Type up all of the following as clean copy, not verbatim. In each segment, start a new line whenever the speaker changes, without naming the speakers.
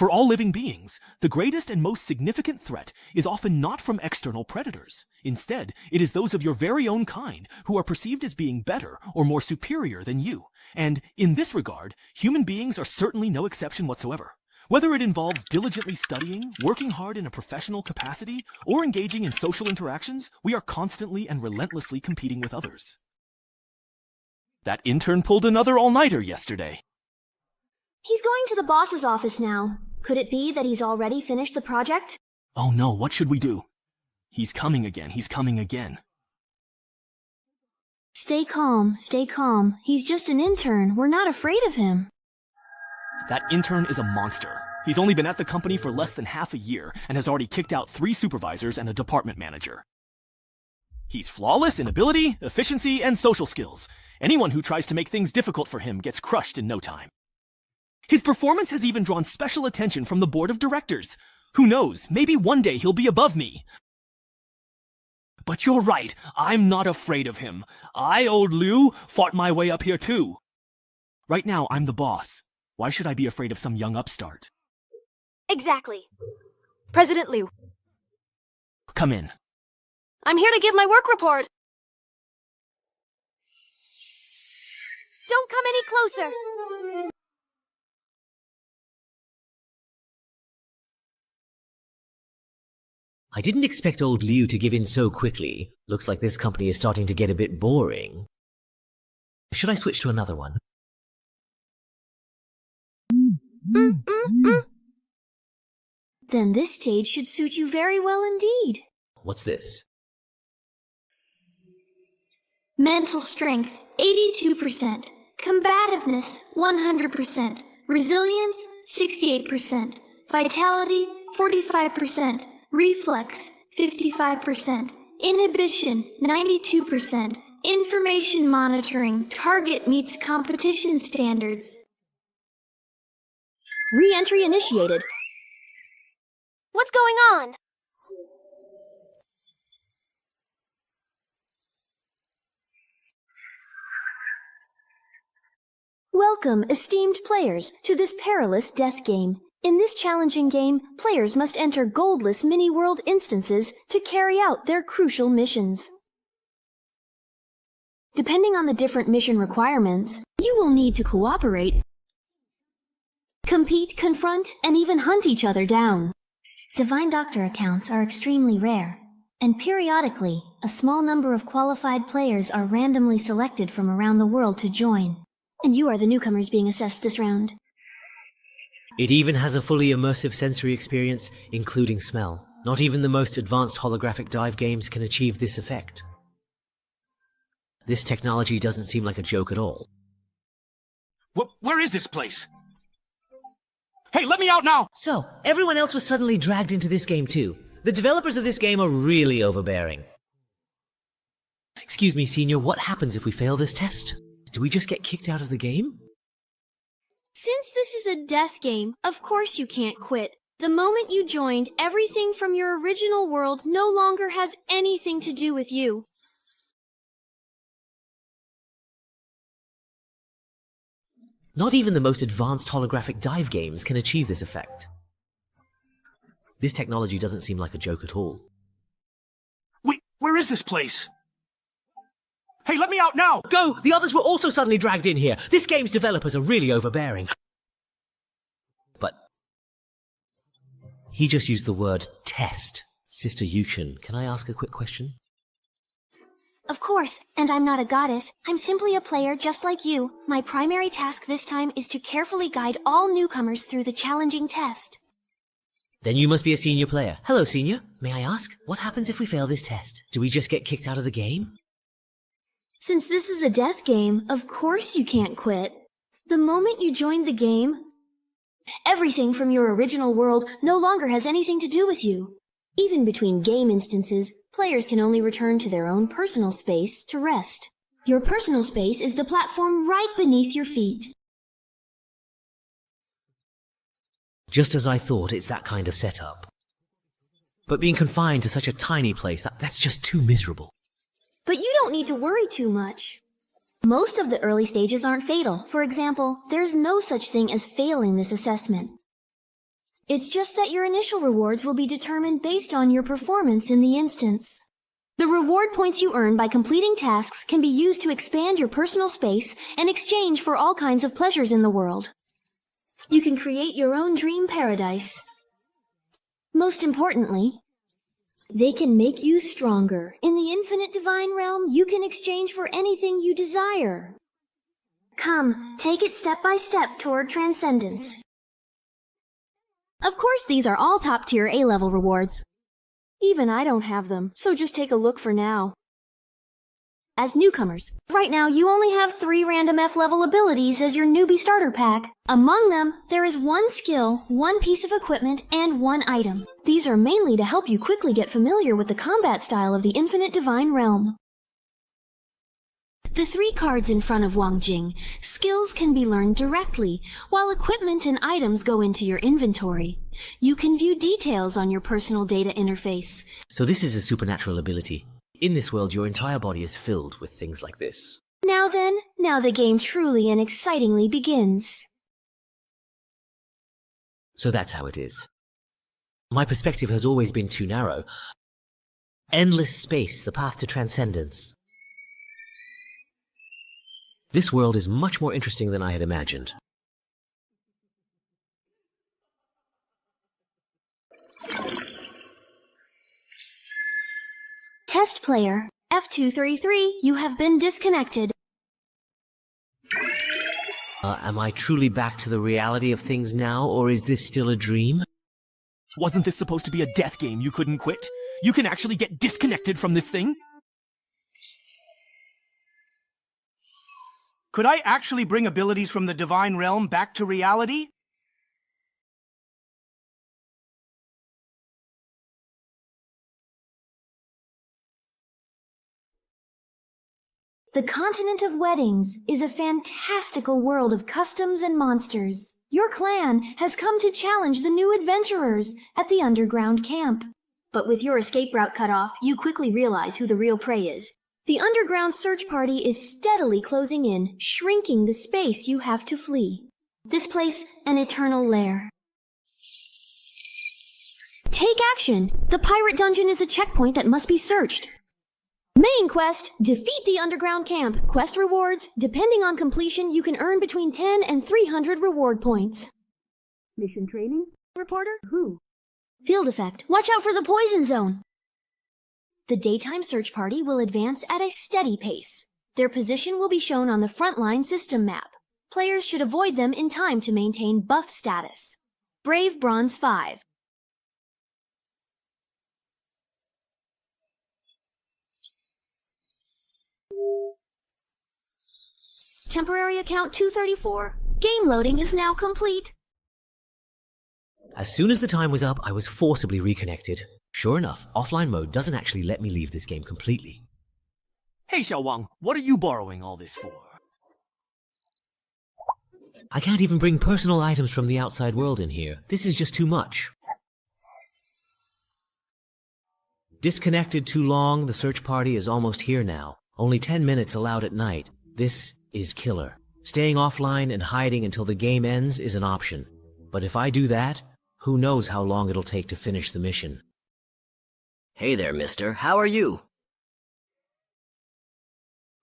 For all living beings, the greatest and most significant threat is often not from external predators. Instead, it is those of your very own kind who are perceived as being better or more superior than you. And in this regard, human beings are certainly no exception whatsoever. Whether it involves diligently studying, working hard in a professional capacity, or engaging in social interactions, we are constantly and relentlessly competing with others. That intern pulled another all-nighter yesterday.
He's going to the boss's office now. Could it be that he's already finished the project?
Oh no, what should we do? He's coming again, he's coming again.
Stay calm, stay calm. He's just an intern. We're not afraid of him.
That intern is a monster. He's only been at the company for less than half a year and has already kicked out 3 supervisors and a department manager. He's flawless in ability, efficiency, and social skills. Anyone who tries to make things difficult for him gets crushed in no time. His performance has even drawn special attention from the board of directors. Who knows, maybe one day he'll be above me. But you're right, I'm not afraid of him. I, old Liu, fought my way up here too. Right now, I'm the boss. Why should I be afraid of some young upstart?
Exactly. President Liu.
Come in.
I'm here to give my work report. Don't come any closer.
I didn't expect old Liu to give in so quickly. Looks like this company is starting to get a bit boring. Should I switch to another one?
Then this stage should suit you very well indeed.
What's this?
Mental strength, 82%. Combativeness, 100%. Resilience, 68%. Vitality, 45%. Reflex, 55%. Inhibition, 92%. Information monitoring. Target meets competition standards. Re-entry initiated.
What's going on?
Welcome, esteemed players, to this perilous death game. In this challenging game, players must enter goldless mini-world instances to carry out their crucial missions. Depending on the different mission requirements, you will need to cooperate, compete, confront, and even hunt each other down. Divine Doctor accounts are extremely rare, and periodically, a small number of qualified players are randomly selected from around the world to join. And you are the newcomers being assessed this round.
It even has a fully immersive sensory experience, including smell. Not even the most advanced holographic dive games can achieve this effect. This technology doesn't seem like a joke at all.
Where is this place? Hey, let me out now!
So, everyone else was suddenly dragged into this game too. The developers of this game are really overbearing. Excuse me, Senior, what happens if we fail this test? Do we just get kicked out of the game?
Since this is a death game, of course you can't quit. The moment you joined, everything from your original world no longer has anything to do with you.
Not even the most advanced holographic dive games can achieve this effect. This technology doesn't seem like a joke at all.
Wait, where is this place? Hey, let me out now!
Go! The others were also suddenly dragged in here. This game's developers are really overbearing. But he just used the word test. Sister Yukon, can I ask a quick question?
Of course, and I'm not a goddess. I'm simply a player just like you. My primary task this time is to carefully guide all newcomers through the challenging test.
Then you must be a senior player. Hello, Senior. May I ask, what happens if we fail this test? Do we just get kicked out of the game?
Since this is a death game, of course you can't quit. The moment you joined the game, everything from your original world no longer has anything to do with you. Even between game instances, players can only return to their own personal space to rest. Your personal space is the platform right beneath your feet.
Just as I thought, it's that kind of setup. But being confined to such a tiny place, that's just too miserable.
But you don't need to worry too much. Most of the early stages aren't fatal. For example, there's no such thing as failing this assessment. It's just that your initial rewards will be determined based on your performance in the instance. The reward points you earn by completing tasks can be used to expand your personal space and exchange for all kinds of pleasures in the world. You can create your own dream paradise. Most importantly, they can make you stronger. In the infinite divine realm, you can exchange for anything you desire. Come, take it step by step toward transcendence. Of course, these are all top-tier A-level rewards. Even I don't have them, so just take a look for now. As newcomers, right now you only have 3 random F-level abilities as your newbie starter pack. Among them, there is 1 skill, 1 piece of equipment, and 1 item. These are mainly to help you quickly get familiar with the combat style of the Infinite Divine Realm. The 3 cards in front of Wang Jing, skills can be learned directly, while equipment and items go into your inventory. You can view details on your personal data interface.
So this is a supernatural ability. In this world, your entire body is filled with things like this.
Now then, now the game truly and excitingly begins.
So that's how it is. My perspective has always been too narrow. Endless space, the path to transcendence. This world is much more interesting than I had imagined.
Test player, F233, you have been disconnected.
Am I truly back to the reality of things now, or is this still a dream?
Wasn't this supposed to be a death game you couldn't quit? You can actually get disconnected from this thing?
Could I actually bring abilities from the divine realm back to reality?
The continent of weddings is a fantastical world of customs and monsters. Your clan has come to challenge the new adventurers at the underground camp. But with your escape route cut off, you quickly realize who the real prey is. The underground search party is steadily closing in, shrinking the space you have to flee. This place, an eternal lair. Take action! The pirate dungeon is a checkpoint that must be searched. Main quest, defeat the underground camp. Quest rewards, depending on completion, you can earn between 10 and 300 reward points. Mission training? Reporter? Who? Field effect, watch out for the poison zone. The daytime search party will advance at a steady pace. Their position will be shown on the frontline system map. Players should avoid them in time to maintain buff status. Brave Bronze 5. Temporary account 234. Game loading is now complete.
As soon as the time was up, I was forcibly reconnected. Sure enough, offline mode doesn't actually let me leave this game completely.
Hey Xiao Wang, what are you borrowing all this for?
I can't even bring personal items from the outside world in here. This is just too much. Disconnected too long, the search party is almost here now. Only 10 minutes allowed at night. This is killer. Staying offline and hiding until the game ends is an option. But if I do that, who knows how long it'll take to finish the mission.
Hey there, mister. How are you?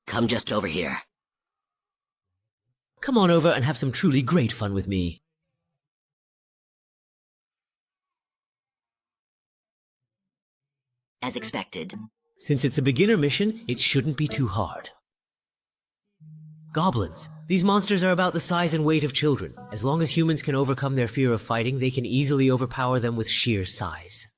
Come just over here.
Come on over and have some truly great fun with me.
As expected.
Since it's a beginner mission, it shouldn't be too hard. Goblins. These monsters are about the size and weight of children. As long as humans can overcome their fear of fighting, they can easily overpower them with sheer size.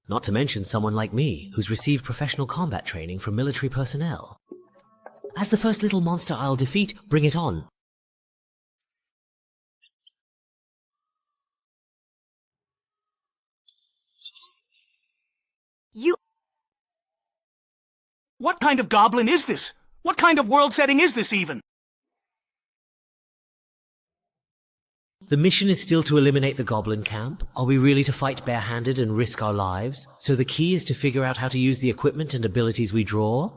Not to mention someone like me, who's received professional combat training from military personnel. As the first little monster I'll defeat, bring it on.
What kind of goblin is this? What kind of world setting is this even?
The mission is still to eliminate the goblin camp. Are we really to fight barehanded and risk our lives? So the key is to figure out how to use the equipment and abilities we draw?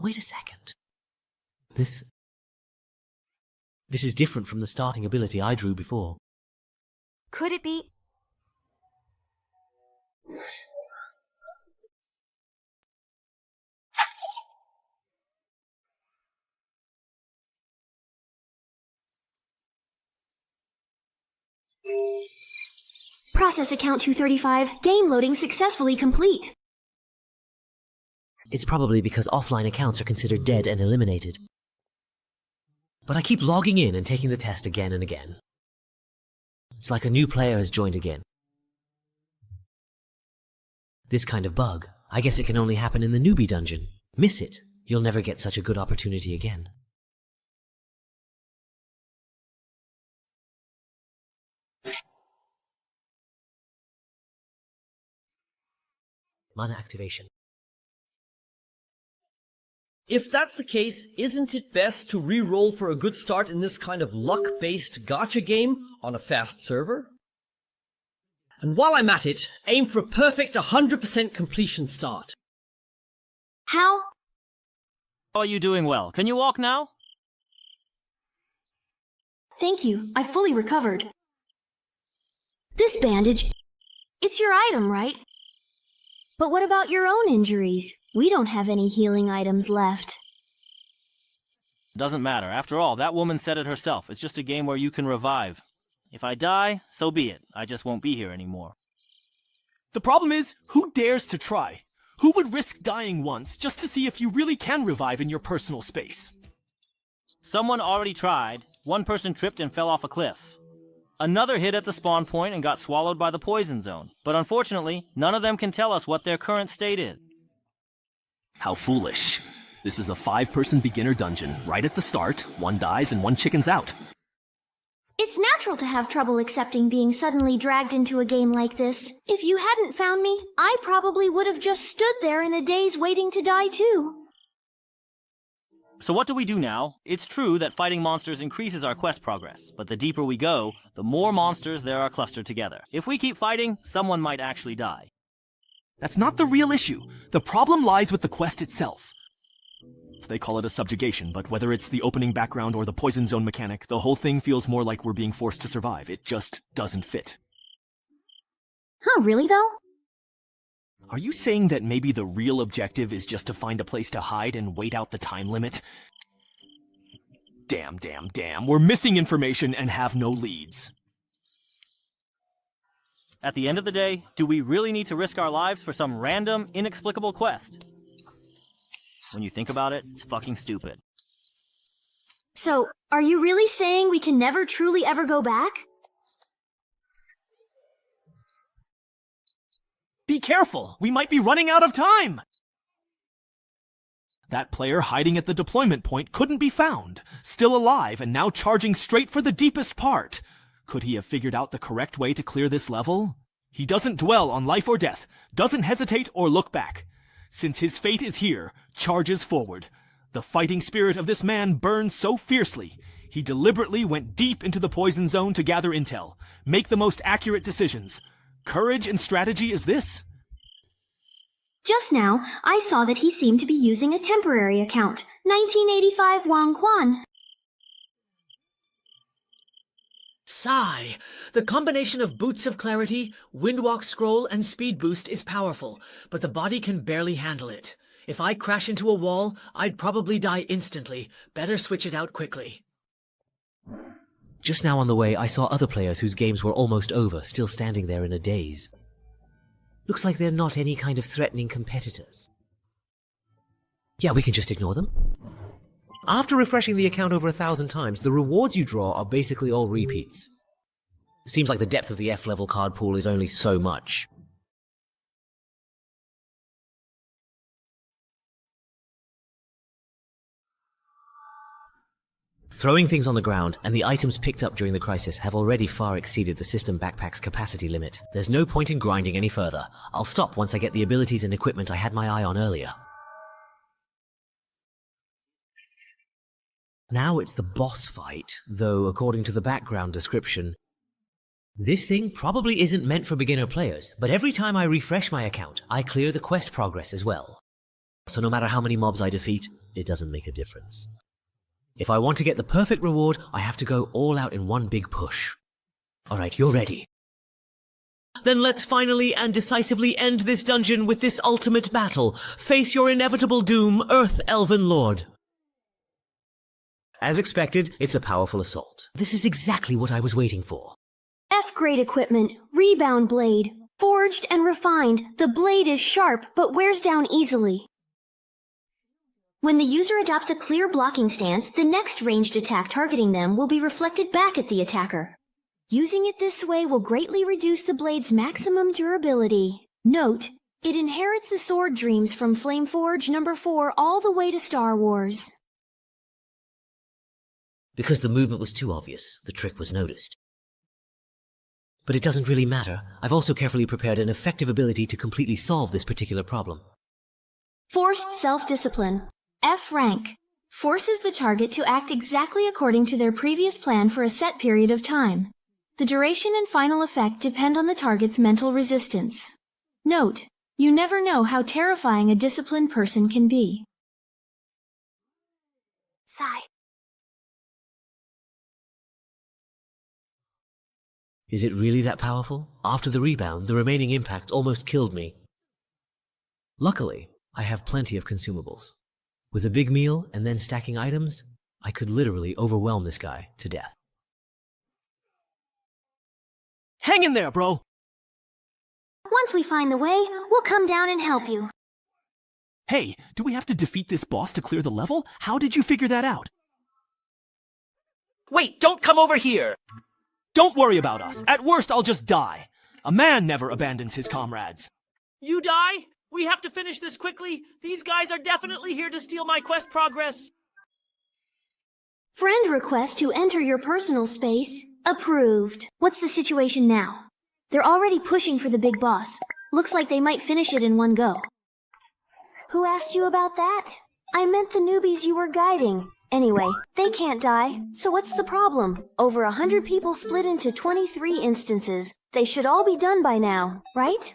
Wait a second. This This is different from the starting ability I drew before.
Could it be?
Process account 235. Game loading successfully complete.
It's probably because offline accounts are considered dead and eliminated. But I keep logging in and taking the test again and again. It's like a new player has joined again. This kind of bug, I guess it can only happen in the newbie dungeon. Miss it, you'll never get such a good opportunity again. Mana activation.
If that's the case, isn't it best to re-roll for a good start in this kind of luck-based gacha game on a fast server? And while I'm at it, aim for a perfect 100% completion start.
How?
Are you doing well? Can you walk now?
Thank you. I fully recovered. This bandage, it's your item, right? But what about your own injuries? We don't have any healing items left.
Doesn't matter. After all, that woman said it herself. It's just a game where you can revive. If I die, so be it. I just won't be here anymore.
The problem is, who dares to try? Who would risk dying once just to see if you really can revive in your personal space?
Someone already tried. One person tripped and fell off a cliff. Another hit at the spawn point and got swallowed by the poison zone. But unfortunately, none of them can tell us what their current state is. How foolish. This is a 5-person beginner dungeon. Right at the start, one dies and one chickens out.
It's natural to have trouble accepting being suddenly dragged into a game like this. If you hadn't found me, I probably would have just stood there in a daze waiting to die too.
So what do we do now? It's true that fighting monsters increases our quest progress, but the deeper we go, the more monsters there are clustered together. If we keep fighting, someone might actually die.
That's not the real issue. The problem lies with the quest itself. They call it a subjugation, but whether it's the opening background or the poison zone mechanic, the whole thing feels more like we're being forced to survive. It just doesn't fit.
Huh, really though?
Are you saying that maybe the real objective is just to find a place to hide and wait out the time limit? Damn. We're missing information and have no leads.
At the end of the day, do we really need to risk our lives for some random, inexplicable quest? When you think about it, it's fucking stupid.
So, are you really saying we can never truly ever go back?
Be careful! We might be running out of time! That player hiding at the deployment point couldn't be found, still alive and now charging straight for the deepest part. Could he have figured out the correct way to clear this level? He doesn't dwell on life or death, doesn't hesitate or look back. Since his fate is here, charges forward. The fighting spirit of this man burns so fiercely, he deliberately went deep into the poison zone to gather intel, make the most accurate decisions. Courage and strategy is this?
Just now, I saw that he seemed to be using a temporary account. 1985 Wang Quan.
Sigh. The combination of Boots of Clarity, Windwalk Scroll, and Speed Boost is powerful, but the body can barely handle it. If I crash into a wall, I'd probably die instantly. Better switch it out quickly.
Just now on the way, I saw other players whose games were almost over, still standing there in a daze. Looks like they're not any kind of threatening competitors. Yeah, we can just ignore them. After refreshing the account over 1,000 times, the rewards you draw are basically all repeats. Seems like the depth of the F-level card pool is only so much. Throwing things on the ground, and the items picked up during the crisis have already far exceeded the system backpack's capacity limit. There's no point in grinding any further. I'll stop once I get the abilities and equipment I had my eye on earlier. Now it's the boss fight, though according to the background description, this thing probably isn't meant for beginner players, but every time I refresh my account, I clear the quest progress as well. So no matter how many mobs I defeat, it doesn't make a difference. If I want to get the perfect reward, I have to go all out in one big push. Alright, you're ready. Then let's finally and decisively end this dungeon with this ultimate battle. Face your inevitable doom, Earth Elven Lord. As expected, it's a powerful assault. This is exactly what I was waiting for.
F-grade equipment, rebound blade. Forged and refined, the blade is sharp but wears down easily. When the user adopts a clear blocking stance, the next ranged attack targeting them will be reflected back at the attacker. Using it this way will greatly reduce the blade's maximum durability. Note, it inherits the sword dreams from Flameforge No. 4 all the way to Star Wars.
Because the movement was too obvious, the trick was noticed. But it doesn't really matter. I've also carefully prepared an effective ability to completely solve this particular problem.
Forced self-discipline. F rank. Forces the target to act exactly according to their previous plan for a set period of time. The duration and final effect depend on the target's mental resistance. Note, you never know how terrifying a disciplined person can be.
Sigh.
Is it really that powerful? After the rebound, the remaining impact almost killed me. Luckily, I have plenty of consumables. With a big meal and then stacking items, I could literally overwhelm this guy to death.
Hang in there, bro!
Once we find the way, we'll come down and help you.
Hey, do we have to defeat this boss to clear the level? How did you figure that out?
Wait, don't come over here!
Don't worry about us. At worst, I'll just die. A man never abandons his comrades.
You die? We have to finish this quickly. These guys are definitely here to steal my quest progress.
Friend request to enter your personal space. Approved. What's the situation now? They're already pushing for the big boss. Looks like they might finish it in one go. Who asked you about that? I meant the newbies you were guiding. Anyway, they can't die, so what's the problem? Over 100 people split into 23 instances. They should all be done by now, right?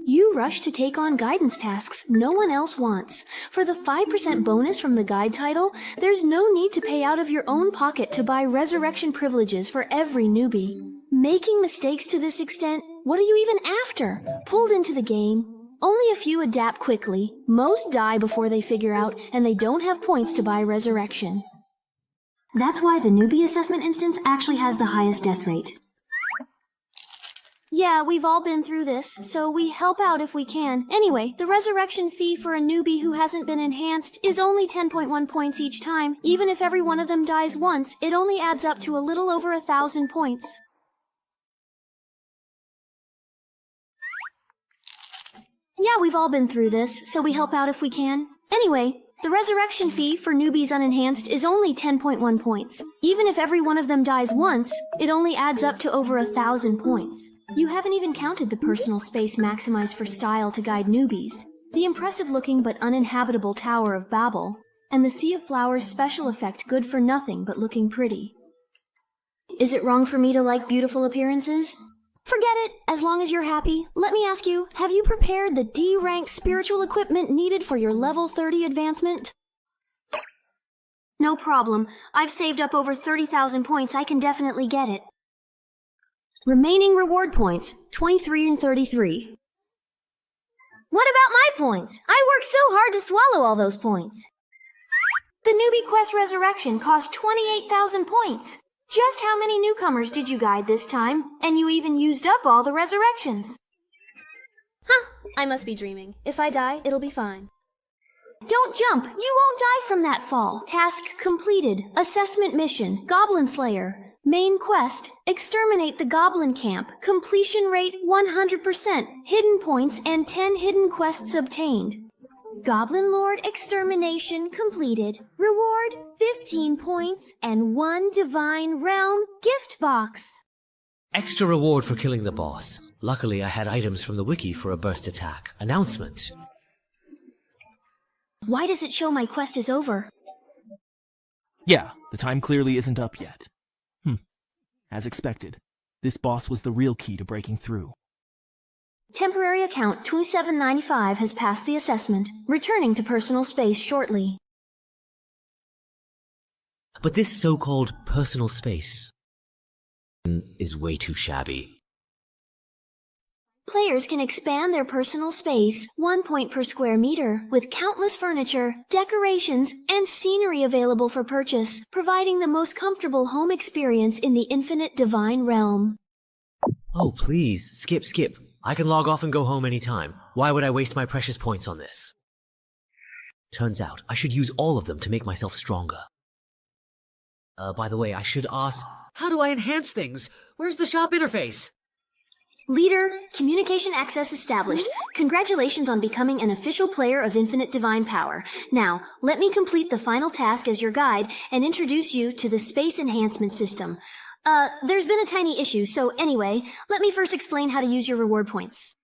You rush to take on guidance tasks no one else wants. For the 5% bonus from the guide title, there's no need to pay out of your own pocket to buy resurrection privileges for every newbie. Making mistakes to this extent, what are you even after? Pulled into the game. Only a few adapt quickly, most die before they figure out, and they don't have points to buy resurrection. That's why the newbie assessment instance actually has the highest death rate. Yeah, we've all been through this, so we help out if we can. Anyway, the resurrection fee for a newbie who hasn't been enhanced is only 10.1 points each time. Even if every one of them dies once, it only adds up to a little over 1,000 points. Yeah, we've all been through this, so we help out if we can. Anyway, the resurrection fee for newbies unenhanced is only 10.1 points. Even if every one of them dies once, it only adds up to over 1,000 points. You haven't even counted the personal space maximized for style to guide newbies, the impressive-looking but uninhabitable Tower of Babel, and the Sea of Flowers special effect good for nothing but looking pretty. Is it wrong for me to like beautiful appearances? Forget it, as long as you're happy. Let me ask you, have you prepared the D-rank spiritual equipment needed for your level 30 advancement? No problem. I've saved up over 30,000 points. I can definitely get it. Remaining reward points, 23 and 33. What about my points? I worked so hard to swallow all those points. The newbie quest resurrection cost 28,000 points. Just how many newcomers did you guide this time? And you even used up all the resurrections. Huh, I must be dreaming. If I die, it'll be fine. Don't jump! You won't die from that fall. Task completed. Assessment mission. Goblin Slayer. Main quest, exterminate the goblin camp. Completion rate 100%. Hidden points and 10 hidden quests obtained. Goblin Lord extermination completed. Reward 15 points and 1 Divine Realm gift box.
Extra reward for killing the boss. Luckily, I had items from the wiki for a burst attack. Announcement.
Why does it show my quest is over?
Yeah, the time clearly isn't up yet. As expected, this boss was the real key to breaking through.
Temporary account 2795 has passed the assessment, returning to personal space shortly.
But this so-called personal space is way too shabby.
Players can expand their personal space 1 point per square meter with countless furniture, decorations, and scenery available for purchase, providing the most comfortable home experience in the infinite divine realm.
Oh, please, skip. I can log off and go home anytime. Why would I waste my precious points on this? Turns out, I should use all of them to make myself stronger. By the way, I should ask...
How do I enhance things? Where's the shop interface?
Leader, communication access established. Congratulations on becoming an official player of Infinite Divine Power. Now, let me complete the final task as your guide and introduce you to the Space Enhancement System. There's been a tiny issue, so anyway, let me first explain how to use your reward points.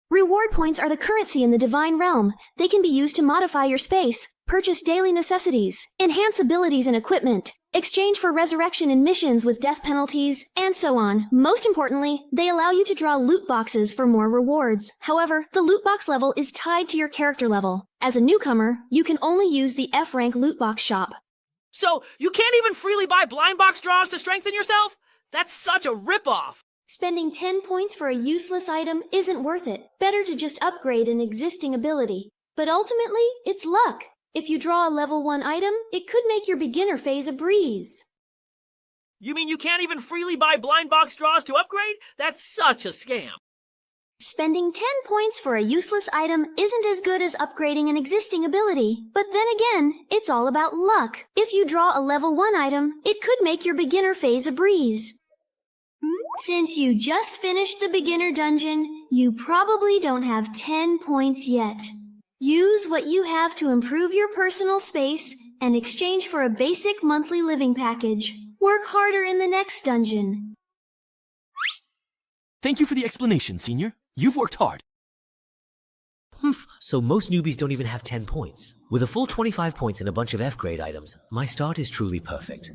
Reward points are the currency in the Divine Realm. They can be used to modify your space, purchase daily necessities, enhance abilities and equipment, exchange for resurrection in missions with death penalties, and so on. Most importantly, they allow you to draw loot boxes for more rewards. However, the loot box level is tied to your character level. As a newcomer, you can only use the F-rank loot box shop.
So, you can't even freely buy blind box draws to strengthen yourself? That's such a ripoff!
Spending 10 points for a useless item isn't worth it. Better to just upgrade an existing ability. But ultimately, it's luck. If you draw a level 1 item, it could make your beginner phase a breeze.
You mean you can't even freely buy blind box draws to upgrade? That's such a scam.
Spending 10 points for a useless item isn't as good as upgrading an existing ability. But then again, it's all about luck. If you draw a level 1 item, it could make your beginner phase a breeze. Since you just finished the beginner dungeon, you probably don't have 10 points yet. Use what you have to improve your personal space and exchange for a basic monthly living package. Work harder in the next dungeon.
Thank you for the explanation, Senior. You've worked hard.
So most newbies don't even have 10 points. With a full 25 points and a bunch of F-grade items, my start is truly perfect.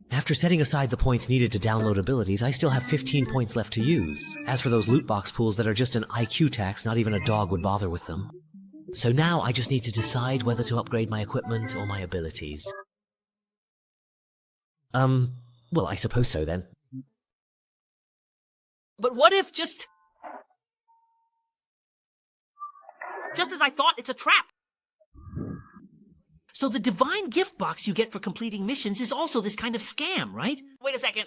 After setting aside the points needed to download abilities, I still have 15 points left to use. As for those loot box pools that are just an IQ tax, not even a dog would bother with them. So now I just need to decide whether to upgrade my equipment or my abilities. Well, I suppose so then.
But what if just as I thought, it's a trap? So the divine gift box you get for completing missions is also this kind of scam, right? Wait a second.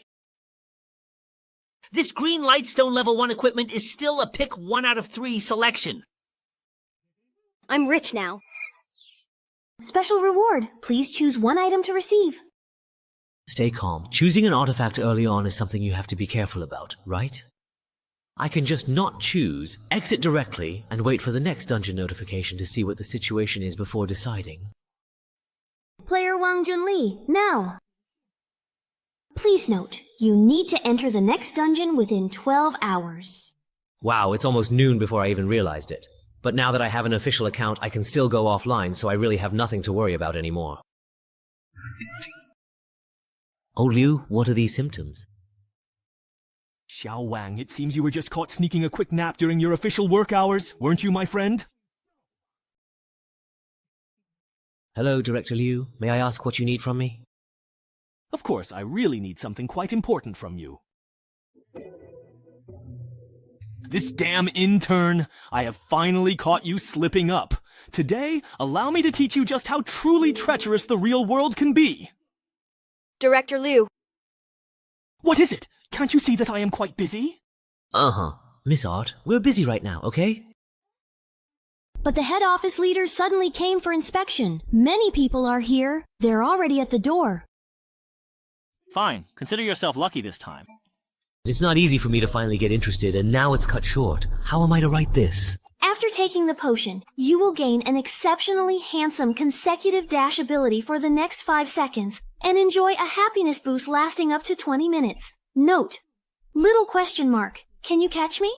This green lightstone level 1 equipment is still a pick 1 out of 3 selection.
I'm rich now.
Special reward. Please choose 1 item to receive.
Stay calm. Choosing an artifact early on is something you have to be careful about, right? I can just not choose, exit directly, and wait for the next dungeon notification to see what the situation is before deciding.
Player Wang Junli, now. Please note, you need to enter the next dungeon within 12 hours.
Wow, it's almost noon before I even realized it. But now that I have an official account, I can still go offline, so I really have nothing to worry about anymore. Oh, Liu, what are these symptoms?
Xiao Wang, it seems you were just caught sneaking a quick nap during your official work hours, weren't you, my friend?
Hello, Director Liu. May I ask what you need from me?
Of course, I really need something quite important from you. This damn intern! I have finally caught you slipping up. Today, allow me to teach you just how truly treacherous the real world can be.
Director Liu.
What is it? Can't you see that I am quite busy?
Uh-huh. Miss Art, we're busy right now, okay?
But the head office leaders suddenly came for inspection. Many people are here. They're already at the door.
Fine. Consider yourself lucky this time.
It's not easy for me to finally get interested, and now it's cut short. How am I to write this?
After taking the potion, you will gain an exceptionally handsome consecutive dash ability for the next 5 seconds and enjoy a happiness boost lasting up to 20 minutes. Note, little question mark. Can you catch me?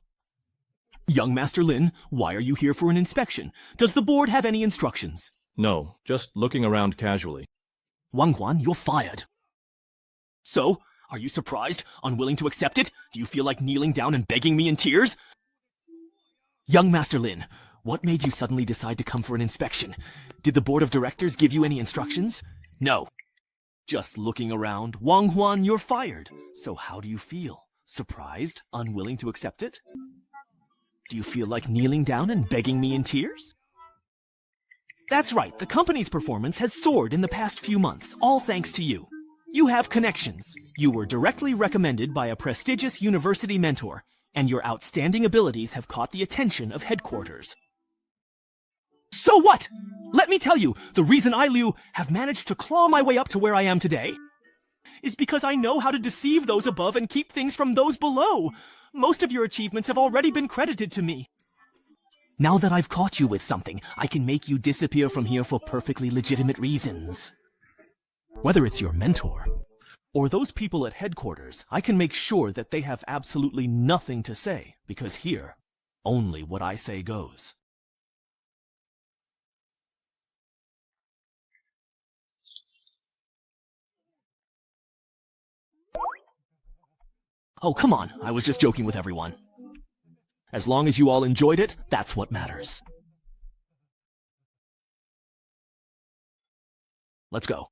Young Master Lin, why are you here for an inspection? Does the board have any instructions?
No, just looking around casually.
Wang Guan, you're fired. So, are you surprised? Unwilling to accept it? Do you feel like kneeling down and begging me in tears? Young Master Lin, what made you suddenly decide to come for an inspection? Did the board of directors give you any instructions? No.
Just looking around, Wang Huan, you're fired. So how do you feel? Surprised? Unwilling to accept it? Do you feel like kneeling down and begging me in tears? That's right, the company's performance has soared in the past few months, all thanks to you. You have connections. You were directly recommended by a prestigious university mentor, and your outstanding abilities have caught the attention of headquarters. So what? Let me tell you, the reason I, Liu, have managed to claw my way up to where I am today is because I know how to deceive those above and keep things from those below. Most of your achievements have already been credited to me. Now that I've caught you with something, I can make you disappear from here for perfectly legitimate reasons. Whether it's your mentor or those people at headquarters, I can make sure that they have absolutely nothing to say, because here, only what I say goes. Oh, come on, I was just joking with everyone. As long as you all enjoyed it, that's what matters. Let's go.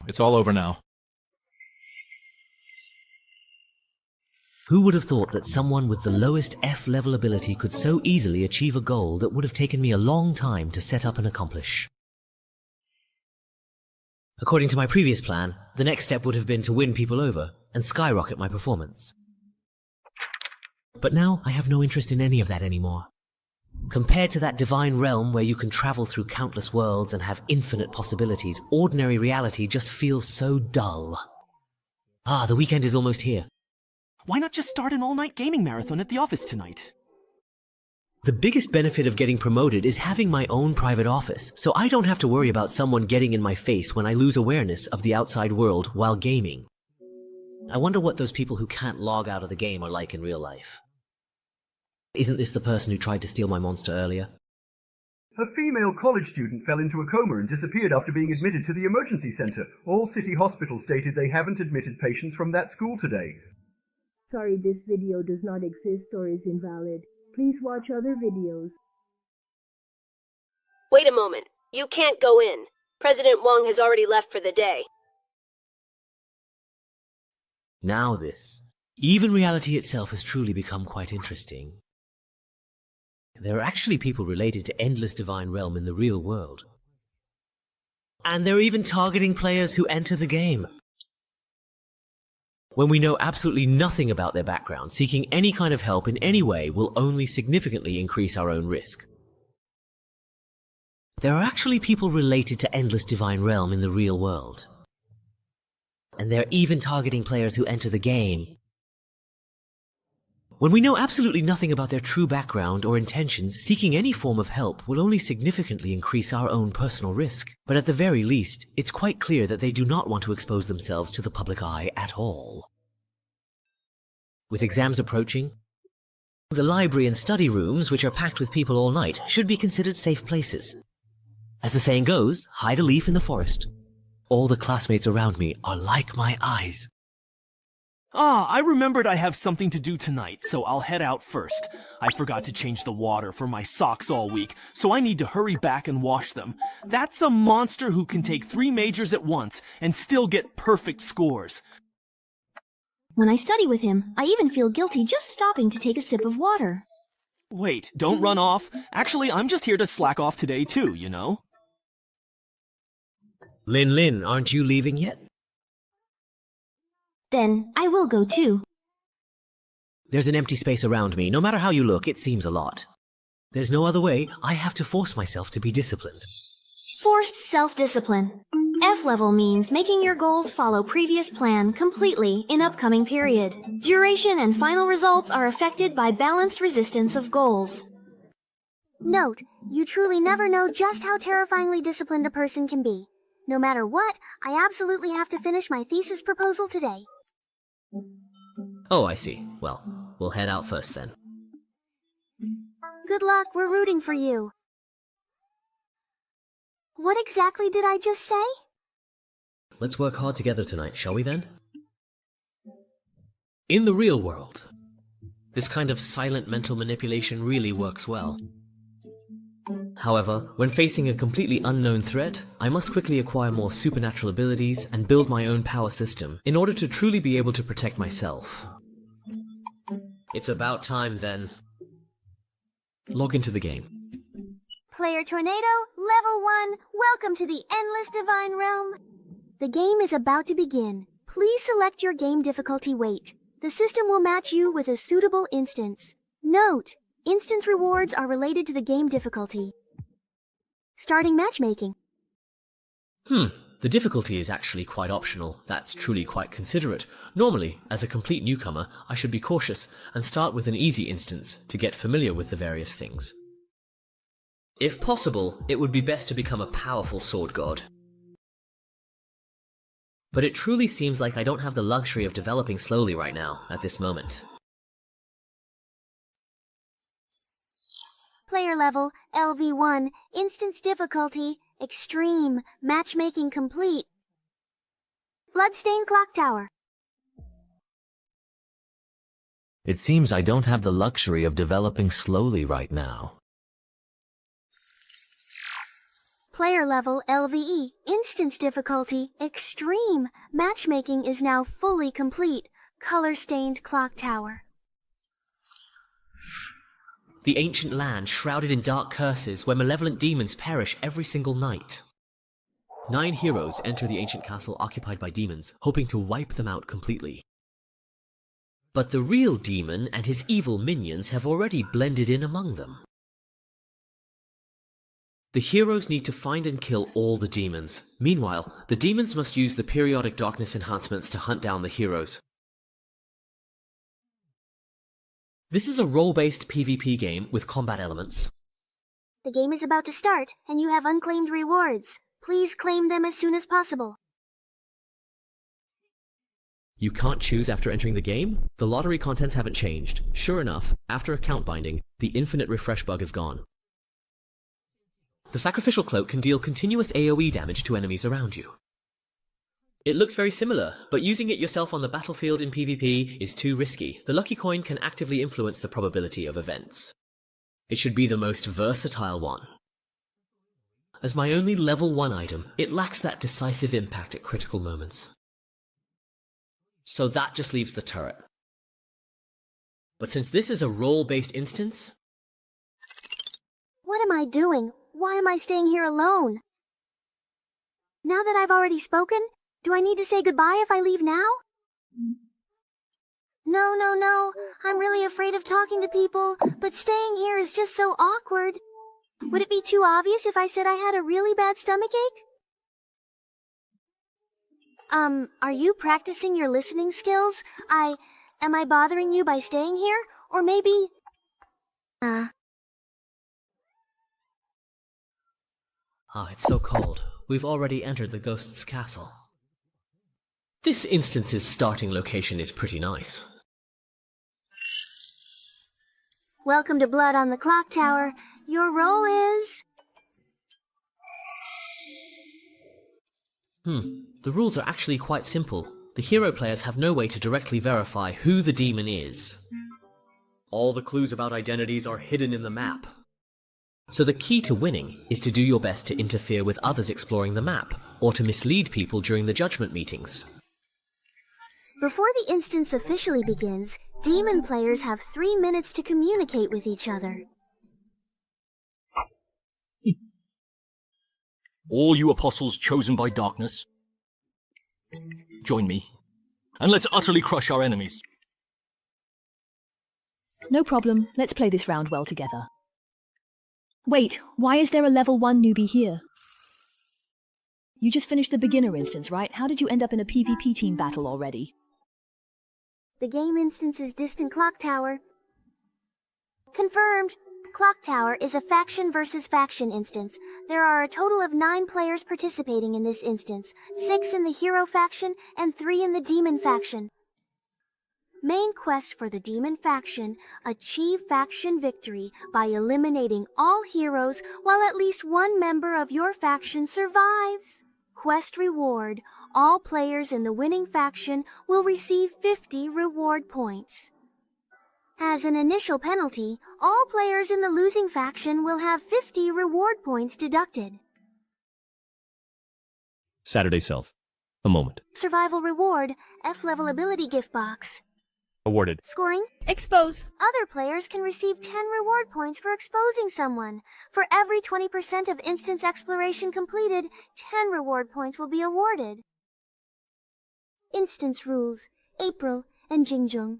It's all over now.
Who would have thought that someone with the lowest F-level ability could so easily achieve a goal that would have taken me a long time to set up and accomplish? According to my previous plan, the next step would have been to win people over and skyrocket my performance. But now I have no interest in any of that anymore. Compared to that divine realm where you can travel through countless worlds and have infinite possibilities, ordinary reality just feels so dull. Ah, the weekend is almost here.
Why not just start an all-night gaming marathon at the office tonight?
The biggest benefit of getting promoted is having my own private office, so I don't have to worry about someone getting in my face when I lose awareness of the outside world while gaming. I wonder what those people who can't log out of the game are like in real life. Isn't this the person who tried to steal my monster earlier?
A female college student fell into a coma and disappeared after being admitted to the emergency center. All city hospitals stated they haven't admitted patients from that school today.
Sorry, this video does not exist or is invalid. Please watch other videos.
Wait a moment. You can't go in. President Wang has already left for the day.
Now this. Even reality itself has truly become quite interesting. There are actually people related to Endless Divine Realm in the real world. And they're even targeting players who enter the game. When we know absolutely nothing about their background, seeking any kind of help in any way will only significantly increase our own risk. There are actually people related to Endless Divine Realm in the real world. And they're even targeting players who enter the game. When we know absolutely nothing about their true background or intentions, seeking any form of help will only significantly increase our own personal risk. But at the very least, it's quite clear that they do not want to expose themselves to the public eye at all. With exams approaching, the library and study rooms, which are packed with people all night, should be considered safe places. As the saying goes, hide a leaf in the forest. All the classmates around me are like my eyes.
Ah, I remembered I have something to do tonight, so I'll head out first. I forgot to change the water for my socks all week, so I need to hurry back and wash them. That's a monster who can take 3 majors at once and still get perfect scores.
When I study with him, I even feel guilty just stopping to take a sip of water.
Wait, don't run off. Actually, I'm just here to slack off today too, you know?
Lin, aren't you leaving yet?
Then I will go too.
There's an empty space around me. No matter how you look, it seems a lot. There's no other way. I have to force myself to be disciplined.
Forced self-discipline. F-level means making your goals follow previous plan completely in upcoming period. Duration and final results are affected by balanced resistance of goals.
Note, you truly never know just how terrifyingly disciplined a person can be. No matter what, I absolutely have to finish my thesis proposal today.
Oh, I see. Well, we'll head out first then.
Good luck, we're rooting for you. What exactly did I just say?
Let's work hard together tonight, shall we then? In the real world, this kind of silent mental manipulation really works well. However, when facing a completely unknown threat, I must quickly acquire more supernatural abilities and build my own power system in order to truly be able to protect myself. It's about time then. Log into the game.
Player Tornado, Level 1, welcome to the Endless Divine Realm. The game is about to begin. Please select your game difficulty weight. The system will match you with a suitable instance. Note, instance rewards are related to the game difficulty. Starting matchmaking.
The difficulty is actually quite optional. That's truly quite considerate. Normally, as a complete newcomer, I should be cautious and start with an easy instance to get familiar with the various things. If possible, it would be best to become a powerful sword god. But it truly seems like I don't have the luxury of developing slowly right now, at this moment.
Player level, LV1, instance difficulty, extreme, matchmaking complete. Bloodstained Clock Tower.
It seems I don't have the luxury of developing slowly right now.
Player level, LVE, instance difficulty, extreme, matchmaking is now fully complete. Color-stained Clock Tower.
The ancient land shrouded in dark curses where malevolent demons perish every single night. 9 heroes enter the ancient castle occupied by demons, hoping to wipe them out completely. But the real demon and his evil minions have already blended in among them. The heroes need to find and kill all the demons. Meanwhile, the demons must use the periodic darkness enhancements to hunt down the heroes. This is a role-based PvP game with combat elements.
The game is about to start, and you have unclaimed rewards. Please claim them as soon as possible.
You can't choose after entering the game? The lottery contents haven't changed. Sure enough, after account binding, the infinite refresh bug is gone. The sacrificial cloak can deal continuous AoE damage to enemies around you. It looks very similar, but using it yourself on the battlefield in PvP is too risky. The lucky coin can actively influence the probability of events. It should be the most versatile one. As my only level 1 item, it lacks that decisive impact at critical moments. So that just leaves the turret. But since this is a role-based instance...
What am I doing? Why am I staying here alone? Now that I've already spoken, do I need to say goodbye if I leave now? No. I'm really afraid of talking to people, but staying here is just so awkward. Would it be too obvious if I said I had a really bad stomachache? Are you practicing your listening skills? Am I bothering you by staying here? Or maybe...
it's so cold. We've already entered the ghost's castle. This instance's starting location is pretty nice.
Welcome to Blood on the Clock Tower. Your role is...
The rules are actually quite simple. The hero players have no way to directly verify who the demon is. All the clues about identities are hidden in the map. So the key to winning is to do your best to interfere with others exploring the map, or to mislead people during the judgment meetings.
Before the instance officially begins, demon players have 3 minutes to communicate with each other.
All you apostles chosen by darkness, join me, and let's utterly crush our enemies.
No problem. Let's play this round well together. Wait, why is there a level 1 newbie here? You just finished the beginner instance, right? How did you end up in a PvP team battle already?
The game instance is Distant Clock Tower. Confirmed! Clock Tower is a faction versus faction instance. There are a total of 9 players participating in this instance, 6 in the hero faction and 3 in the demon faction. Main quest for the demon faction: achieve faction victory by eliminating all heroes while at least 1 member of your faction survives. Quest reward: all players in the winning faction will receive 50 reward points. As an initial penalty, all players in the losing faction will have 50 reward points deducted.
Saturday Self. A moment.
Survival reward, F-level ability gift box.
Awarded.
Scoring?
Expose.
Other players can receive 10 reward points for exposing someone. For every 20% of instance exploration completed, 10 reward points will be awarded. Instance rules, April and Jingjung.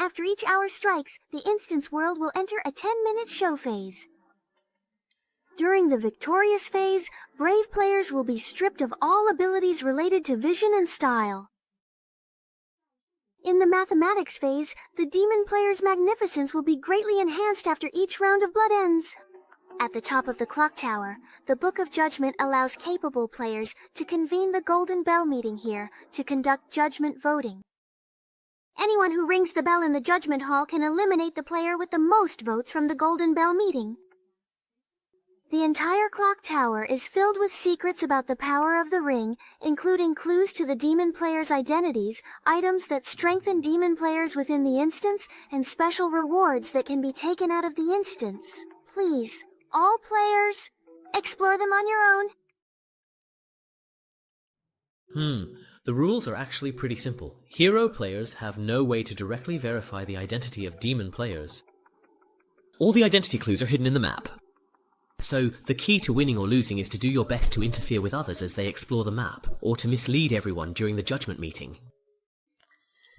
After each hour strikes, the instance world will enter a 10-minute show phase. During the victorious phase, brave players will be stripped of all abilities related to vision and style. In the mathematics phase, the demon player's magnificence will be greatly enhanced after each round of blood ends. At the top of the clock tower, the Book of Judgment allows capable players to convene the Golden Bell meeting here to conduct judgment voting. Anyone who rings the bell in the judgment hall can eliminate the player with the most votes from the Golden Bell meeting. The entire clock tower is filled with secrets about the power of the ring, including clues to the demon players' identities, items that strengthen demon players within the instance, and special rewards that can be taken out of the instance. Please, all players, explore them on your own.
The rules are actually pretty simple. Hero players have no way to directly verify the identity of demon players. All the identity clues are hidden in the map. So, the key to winning or losing is to do your best to interfere with others as they explore the map, or to mislead everyone during the judgment meeting.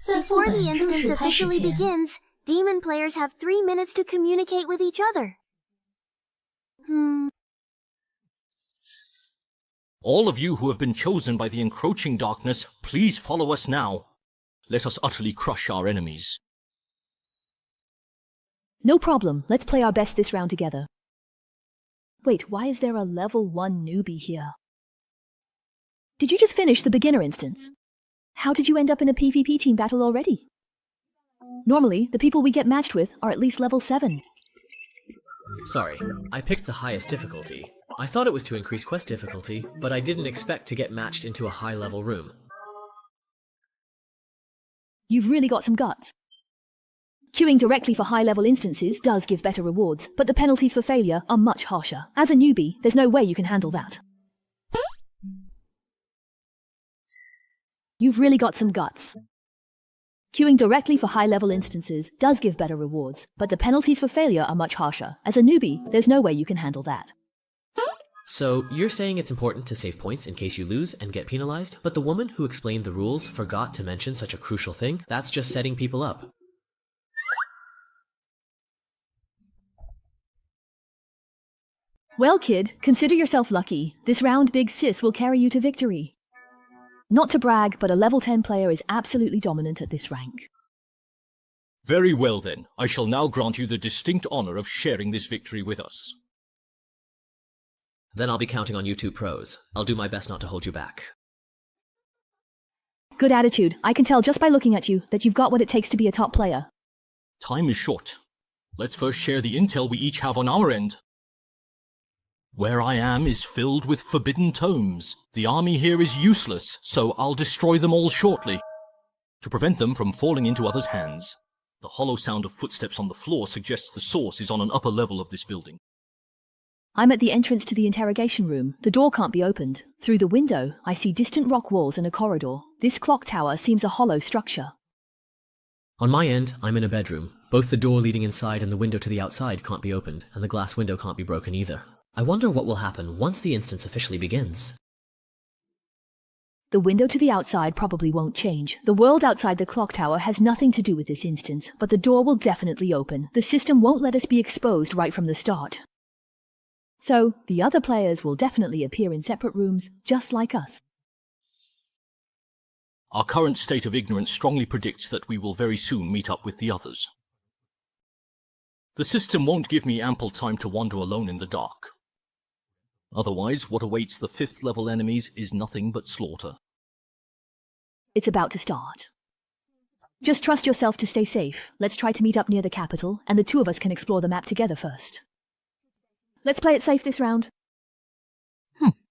Before the instance officially begins, demon players have 3 minutes to communicate with each other.
All of you who have been chosen by the encroaching darkness, please follow us now. Let us utterly crush our enemies.
No problem. Let's play our best this round together. Wait, why is there a level 1 newbie here? Did you just finish the beginner instance? How did you end up in a PvP team battle already? Normally, the people we get matched with are at least level 7.
Sorry, I picked the highest difficulty. I thought it was to increase quest difficulty, but I didn't expect to get matched into a high-level room.
You've really got some guts. Queuing directly for high-level instances does give better rewards, but the penalties for failure are much harsher. As a newbie, there's no way you can handle that. You've really got some guts. Queuing directly for high-level instances does give better rewards, but the penalties for failure are much harsher. As a newbie, there's no way you can handle that.
So, you're saying it's important to save points in case you lose and get penalized, but the woman who explained the rules forgot to mention such a crucial thing? That's just setting people up.
Well, kid, consider yourself lucky. This round Big Sis will carry you to victory. Not to brag, but a level 10 player is absolutely dominant at this rank.
Very well then, I shall now grant you the distinct honor of sharing this victory with us.
Then I'll be counting on you two pros. I'll do my best not to hold you back.
Good attitude. I can tell just by looking at you that you've got what it takes to be a top player.
Time is short. Let's first share the intel we each have on our end. Where I am is filled with forbidden tomes. The army here is useless, so I'll destroy them all shortly, to prevent them from falling into others' hands. The hollow sound of footsteps on the floor suggests the source is on an upper level of this building.
I'm at the entrance to the interrogation room. The door can't be opened. Through the window, I see distant rock walls and a corridor. This clock tower seems a hollow structure.
On my end, I'm in a bedroom. Both the door leading inside and the window to the outside can't be opened, and the glass window can't be broken either. I wonder what will happen once the instance officially begins.
The window to the outside probably won't change. The world outside the clock tower has nothing to do with this instance, but the door will definitely open. The system won't let us be exposed right from the start. So, the other players will definitely appear in separate rooms, just like us.
Our current state of ignorance strongly predicts that we will very soon meet up with the others. The system won't give me ample time to wander alone in the dark. Otherwise, what awaits the 5th level enemies is nothing but slaughter.
It's about to start. Just trust yourself to stay safe. Let's try to meet up near the capital, and the two of us can explore the map together first. Let's play it safe this round.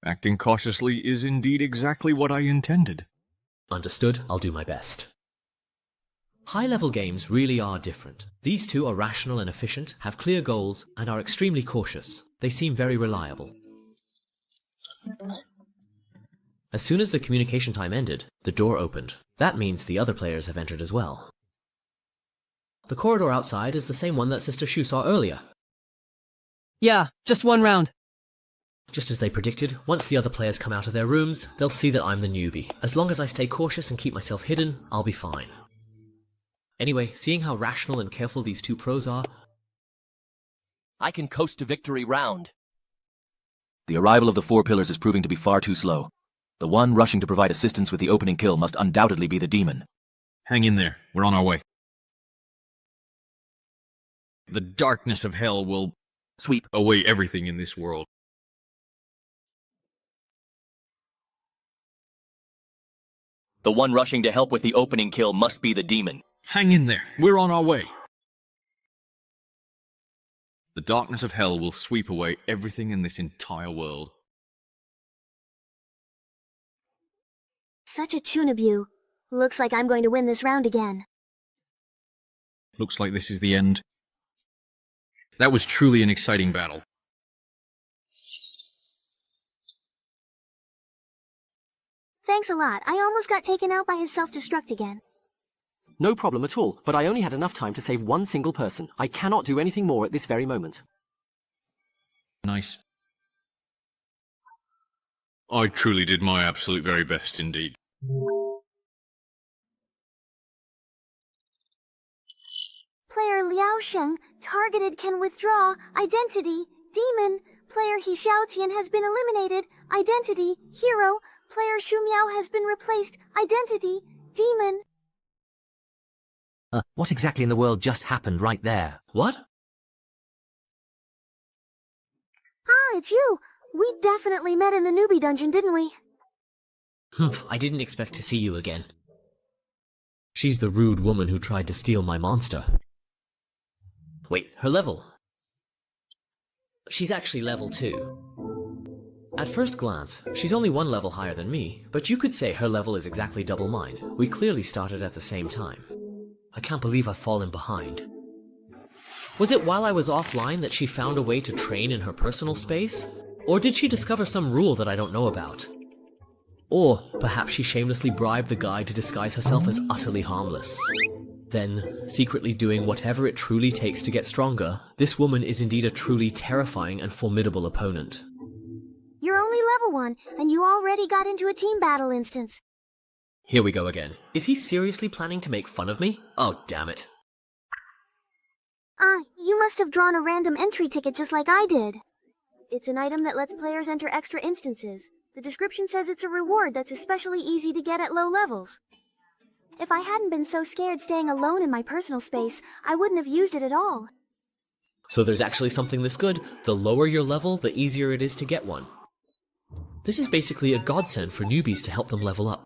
Acting cautiously is indeed exactly what I intended.
Understood. I'll do my best. High-level games really are different. These two are rational and efficient, have clear goals, and are extremely cautious. They seem very reliable. As soon as the communication time ended, the door opened. That means the other players have entered as well. The corridor outside is the same one that Sister Shu saw earlier.
Yeah, just one round.
Just as they predicted, once the other players come out of their rooms, they'll see that I'm the newbie. As long as I stay cautious and keep myself hidden, I'll be fine. Anyway, seeing how rational and careful these two pros are,
I can coast to victory round. The arrival of the four pillars is proving to be far too slow. The one rushing to provide assistance with the opening kill must undoubtedly be the demon.
Hang in there. We're on our way. The darkness of hell will
sweep
away everything in this world.
The one rushing to help with the opening kill must be the demon.
Hang in there. We're on our way. The darkness of hell will sweep away everything in this entire world.
Such a Chunabu. Looks like I'm going to win this round again.
Looks like this is the end. That was truly an exciting battle.
Thanks a lot. I almost got taken out by his self-destruct again.
No problem at all, but I only had enough time to save one single person. I cannot do anything more at this very moment.
Nice. I truly did my absolute very best indeed.
Player Liao Sheng, targeted, can withdraw. Identity, demon. Player He Xiaotian has been eliminated. Identity, hero. Player Shu Miao has been replaced. Identity, demon.
What exactly in the world just happened right there?
What?
Ah, it's you. We definitely met in the newbie dungeon, didn't we?
I didn't expect to see you again. She's the rude woman who tried to steal my monster. Wait, her level? She's actually level 2. At first glance, she's only one level higher than me, but you could say her level is exactly double mine. We clearly started at the same time. I can't believe I've fallen behind. Was it while I was offline that she found a way to train in her personal space? Or did she discover some rule that I don't know about? Or perhaps she shamelessly bribed the guy to disguise herself as utterly harmless. Then, secretly doing whatever it truly takes to get stronger, this woman is indeed a truly terrifying and formidable opponent.
You're only level 1, and you already got into a team battle instance.
Here we go again. Is he seriously planning to make fun of me? Oh, damn it.
You must have drawn a random entry ticket just like I did. It's an item that lets players enter extra instances. The description says it's a reward that's especially easy to get at low levels. If I hadn't been so scared staying alone in my personal space, I wouldn't have used it at all.
So there's actually something this good. The lower your level, the easier it is to get one. This is basically a godsend for newbies to help them level up.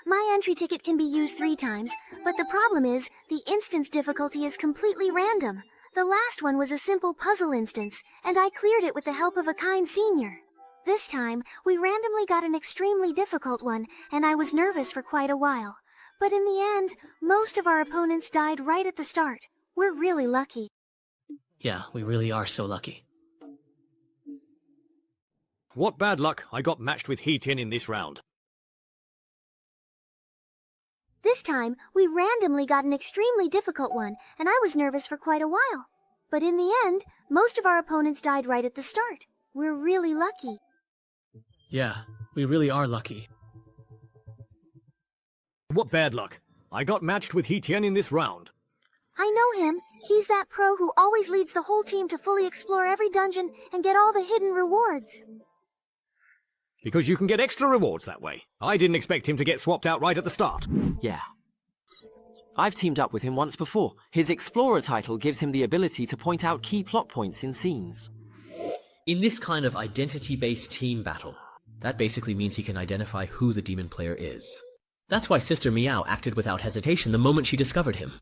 My entry ticket can be used 3 times, but the problem is, the instance difficulty is completely random. The last one was a simple puzzle instance, and I cleared it with the help of a kind senior. This time, we randomly got an extremely difficult one, and I was nervous for quite a while. But in the end, most of our opponents died right at the start. We're really lucky.
Yeah, we really are so lucky.
What bad luck, I got matched with He Tian in this round.
This time, we randomly got an extremely difficult one, and I was nervous for quite a while. But in the end, most of our opponents died right at the start. We're really lucky.
Yeah, we really are lucky.
What bad luck, I got matched with He Tian in this round.
I know him. He's that pro who always leads the whole team to fully explore every dungeon and get all the hidden rewards.
Because you can get extra rewards that way. I didn't expect him to get swapped out right at the start.
Yeah. I've teamed up with him once before. His Explorer title gives him the ability to point out key plot points in scenes.
In this kind of identity-based team battle, that basically means he can identify who the demon player is. That's why Sister Meow acted without hesitation the moment she discovered him.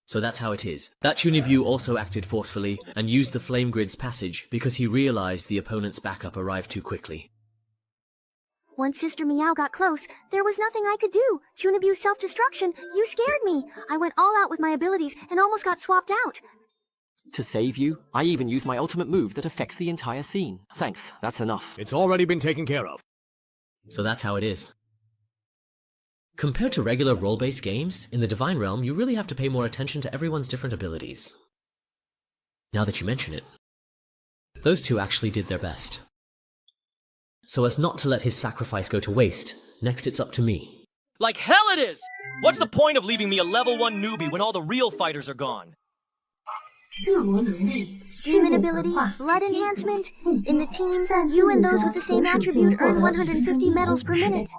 So that's how it is. That Chunibu also acted forcefully and used the Flame Grid's passage because he realized the opponent's backup arrived too quickly.
Once Sister Meow got close, there was nothing I could do. Chunabu's self-destruction, you scared me. I went all out with my abilities and almost got swapped out.
To save you, I even used my ultimate move that affects the entire scene. Thanks, that's enough.
It's already been taken care of.
So that's how it is. Compared to regular role-based games, in the Divine Realm you really have to pay more attention to everyone's different abilities. Now that you mention it, those two actually did their best. So as not to let his sacrifice go to waste, next it's up to me.
Like hell it is! What's the point of leaving me a level 1 newbie when all the real fighters are gone?
Demon ability, blood enhancement. In the team, you and those with the same attribute earn 150 medals per minute.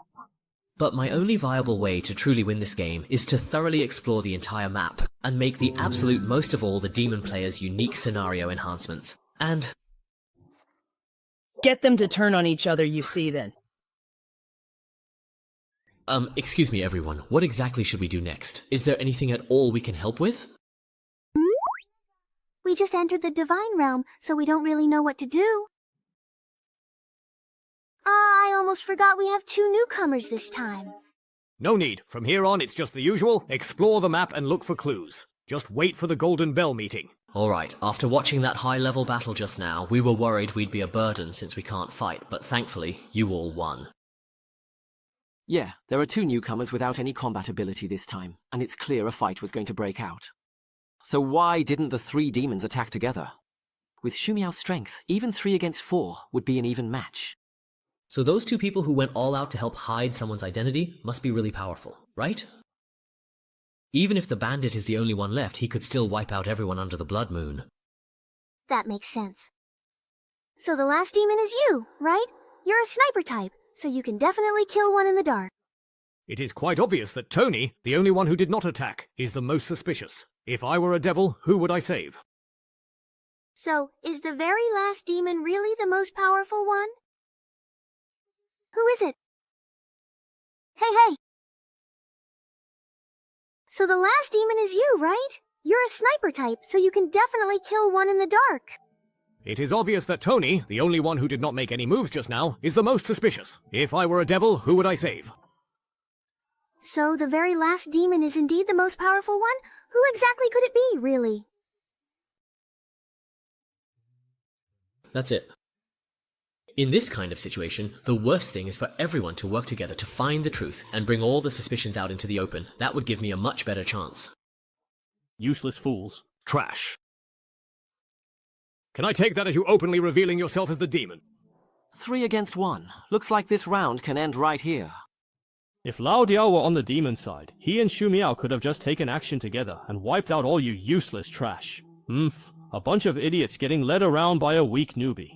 But my only viable way to truly win this game is to thoroughly explore the entire map, and make the absolute most of all the demon player's unique scenario enhancements. And
get them to turn on each other, you see, then.
Excuse me everyone, what exactly should we do next? Is there anything at all we can help with?
We just entered the Divine Realm, so we don't really know what to do. I almost forgot we have 2 newcomers this time.
No need. From here on, it's just the usual. Explore the map and look for clues. Just wait for the Golden Bell meeting.
Alright, after watching that high-level battle just now, we were worried we'd be a burden since we can't fight, but thankfully, you all won.
Yeah, there are 2 newcomers without any combat ability this time, and it's clear a fight was going to break out. So why didn't the 3 demons attack together? With Shumiao's strength, even 3 against 4 would be an even match.
So those 2 people who went all out to help hide someone's identity must be really powerful, right? Even if the bandit is the only one left, he could still wipe out everyone under the Blood Moon.
That makes sense. So the last demon is you, right? You're a sniper type, so you can definitely kill one in the dark.
It is quite obvious that Tony, the only one who did not attack, is the most suspicious. If I were a devil, who would I save?
So, is the very last demon really the most powerful one? Who is it? Hey! So the last demon is you, right? You're a sniper type, so you can definitely kill one in the dark.
It is obvious that Tony, the only one who did not make any moves just now, is the most suspicious. If I were a devil, who would I save?
So the very last demon is indeed the most powerful one? Who exactly could it be, really?
That's it. In this kind of situation, the worst thing is for everyone to work together to find the truth and bring all the suspicions out into the open. That would give me a much better chance.
Useless fools. Trash. Can I take that as you openly revealing yourself as the demon?
3 against 1. Looks like this round can end right here.
If Lao Diao were on the demon side, he and Shu Miao could have just taken action together and wiped out all you useless trash. A bunch of idiots getting led around by a weak newbie.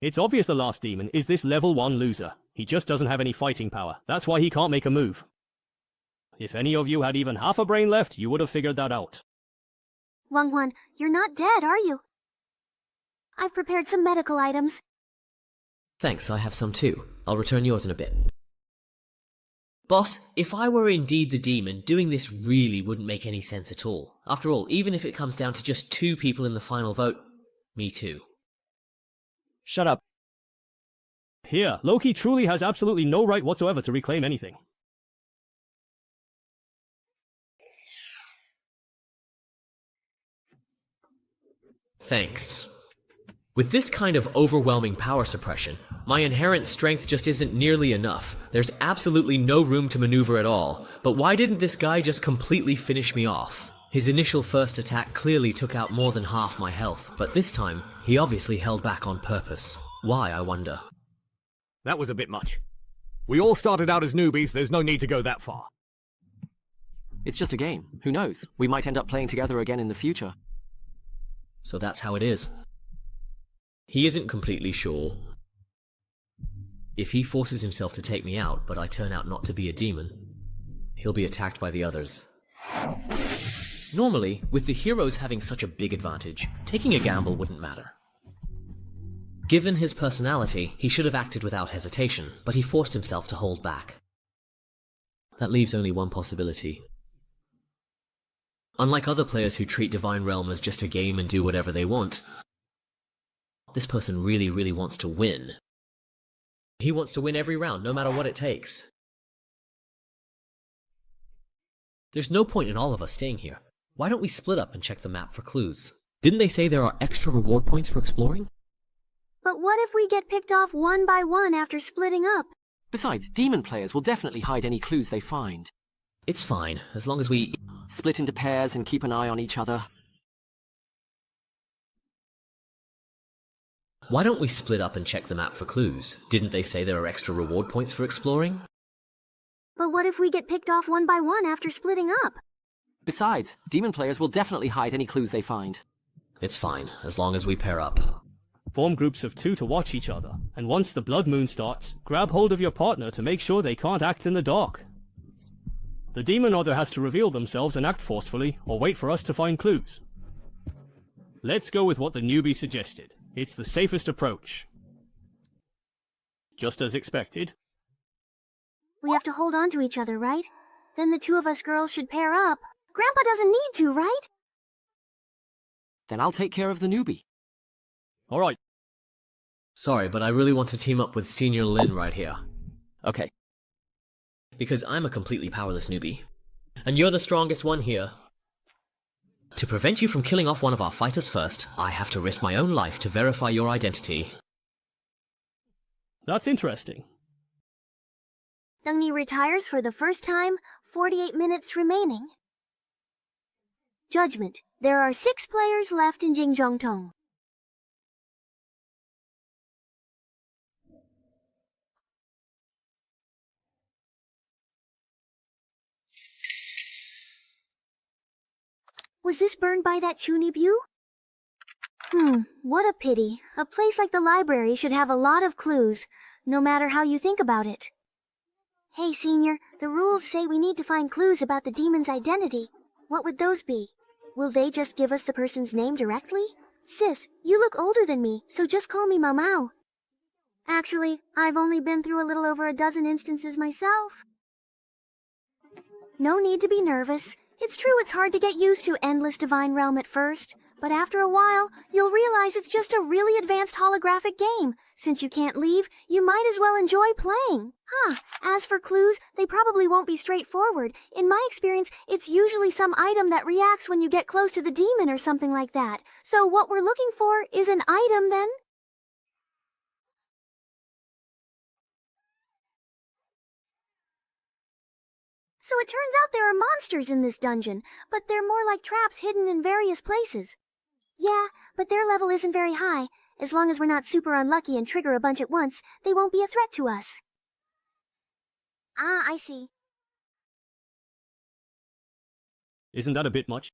It's obvious the last demon is this level 1 loser. He just doesn't have any fighting power. That's why he can't make a move. If any of you had even half a brain left, you would have figured that out.
Wang, you're not dead, are you? I've prepared some medical items.
Thanks, I have some too. I'll return yours in a bit. Boss, if I were indeed the demon, doing this really wouldn't make any sense at all. After all, even if it comes down to just 2 people in the final vote, me too.
Shut up.
Here, Loki truly has absolutely no right whatsoever to reclaim anything.
Thanks. With this kind of overwhelming power suppression, my inherent strength just isn't nearly enough. There's absolutely no room to maneuver at all. But why didn't this guy just completely finish me off? His initial first attack clearly took out more than half my health, but this time, he obviously held back on purpose. Why, I wonder?
That was a bit much. We all started out as newbies, there's no need to go that far.
It's just a game. Who knows? We might end up playing together again in the future.
So that's how it is. He isn't completely sure. If he forces himself to take me out, but I turn out not to be a demon, he'll be attacked by the others. Normally, with the heroes having such a big advantage, taking a gamble wouldn't matter. Given his personality, he should have acted without hesitation, but he forced himself to hold back. That leaves only one possibility. Unlike other players who treat Divine Realm as just a game and do whatever they want, this person really wants to win. He wants to win every round, no matter what it takes. There's no point in all of us staying here. Why don't we split up and check the map for clues? Didn't they say there are extra reward points for exploring?
But what if we get picked off one by one after splitting up?
Besides, demon players will definitely hide any clues they find.
It's fine, as long as we
split into pairs and keep an eye on each other.
Why don't we split up and check the map for clues? Didn't they say there are extra reward points for exploring?
But what if we get picked off one by one after splitting up?
Besides, demon players will definitely hide any clues they find.
It's fine, as long as we pair up.
Form groups of 2 to watch each other, and once the blood moon starts, grab hold of your partner to make sure they can't act in the dark. The demon either has to reveal themselves and act forcefully, or wait for us to find clues. Let's go with what the newbie suggested. It's the safest approach. Just as expected.
We have to hold on to each other, right? Then the 2 of us girls should pair up. Grandpa doesn't need to, right?
Then I'll take care of the newbie.
Alright.
Sorry, but I really want to team up with Senior Lin right here.
Okay.
Because I'm a completely powerless newbie. And you're the strongest one here. To prevent you from killing off one of our fighters first, I have to risk my own life to verify your identity.
That's interesting.
Dengni retires for the first time, 48 minutes remaining. Judgment. There are 6 players left in Jingzhongtong. Was this burned by that Chunibu? What a pity. A place like the library should have a lot of clues, no matter how you think about it. Hey, Senior, the rules say we need to find clues about the demon's identity. What would those be? Will they just give us the person's name directly? Sis, you look older than me, so just call me Mao Mao. Actually, I've only been through a little over a dozen instances myself. No need to be nervous. It's true it's hard to get used to Endless Divine Realm at first, but after a while, you'll realize it's just a really advanced holographic game. Since you can't leave, you might as well enjoy playing. As for clues, they probably won't be straightforward. In my experience, it's usually some item that reacts when you get close to the demon or something like that. So what we're looking for is an item then? So it turns out there are monsters in this dungeon, but they're more like traps hidden in various places. Yeah, but their level isn't very high. As long as we're not super unlucky and trigger a bunch at once, they won't be a threat to us. I see.
Isn't that a bit much?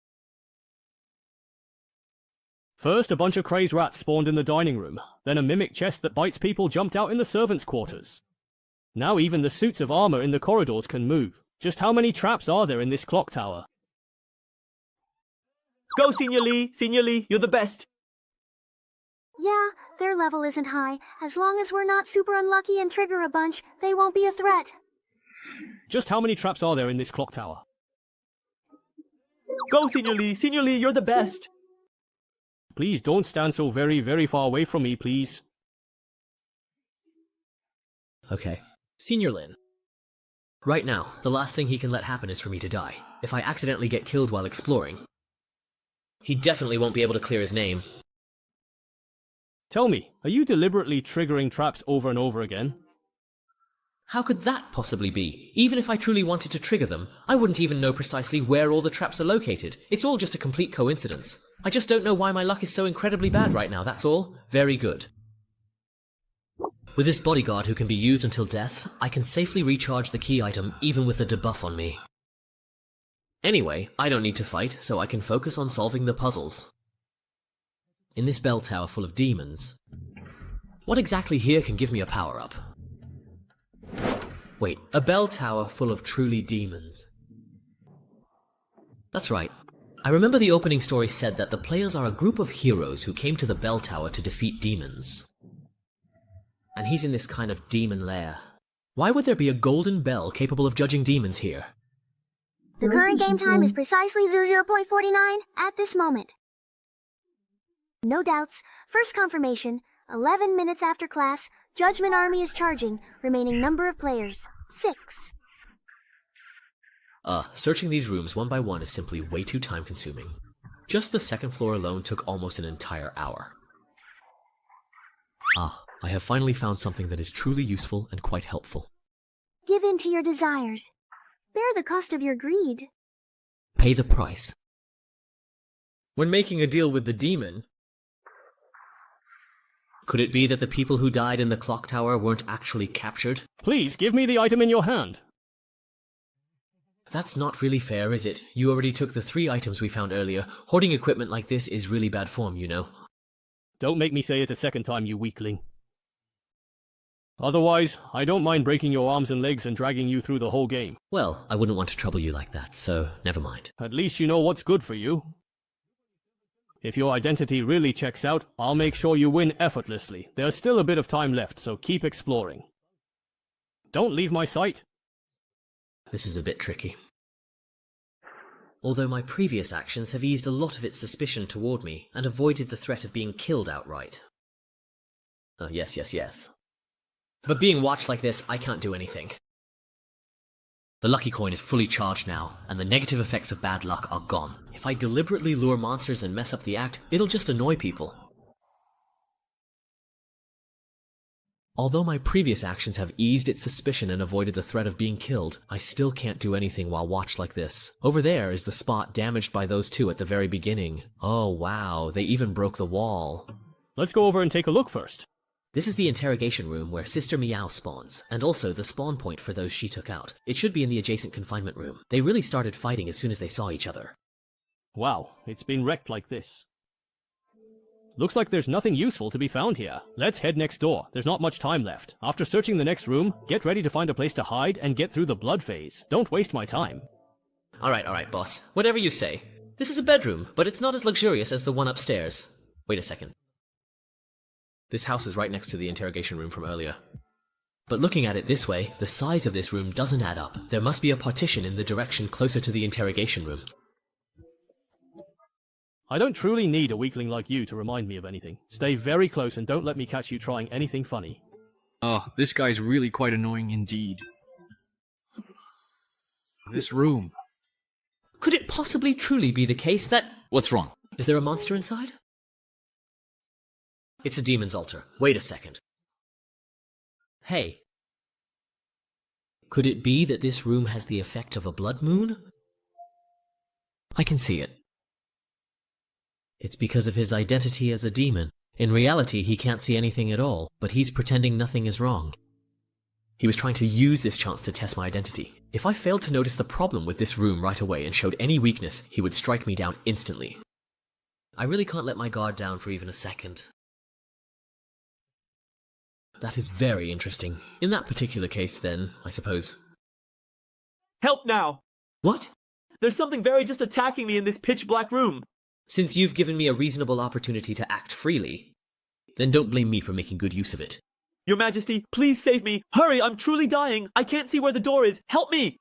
First, a bunch of crazed rats spawned in the dining room. Then a mimic chest that bites people jumped out in the servants' quarters. Now even the suits of armor in the corridors can move. Just how many traps are there in this clock tower?
Go, Senior Lee! Senior Lee, you're the best!
Yeah, their level isn't high. As long as we're not super unlucky and trigger a bunch, they won't be a threat.
Just how many traps are there in this clock tower?
Go, Senior Lee! Senior Lee, you're the best!
Please don't stand so very, very far away from me, please.
Okay. Senior Lin. Right now, the last thing he can let happen is for me to die. If I accidentally get killed while exploring, he definitely won't be able to clear his name.
Tell me, are you deliberately triggering traps over and over again?
How could that possibly be? Even if I truly wanted to trigger them, I wouldn't even know precisely where all the traps are located. It's all just a complete coincidence. I just don't know why my luck is so incredibly bad right now, that's all. Very good. With this bodyguard who can be used until death, I can safely recharge the key item even with a debuff on me. Anyway, I don't need to fight, so I can focus on solving the puzzles. In this bell tower full of demons, what exactly here can give me a power-up? Wait, a bell tower full of truly demons. That's right. I remember the opening story said that the players are a group of heroes who came to the bell tower to defeat demons. And he's in this kind of demon lair. Why would there be a golden bell capable of judging demons here?
The current game time is precisely 00.49 at this moment. No doubts. First confirmation. 11 minutes after class, Judgment Army is charging. Remaining number of players, 6.
Searching these rooms one by one is simply way too time-consuming. Just the second floor alone took almost an entire hour. I have finally found something that is truly useful and quite helpful.
Give in to your desires. Bear the cost of your greed.
Pay the price. When making a deal with the demon, could it be that the people who died in the clock tower weren't actually captured?
Please, give me the item in your hand.
That's not really fair, is it? You already took the 3 items we found earlier. Hoarding equipment like this is really bad form, you know.
Don't make me say it a second time, you weakling. Otherwise, I don't mind breaking your arms and legs and dragging you through the whole game.
Well, I wouldn't want to trouble you like that, so never mind.
At least you know what's good for you. If your identity really checks out, I'll make sure you win effortlessly. There's still a bit of time left, so keep exploring. Don't leave my sight.
This is a bit tricky. Although my previous actions have eased a lot of its suspicion toward me and avoided the threat of being killed outright. Yes. But being watched like this, I can't do anything. The lucky coin is fully charged now, and the negative effects of bad luck are gone. If I deliberately lure monsters and mess up the act, it'll just annoy people. Although my previous actions have eased its suspicion and avoided the threat of being killed, I still can't do anything while watched like this. Over there is the spot damaged by those 2 at the very beginning. Oh wow, they even broke the wall.
Let's go over and take a look first.
This is the interrogation room where Sister Meow spawns, and also the spawn point for those she took out. It should be in the adjacent confinement room. They really started fighting as soon as they saw each other.
Wow, it's been wrecked like this. Looks like there's nothing useful to be found here. Let's head next door. There's not much time left. After searching the next room, get ready to find a place to hide and get through the blood phase. Don't waste my time.
Alright, boss. Whatever you say. This is a bedroom, but it's not as luxurious as the one upstairs. Wait a second. This house is right next to the interrogation room from earlier. But looking at it this way, the size of this room doesn't add up. There must be a partition in the direction closer to the interrogation room.
I don't truly need a weakling like you to remind me of anything. Stay very close and don't let me catch you trying anything funny.
Oh, this guy's really quite annoying indeed. This room.
Could it possibly truly be the case that...
What's wrong?
Is there a monster inside? It's a demon's altar. Wait a second. Hey. Could it be that this room has the effect of a blood moon? I can see it. It's because of his identity as a demon. In reality, he can't see anything at all, but he's pretending nothing is wrong. He was trying to use this chance to test my identity. If I failed to notice the problem with this room right away and showed any weakness, he would strike me down instantly. I really can't let my guard down for even a second. That is very interesting. In that particular case, then, I suppose.
Help now!
What?
There's something very just attacking me in this pitch-black room.
Since you've given me a reasonable opportunity to act freely, then don't blame me for making good use of it.
Your Majesty, please save me! Hurry, I'm truly dying! I can't see where the door is! Help me!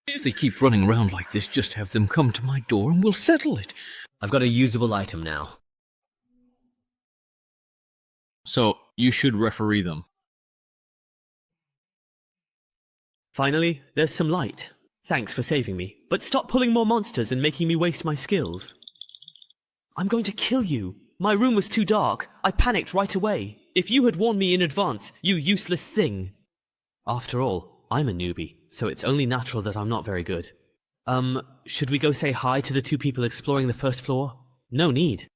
If they keep running around like this, just have them come to my door and we'll settle it.
I've got a usable item now.
So, you should referee them.
Finally, there's some light. Thanks for saving me, but stop pulling more monsters and making me waste my skills. I'm going to kill you. My room was too dark. I panicked right away. If you had warned me in advance, you useless thing. After all, I'm a newbie, so it's only natural that I'm not very good. Should we go say hi to the 2 people exploring the first floor? No need.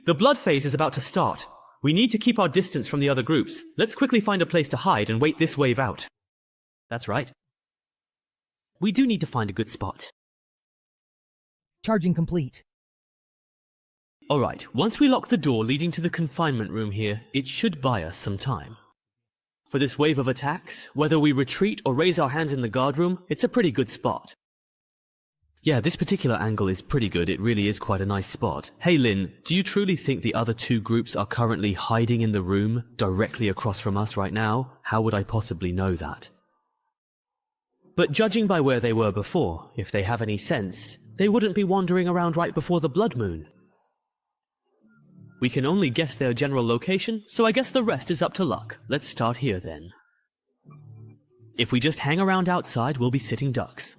The blood phase is about to start. We need to keep our distance from the other groups. Let's quickly find a place to hide and wait this wave out. That's right. We do need to find a good spot.
Charging complete.
Alright, once we lock the door leading to the confinement room here, it should buy us some time. For this wave of attacks, whether we retreat or raise our hands in the guard room, it's a pretty good spot. Yeah, this particular angle is pretty good, it really is quite a nice spot. Hey Lynn, do you truly think the other 2 groups are currently hiding in the room directly across from us right now? How would I possibly know that? But judging by where they were before, if they have any sense, they wouldn't be wandering around right before the blood moon. We can only guess their general location, so I guess the rest is up to luck. Let's start here then. If we just hang around outside, we'll be sitting ducks.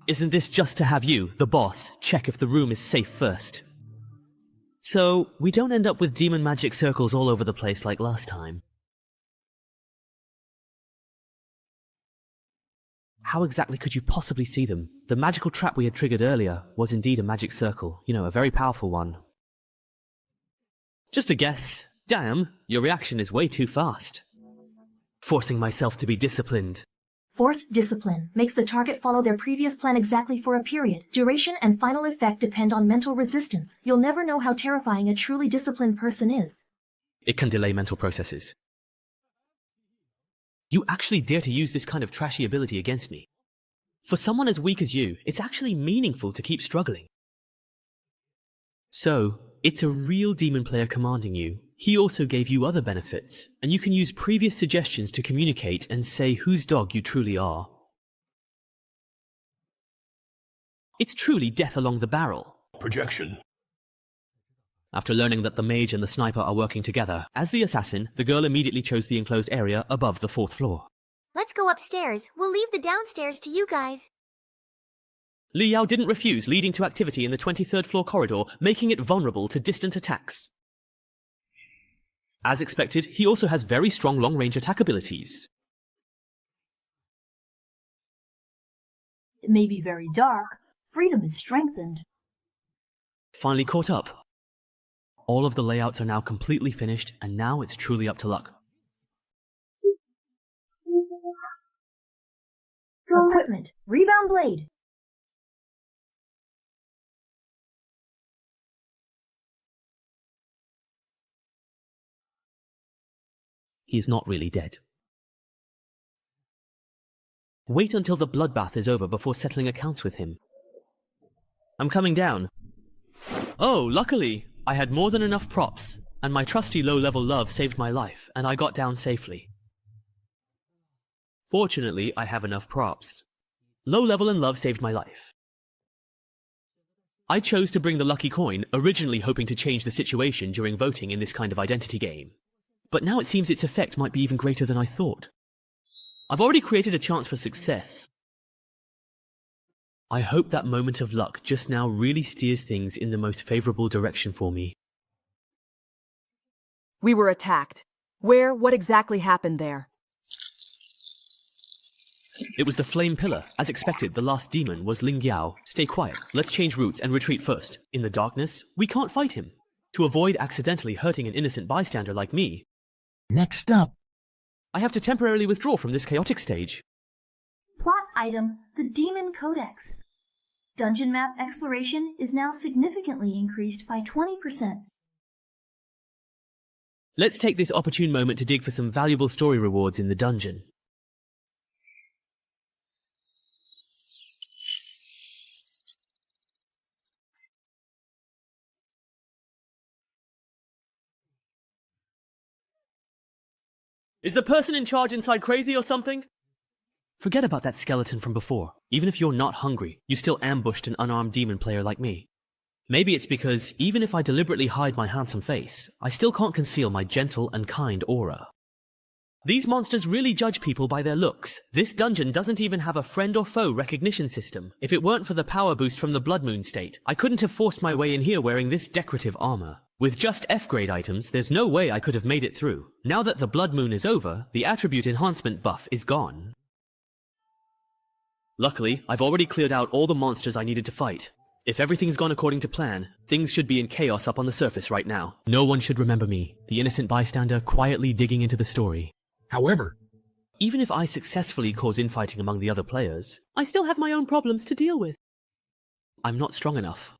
Isn't this just to have you, the boss, check if the room is safe first? So, we don't end up with demon magic circles all over the place like last time. How exactly could you possibly see them? The magical trap we had triggered earlier was indeed a magic circle, you know, a very powerful one. Just a guess. Damn, your reaction is way too fast. Forcing myself to be disciplined.
Forced discipline makes the target follow their previous plan exactly for a period. Duration and final effect depend on mental resistance. You'll never know how terrifying a truly disciplined person is.
It can delay mental processes. You actually dare to use this kind of trashy ability against me. For someone as weak as you, it's actually meaningful to keep struggling. So, it's a real demon player commanding you. He also gave you other benefits, and you can use previous suggestions to communicate and say whose dog you truly are. It's truly death along the barrel.
Projection.
After learning that the mage and the sniper are working together, as the assassin, the girl immediately chose the enclosed area above the 4th floor.
Let's go upstairs. We'll leave the downstairs to you guys.
Li Yao didn't refuse, leading to activity in the 23rd floor corridor, making it vulnerable to distant attacks. As expected, he also has very strong long-range attack abilities.
It may be very dark. Freedom is strengthened.
Finally caught up. All of the layouts are now completely finished, and now it's truly up to luck.
Equipment. Rebound blade.
He is not really dead. Wait until the bloodbath is over before settling accounts with him. I'm coming down. Oh, luckily, I had more than enough props, and my trusty low-level love saved my life, and I got down safely. Fortunately, I have enough props. Low-level and love saved my life. I chose to bring the lucky coin, originally hoping to change the situation during voting in this kind of identity game. But now it seems its effect might be even greater than I thought. I've already created a chance for success. I hope that moment of luck just now really steers things in the most favorable direction for me.
We were attacked. Where? What exactly happened there?
It was the flame pillar. As expected, the last demon was Ling Yao. Stay quiet. Let's change routes and retreat first. In the darkness, we can't fight him. To avoid accidentally hurting an innocent bystander like me,
Next up.
I have to temporarily withdraw from this chaotic stage.
Plot item, the Demon Codex. Dungeon map exploration is now significantly increased by 20%.
Let's take this opportune moment to dig for some valuable story rewards in the dungeon. Is the person in charge inside crazy or something? Forget about that skeleton from before. Even if you're not hungry, you still ambushed an unarmed demon player like me. Maybe it's because, even if I deliberately hide my handsome face, I still can't conceal my gentle and kind aura. These monsters really judge people by their looks. This dungeon doesn't even have a friend or foe recognition system. If it weren't for the power boost from the Blood Moon state, I couldn't have forced my way in here wearing this decorative armor. With just F-grade items, there's no way I could have made it through. Now that the Blood Moon is over, the attribute enhancement buff is gone. Luckily, I've already cleared out all the monsters I needed to fight. If everything's gone according to plan, things should be in chaos up on the surface right now. No one should remember me, the innocent bystander quietly digging into the story.
However,
even if I successfully cause infighting among the other players, I still have my own problems to deal with. I'm not strong enough.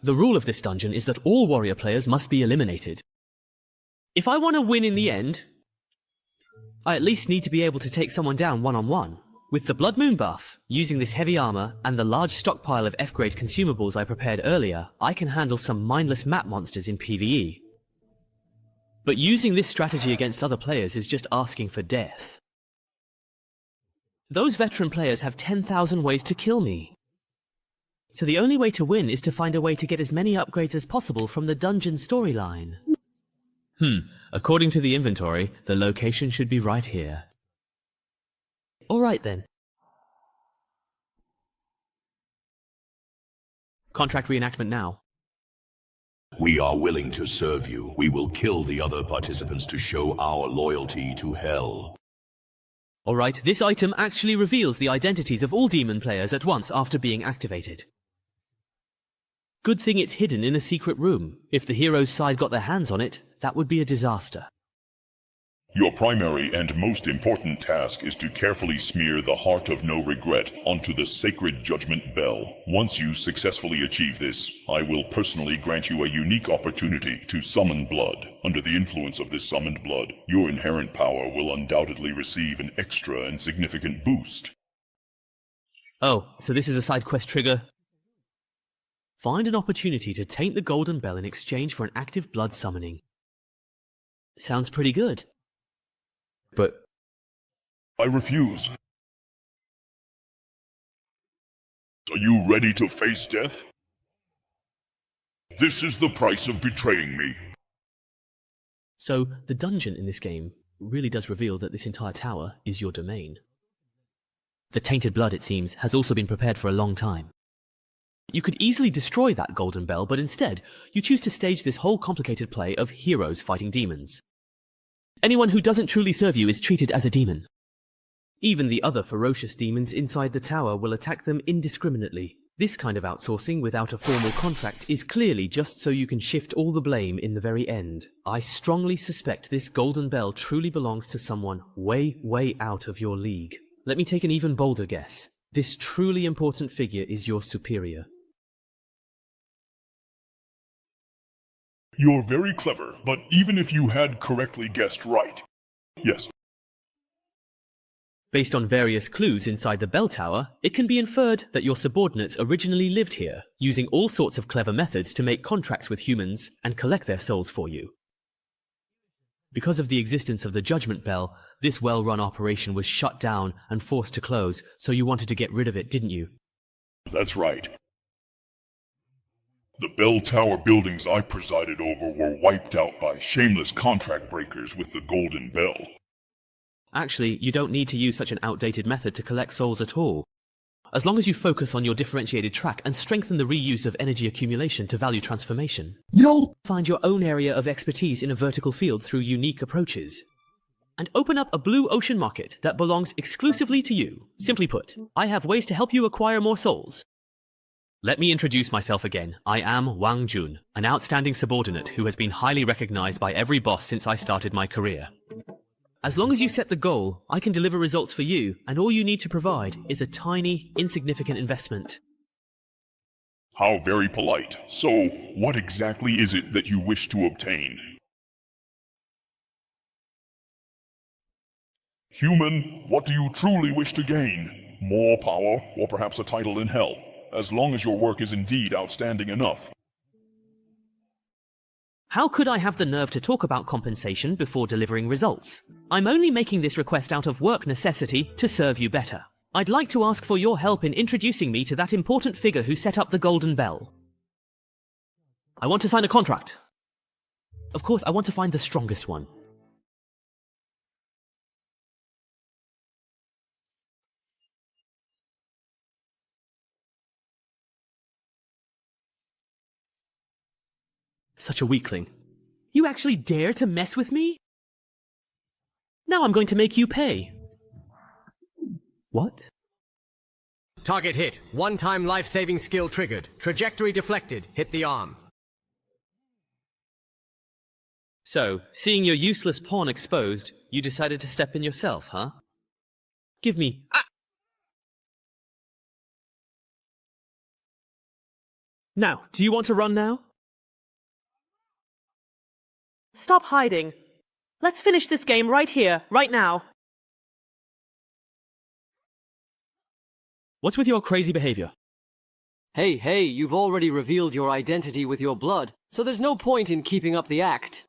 The rule of this dungeon is that all warrior players must be eliminated. If I want to win in the end, I at least need to be able to take someone down one-on-one. With the Blood Moon buff, using this heavy armor, and the large stockpile of F-grade consumables I prepared earlier, I can handle some mindless map monsters in PvE. But using this strategy against other players is just asking for death. Those veteran players have 10,000 ways to kill me. So the only way to win is to find a way to get as many upgrades as possible from the dungeon storyline. According to the inventory, the location should be right here. Alright then. Contract reenactment now.
We are willing to serve you. We will kill the other participants to show our loyalty to hell.
Alright, this item actually reveals the identities of all demon players at once after being activated. Good thing it's hidden in a secret room. If the hero's side got their hands on it, that would be a disaster.
Your primary and most important task is to carefully smear the Heart of No Regret onto the sacred judgment bell. Once you successfully achieve this, I will personally grant you a unique opportunity to summon blood. Under the influence of this summoned blood, your inherent power will undoubtedly receive an extra and significant boost.
Oh, so this is a side quest trigger? Find an opportunity to taint the golden bell in exchange for an active blood summoning. Sounds pretty good. But
I refuse. Are you ready to face death? This is the price of betraying me.
So, the dungeon in this game really does reveal that this entire tower is your domain. The tainted blood, it seems, has also been prepared for a long time. You could easily destroy that golden bell, but instead, you choose to stage this whole complicated play of heroes fighting demons. Anyone who doesn't truly serve you is treated as a demon. Even the other ferocious demons inside the tower will attack them indiscriminately. This kind of outsourcing without a formal contract is clearly just so you can shift all the blame in the very end. I strongly suspect this golden bell truly belongs to someone way, way out of your league. Let me take an even bolder guess. This truly important figure is your superior.
You're very clever, but even if you had correctly guessed right. Yes.
Based on various clues inside the bell tower, it can be inferred that your subordinates originally lived here, using all sorts of clever methods to make contracts with humans and collect their souls for you. Because of the existence of the Judgment Bell, this well-run operation was shut down and forced to close, so you wanted to get rid of it, didn't you?
That's right. The bell tower buildings I presided over were wiped out by shameless contract breakers with the Golden Bell.
Actually, you don't need to use such an outdated method to collect souls at all. As long as you focus on your differentiated track and strengthen the reuse of energy accumulation to value transformation. Find your own area of expertise in a vertical field through unique approaches. And open up a blue ocean market that belongs exclusively to you. Simply put, I have ways to help you acquire more souls. Let me introduce myself again. I am Wang Jun, an outstanding subordinate who has been highly recognized by every boss since I started my career. As long as you set the goal, I can deliver results for you, and all you need to provide is a tiny, insignificant investment.
How very polite. So, what exactly is it that you wish to obtain? Human, what do you truly wish to gain? More power, or perhaps a title in hell? As long as your work is indeed outstanding enough.
How could I have the nerve to talk about compensation before delivering results? I'm only making this request out of work necessity to serve you better. I'd like to ask for your help in introducing me to that important figure who set up the Golden Bell. I want to sign a contract. Of course, I want to find the strongest one. Such a weakling. You actually dare to mess with me? Now I'm going to make you pay. What?
Target hit. One-time life-saving skill triggered. Trajectory deflected. Hit the arm.
So, seeing your useless pawn exposed, you decided to step in yourself, huh? Give me... Ah! Now, do you want to run now? Stop hiding. Let's finish this game right here, right now. What's with your crazy behavior?
Hey, you've already revealed your identity with your blood, so there's no point in keeping up the act.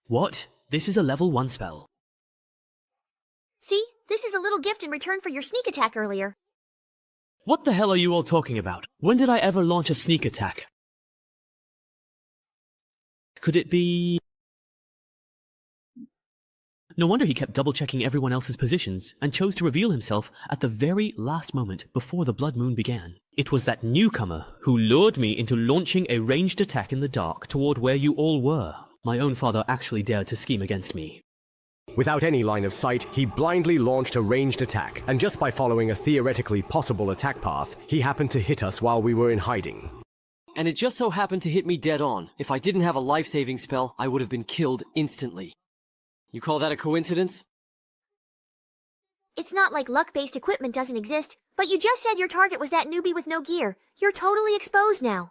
What? This is a level 1 spell.
See? This is a little gift in return for your sneak attack earlier.
What the hell are you all talking about? When did I ever launch a sneak attack? Could it be... No wonder he kept double-checking everyone else's positions, and chose to reveal himself at the very last moment before the blood moon began. It was that newcomer who lured me into launching a ranged attack in the dark toward where you all were. My own father actually dared to scheme against me.
Without any line of sight, he blindly launched a ranged attack, and just by following a theoretically possible attack path, he happened to hit us while we were in hiding.
And it just so happened to hit me dead on. If I didn't have a life-saving spell, I would have been killed instantly. You call that a coincidence?
It's not like luck-based equipment doesn't exist, but you just said your target was that newbie with no gear. You're totally exposed now.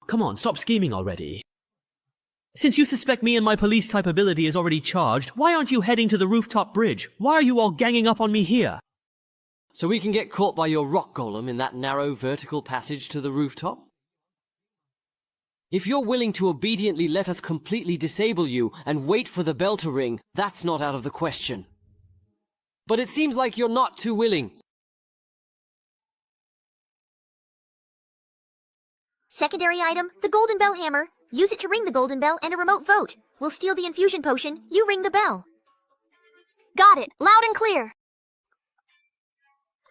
Come on, stop scheming already. Since you suspect me and my police-type ability is already charged, why aren't you heading to the rooftop bridge? Why are you all ganging up on me here?
So we can get caught by your rock golem in that narrow vertical passage to the rooftop? If you're willing to obediently let us completely disable you and wait for the bell to ring, that's not out of the question. But it seems like you're not too willing.
Secondary item, the golden bell hammer. Use it to ring the golden bell and a remote vote. We'll steal the infusion potion, you ring the bell. Got it, loud and clear.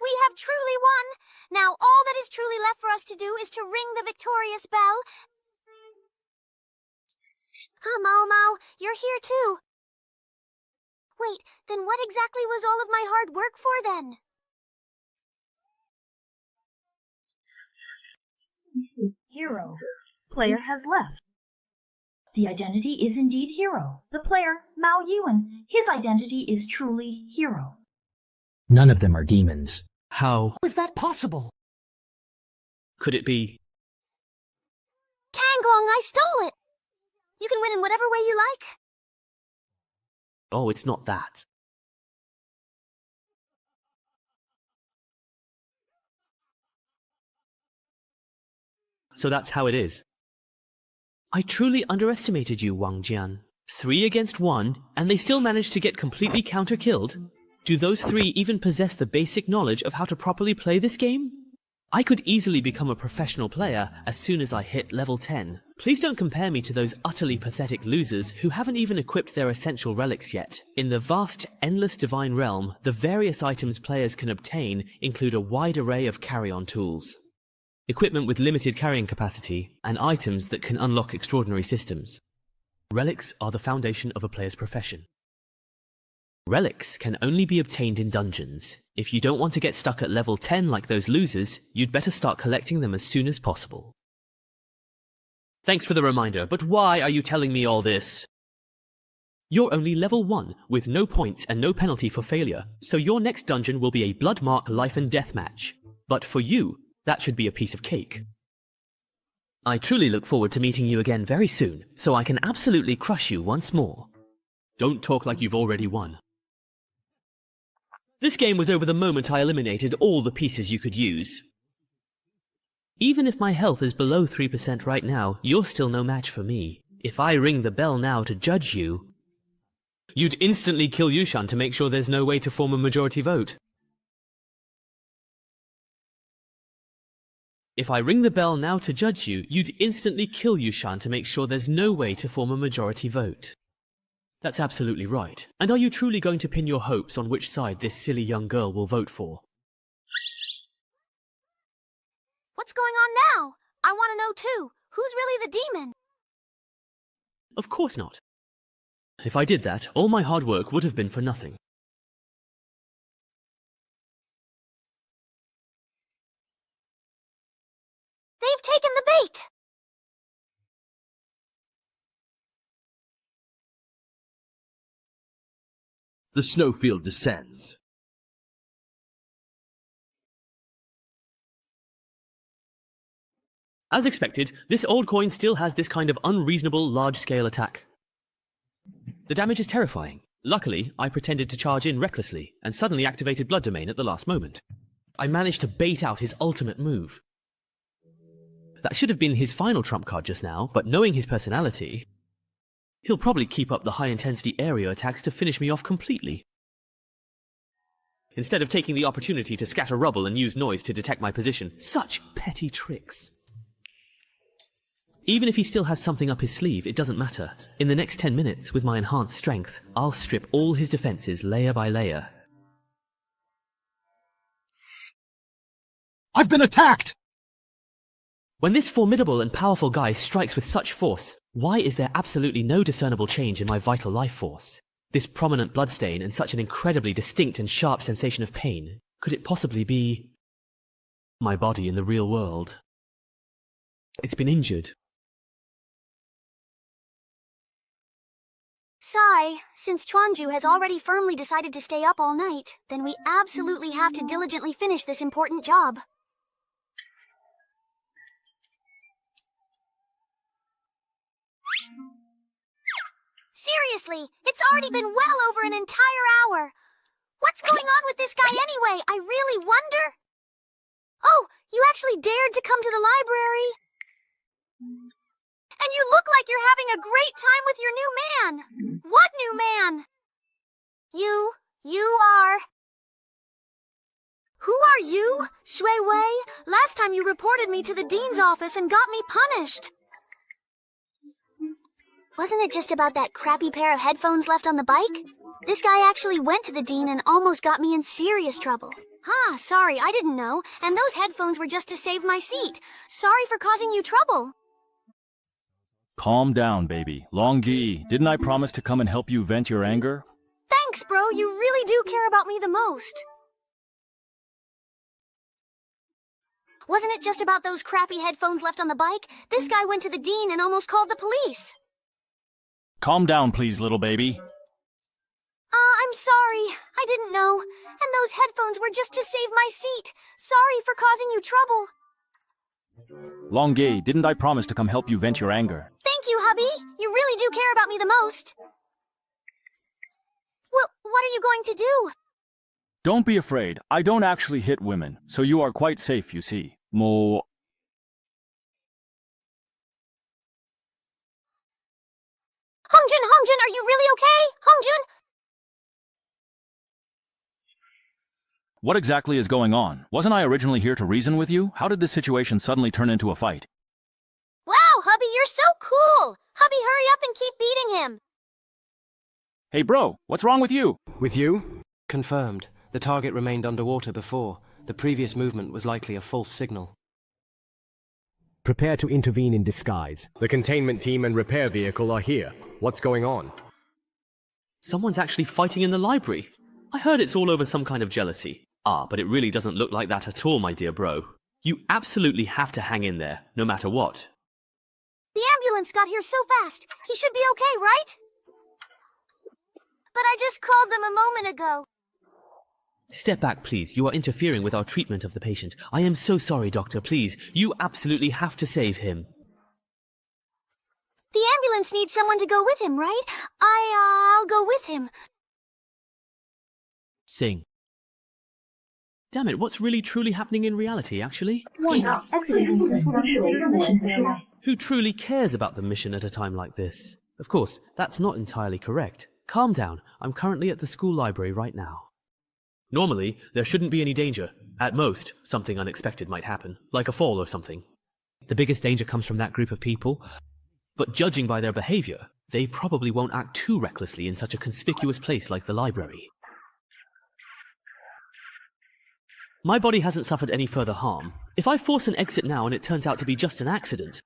We have truly won. Now all that is truly left for us to do is to ring the victorious bell. Mau, you're here too. Wait, then what exactly was all of my hard work for then?
Hero. Player has left. The identity is indeed Hero. The player, Mao Yuan, his identity is truly Hero.
None of them are demons.
How
is that possible?
Could it be?
Kanglong, I stole it! You can win in whatever way you like.
Oh, it's not that. So that's how it is. I truly underestimated you, Wang Jian. 3 against 1, and they still managed to get completely counter-killed? Do those 3 even possess the basic knowledge of how to properly play this game? I could easily become a professional player as soon as I hit level 10. Please don't compare me to those utterly pathetic losers who haven't even equipped their essential relics yet. In the vast, endless divine realm, the various items players can obtain include a wide array of carry-on tools, equipment with limited carrying capacity, and items that can unlock extraordinary systems. Relics are the foundation of a player's profession. Relics can only be obtained in dungeons. If you don't want to get stuck at level 10 like those losers, you'd better start collecting them as soon as possible. Thanks for the reminder, but why are you telling me all this? You're only level 1, with no points and no penalty for failure, so your next dungeon will be a Bloodmark life and death match. But for you, that should be a piece of cake. I truly look forward to meeting you again very soon, so I can absolutely crush you once more. Don't talk like you've already won. This game was over the moment I eliminated all the pieces you could use. Even if my health is below 3% right now, you're still no match for me. If I ring the bell now to judge you, you'd instantly kill Yushan to make sure there's no way to form a majority vote. If I ring the bell now to judge you, you'd instantly kill Yushan to make sure there's no way to form a majority vote. That's absolutely right. And are you truly going to pin your hopes on which side this silly young girl will vote for?
What's going on now? I want to know too. Who's really the demon?
Of course not. If I did that, all my hard work would have been for nothing.
They've taken the bait!
The snowfield descends.
As expected, this old coin still has this kind of unreasonable large-scale attack. The damage is terrifying. Luckily, I pretended to charge in recklessly, and suddenly activated Blood Domain at the last moment. I managed to bait out his ultimate move. That should have been his final trump card just now, but knowing his personality, he'll probably keep up the high-intensity area attacks to finish me off completely. instead of taking the opportunity to scatter rubble and use noise to detect my position. Such petty tricks. Even if he still has something up his sleeve, it doesn't matter. In the next 10 minutes, with my enhanced strength, I'll strip all his defenses layer by layer.
I've been attacked!
When this formidable and powerful guy strikes with such force, why is there absolutely no discernible change in my vital life force? This prominent bloodstain and such an incredibly distinct and sharp sensation of pain, could it possibly be my body in the real world? It's been injured.
Sigh, since Chuanju has already firmly decided to stay up all night, then we absolutely have to diligently finish this important job. Seriously, it's already been well over an entire hour. What's going on with this guy anyway? I really wonder. Oh, you actually dared to come to the library. And you look like you're having a great time with your new man. What new man? You are... Who are you? Shui Wei? Last time you reported me to the dean's office and got me punished. Wasn't it just about that crappy pair of headphones left on the bike? This guy actually went to the dean and almost got me in serious trouble. Ah, sorry, I didn't know. And those headphones were just to save my seat. Sorry for causing you trouble.
Calm down, baby. Longji, didn't I promise to come and help you vent your anger?
Thanks, bro. You really do care about me the most. Wasn't it just about those crappy headphones left on the bike? This guy went to the dean and almost called the police.
Calm down, please, little baby.
I'm sorry. I didn't know. And those headphones were just to save my seat. Sorry for causing you trouble.
Longji, didn't I promise to come help you vent your anger?
Thank you, hubby. You really do care about me the most. Well, what are you going to do?
Don't be afraid. I don't actually hit women, so you are quite safe, you see. Mo...
Hongjun, are you really okay? Hongjun?
What exactly is going on? Wasn't I originally here to reason with you? How did this situation suddenly turn into a fight?
Wow, hubby, you're so cool! Hubby, hurry up and keep beating him!
Hey bro, what's wrong with you?
With you? Confirmed. The target remained underwater before. The previous movement was likely a false signal.
Prepare to intervene in disguise. The containment team and repair vehicle are here. What's going on?
Someone's actually fighting in the library. I heard it's all over some kind of jealousy. Ah, but it really doesn't look like that at all, my dear bro. You absolutely have to hang in there, no matter what.
The ambulance got here so fast. He should be okay, right? But I just called them a moment ago.
Step back, please. You are interfering with our treatment of the patient. I am so sorry, doctor. Please, you absolutely have to save him.
The ambulance needs someone to go with him, right? I'll go with him.
Sing. Damn it, what's really truly happening in reality, actually? Who truly cares about the mission at a time like this? Of course, that's not entirely correct. Calm down. I'm currently at the school library right now. Normally, there shouldn't be any danger. At most, something unexpected might happen, like a fall or something. The biggest danger comes from that group of people, but judging by their behavior, they probably won't act too recklessly in such a conspicuous place like the library. My body hasn't suffered any further harm. If I force an exit now and it turns out to be just an accident,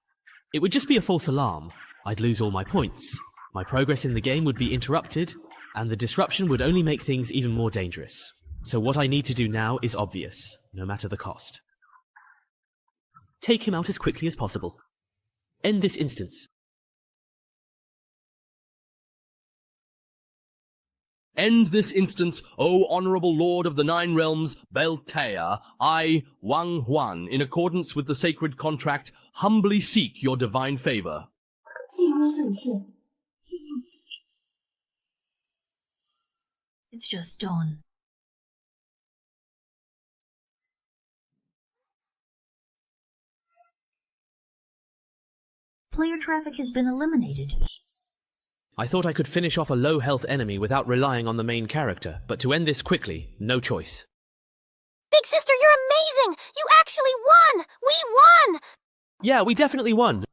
it would just be a false alarm. I'd lose all my points. My progress in the game would be interrupted, and the disruption would only make things even more dangerous. So what I need to do now is obvious, no matter the cost. Take him out as quickly as possible. End this instance.
End this instance, O Honorable Lord of the Nine Realms, Beltea, I, Wang Huan, in accordance with the sacred contract, humbly seek your divine favor.
It's just dawn. Player traffic has been eliminated.
I thought I could finish off a low-health enemy without relying on the main character, but to end this quickly, no choice.
Big sister, you're amazing! You actually won! We won!
Yeah, we definitely won.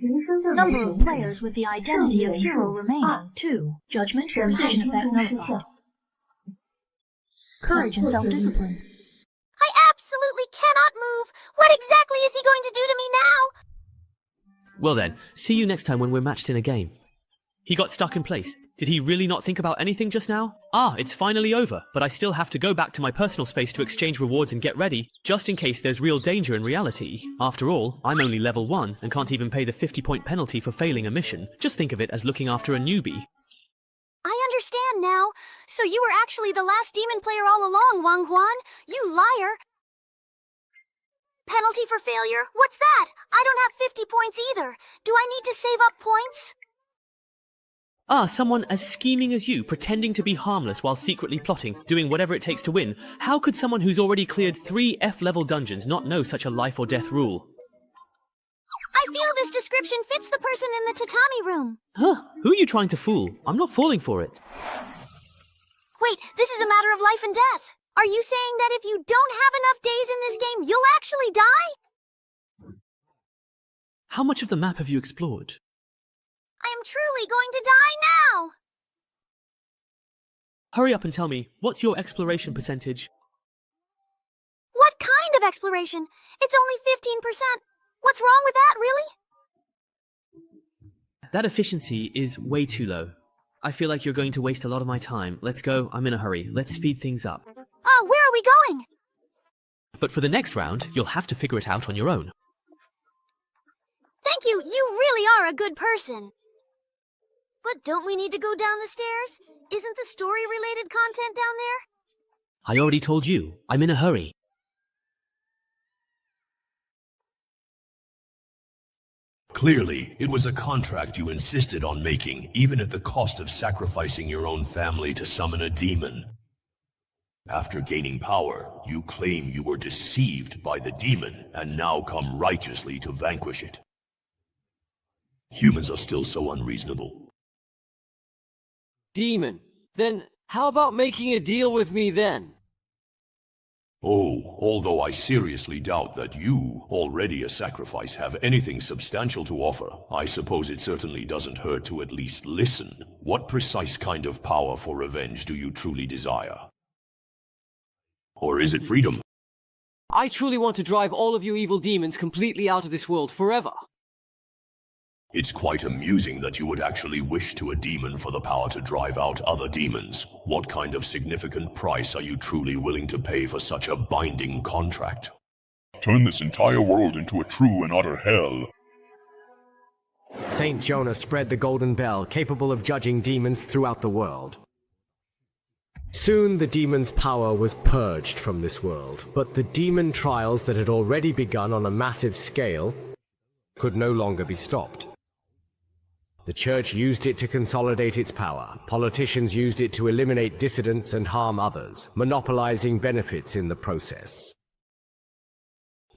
Number of players with the identity of hero remaining, 2. Judgment, precision effect nullified. Courage and self-discipline.
I absolutely cannot move! What exactly is he going to do to me now?
Well then, see you next time when we're matched in a game. He got stuck in place. Did he really not think about anything just now? Ah, it's finally over, but I still have to go back to my personal space to exchange rewards and get ready, just in case there's real danger in reality. After all, I'm only level 1 and can't even pay the 50-point penalty for failing a mission. Just think of it as looking after a newbie.
I understand now. So you were actually the last demon player all along, Wang Huan. You liar. Penalty for failure? What's that? I don't have 50 points either. Do I need to save up points?
Ah, someone as scheming as you, pretending to be harmless while secretly plotting, doing whatever it takes to win. How could someone who's already cleared 3 F-level dungeons not know such a life or death rule?
I feel this description fits the person in the tatami room.
Huh? Who are you trying to fool? I'm not falling for it.
Wait, this is a matter of life and death. Are you saying that if you don't have enough days in this game, you'll actually die?
How much of the map have you explored?
I am truly going to die now!
Hurry up and tell me, what's your exploration percentage?
What kind of exploration? It's only 15%. What's wrong with that, really?
That efficiency is way too low. I feel like you're going to waste a lot of my time. Let's go, I'm in a hurry. Let's speed things up.
Oh, where are we going?
But for the next round, you'll have to figure it out on your own.
Thank you, you really are a good person. But don't we need to go down the stairs? Isn't the story-related content down there?
I already told you, I'm in a hurry.
Clearly, it was a contract you insisted on making, even at the cost of sacrificing your own family to summon a demon. After gaining power, you claim you were deceived by the demon and now come righteously to vanquish it. Humans are still so unreasonable.
Demon. Then how about making a deal with me then?
Oh, although I seriously doubt that you, already a sacrifice, have anything substantial to offer, I suppose it certainly doesn't hurt to at least listen. What precise kind of power for revenge do you truly desire? Or is it freedom?
I truly want to drive all of you evil demons completely out of this world forever.
It's quite amusing that you would actually wish to a demon for the power to drive out other demons. What kind of significant price are you truly willing to pay for such a binding contract?
Turn this entire world into a true and utter hell.
Saint Jonah spread the golden bell, capable of judging demons throughout the world. Soon the demon's power was purged from this world, but the demon trials that had already begun on a massive scale could no longer be stopped. The church used it to consolidate its power. Politicians used it to eliminate dissidents and harm others, monopolizing benefits in the process.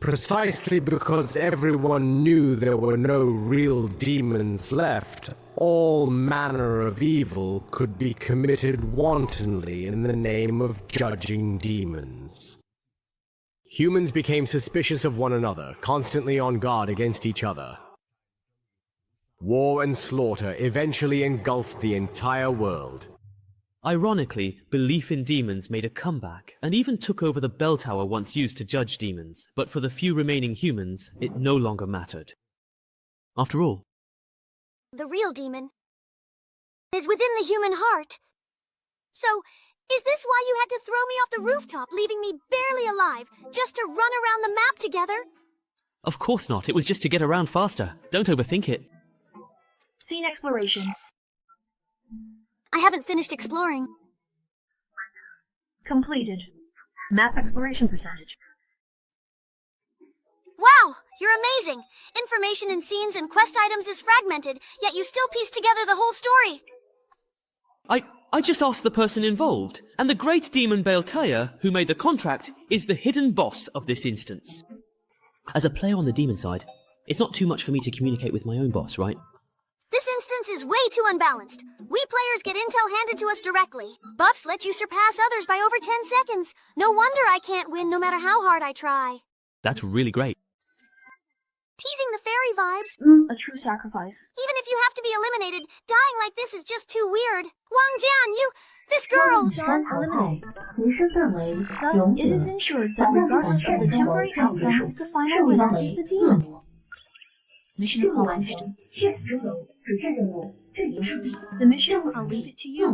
Precisely because everyone knew there were no real demons left, all manner of evil could be committed wantonly in the name of judging demons. Humans became suspicious of one another, constantly on guard against each other. War and slaughter eventually engulfed the entire world.
Ironically, belief in demons made a comeback, and even took over the bell tower once used to judge demons, but for the few remaining humans, it no longer mattered. After all,
The real demon is within the human heart. So, is this why you had to throw me off the rooftop, leaving me barely alive, just to run around the map together?
of course not, it was just to get around faster. Don't overthink it.
Scene exploration.
I haven't finished exploring.
Completed. Map exploration percentage.
Wow, you're amazing! Information in scenes and quest items is fragmented, yet you still piece together the whole story.
I just asked the person involved, and the great demon Baeltaya, who made the contract, is the hidden boss of this instance. As a player on the demon side, it's not too much for me to communicate with my own boss, right?
This instance is way too unbalanced. We players get intel handed to us directly. Buffs let you surpass others by over 10 seconds. No wonder I can't win no matter how hard I try.
That's really great.
Teasing the fairy vibes.
A true sacrifice.
Even if you have to be eliminated, dying like this is just too weird. Wang Jian, this girl!
Thus, it is ensured that regardless of the temporary outcome, the final winner is the demon. Mission accomplished. The mission, I'll leave it to you.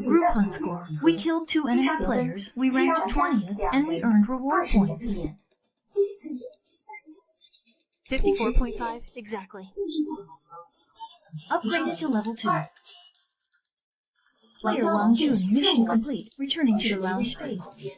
Group hunt score. We killed 2 enemy players, we ranked 20th, and we earned reward points. 54.5, exactly. Upgraded to level 2. Player Wang Jun, mission complete, returning to the lounge space.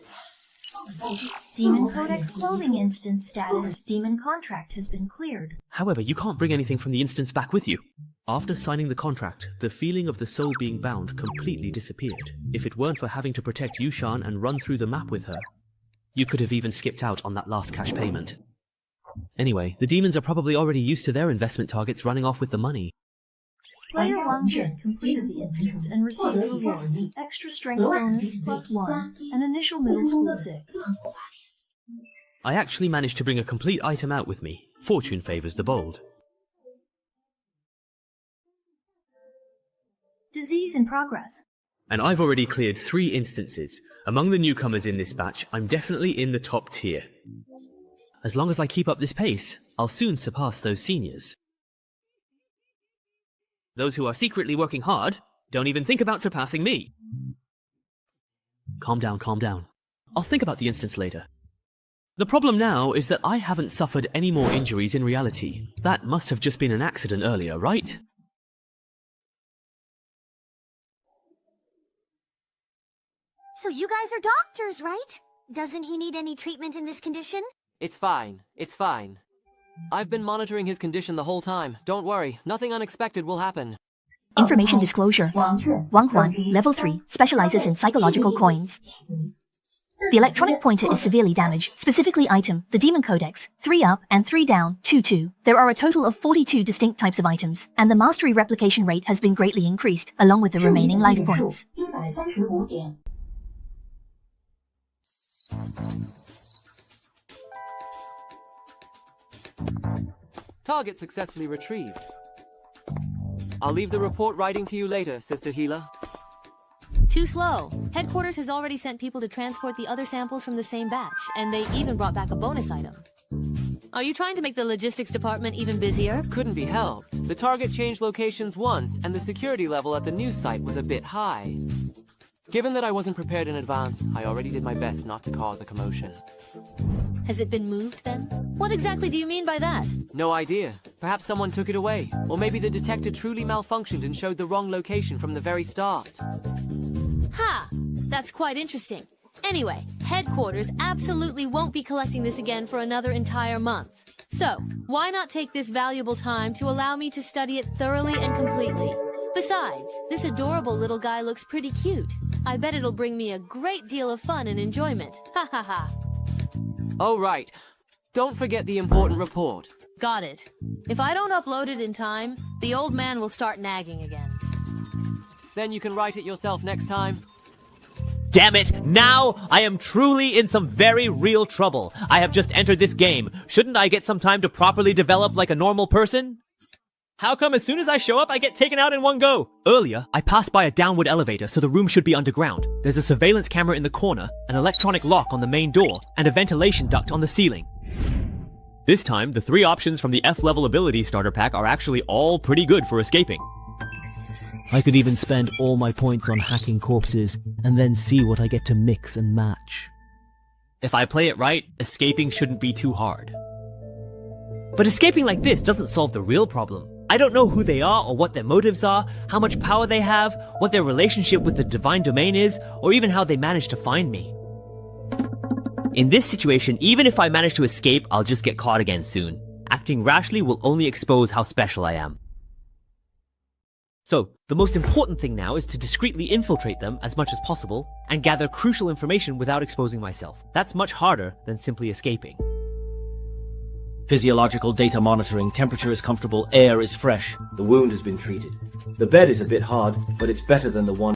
Demon Codex clothing instance status. Demon contract has been cleared.
However, you can't bring anything from the instance back with you. After signing the contract, the feeling of the soul being bound completely disappeared. If it weren't for having to protect Yushan and run through the map with her, you could have even skipped out on that last cash payment. Anyway, the demons are probably already used to their investment targets running off with the money.
Player Wang Jun completed the instance and received rewards. Extra strength bonus +1, and initial middle school 6.
I actually managed to bring a complete item out with me. Fortune favors the bold.
Disease in progress.
And I've already cleared 3 instances. Among the newcomers in this batch, I'm definitely in the top tier. As long as I keep up this pace, I'll soon surpass those seniors. Those who are secretly working hard, don't even think about surpassing me. Calm down, calm down. I'll think about the instance later. The problem now is that I haven't suffered any more injuries in reality. That must have just been an accident earlier, right?
So you guys are doctors, right? Doesn't he need any treatment in this condition?
It's fine. It's fine. I've been monitoring his condition the whole time. Don't worry, nothing unexpected will happen.
Information disclosure. Wang Huan, level 3, specializes in psychological coins. The electronic pointer is severely damaged, specifically item, the Demon Codex, 3 up and 3 down, 2-2. There are a total of 42 distinct types of items, and the mastery replication rate has been greatly increased, along with the remaining life points.
Target successfully retrieved. I'll leave the report writing to you later, Sister Healer.
Too slow. Headquarters has already sent people to transport the other samples from the same batch, and they even brought back a bonus item. Are you trying to make the logistics department even busier?
Couldn't be helped. The target changed locations once, and the security level at the new site was a bit high. Given that I wasn't prepared in advance, I already did my best not to cause a commotion.
Has it been moved, then? What exactly do you mean by that?
No idea. Perhaps someone took it away. Or maybe the detector truly malfunctioned and showed the wrong location from the very start.
Ha! That's quite interesting. Anyway, headquarters absolutely won't be collecting this again for another entire month. So, why not take this valuable time to allow me to study it thoroughly and completely? Besides, this adorable little guy looks pretty cute. I bet it'll bring me a great deal of fun and enjoyment. Ha ha ha.
Oh, right. Don't forget the important report.
Got it. If I don't upload it in time, the old man will start nagging again.
Then you can write it yourself next time.
Damn it! Now I am truly in some very real trouble. I have just entered this game. Shouldn't I get some time to properly develop like a normal person? How come as soon as I show up, I get taken out in one go? Earlier, I passed by a downward elevator, so the room should be underground. There's a surveillance camera in the corner, an electronic lock on the main door, and a ventilation duct on the ceiling. This time, the 3 options from the F-level ability starter pack are actually all pretty good for escaping. I could even spend all my points on hacking corpses, and then see what I get to mix and match. If I play it right, escaping shouldn't be too hard. But escaping like this doesn't solve the real problem. I don't know who they are or what their motives are, how much power they have, what their relationship with the divine domain is, or even how they managed to find me. In this situation, even if I manage to escape, I'll just get caught again soon. Acting rashly will only expose how special I am. So, the most important thing now is to discreetly infiltrate them as much as possible, and gather crucial information without exposing myself. That's much harder than simply escaping.
Physiological data monitoring, temperature is comfortable, air is fresh. The wound has been treated. The bed is a bit hard, but it's better than the one.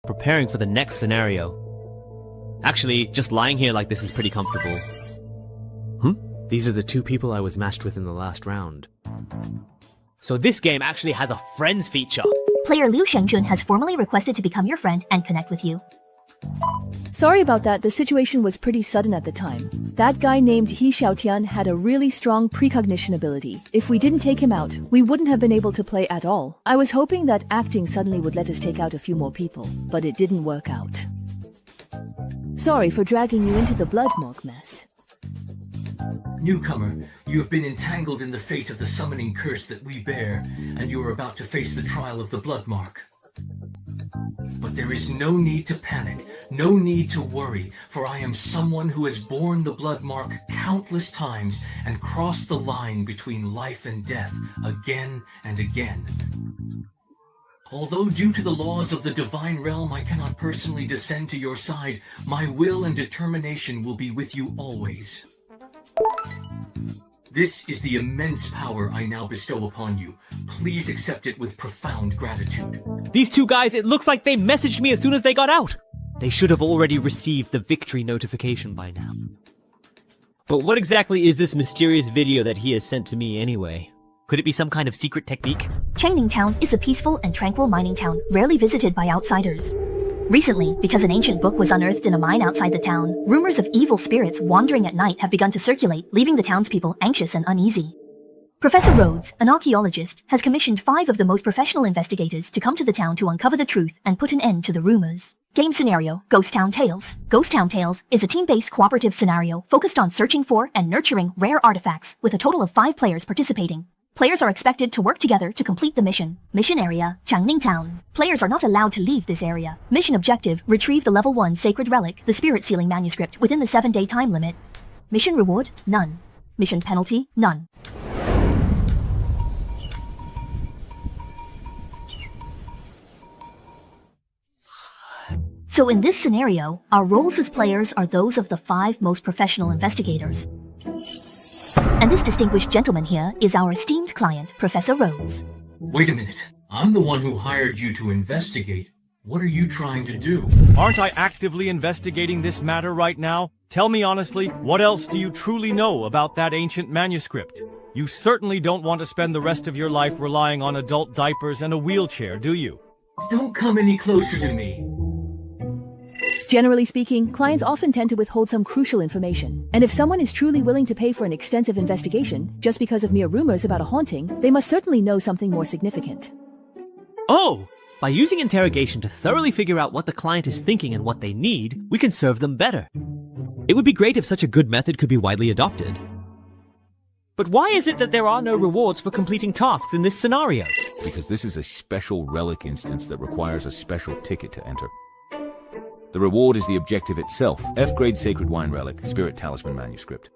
Preparing for the next scenario. Actually, just lying here like this is pretty comfortable.
These are the two people I was matched with in the last round.
So this game actually has a friends feature.
Player Liu Shengjun has formally requested to become your friend and connect with you.
Sorry about that, the situation was pretty sudden at the time. That guy named He Xiaotian had a really strong precognition ability. If we didn't take him out, we wouldn't have been able to play at all. I was hoping that acting suddenly would let us take out a few more people, but it didn't work out. Sorry for dragging you into the blood morgue mess.
Newcomer, you have been entangled in the fate of the summoning curse that we bear, and you are about to face the trial of the blood mark. But there is no need to panic, no need to worry, for I am someone who has borne the blood mark countless times and crossed the line between life and death again and again. Although due to the laws of the divine realm I cannot personally descend to your side, my will and determination will be with you always. This is the immense power I now bestow upon you. Please accept it with profound gratitude.
These two guys, it looks like they messaged me as soon as they got out. They should have already received the victory notification by now. But what exactly is this mysterious video that he has sent to me anyway? Could it be some kind of secret technique?
Changning Town is a peaceful and tranquil mining town, rarely visited by outsiders. Recently, because an ancient book was unearthed in a mine outside the town, rumors of evil spirits wandering at night have begun to circulate, leaving the townspeople anxious and uneasy. Professor Rhodes, an archaeologist, has commissioned 5 of the most professional investigators to come to the town to uncover the truth and put an end to the rumors. Game scenario, Ghost Town Tales. Ghost Town Tales is a team-based cooperative scenario focused on searching for and nurturing rare artifacts, with a total of 5 players participating. Players are expected to work together to complete the mission. Mission area, Changning Town. Players are not allowed to leave this area. Mission objective, retrieve the level 1 sacred relic, the spirit sealing manuscript, within the 7-day time limit. Mission reward, none. Mission penalty, none. So in this scenario, our roles as players are those of the 5 most professional investigators. And this distinguished gentleman here is our esteemed client, Professor Rhodes.
Wait a minute. I'm the one who hired you to investigate. What are you trying to do?
Aren't I actively investigating this matter right now? Tell me honestly, what else do you truly know about that ancient manuscript? You certainly don't want to spend the rest of your life relying on adult diapers and a wheelchair, do you?
Don't come any closer to me.
Generally speaking, clients often tend to withhold some crucial information, and if someone is truly willing to pay for an extensive investigation just because of mere rumors about a haunting, they must certainly know something more significant.
Oh! By using interrogation to thoroughly figure out what the client is thinking and what they need, we can serve them better. It would be great if such a good method could be widely adopted. But why is it that there are no rewards for completing tasks in this scenario?
Because this is a special relic instance that requires a special ticket to enter. The reward is the objective itself. F-grade Sacred Wine Relic, Spirit Talisman Manuscript.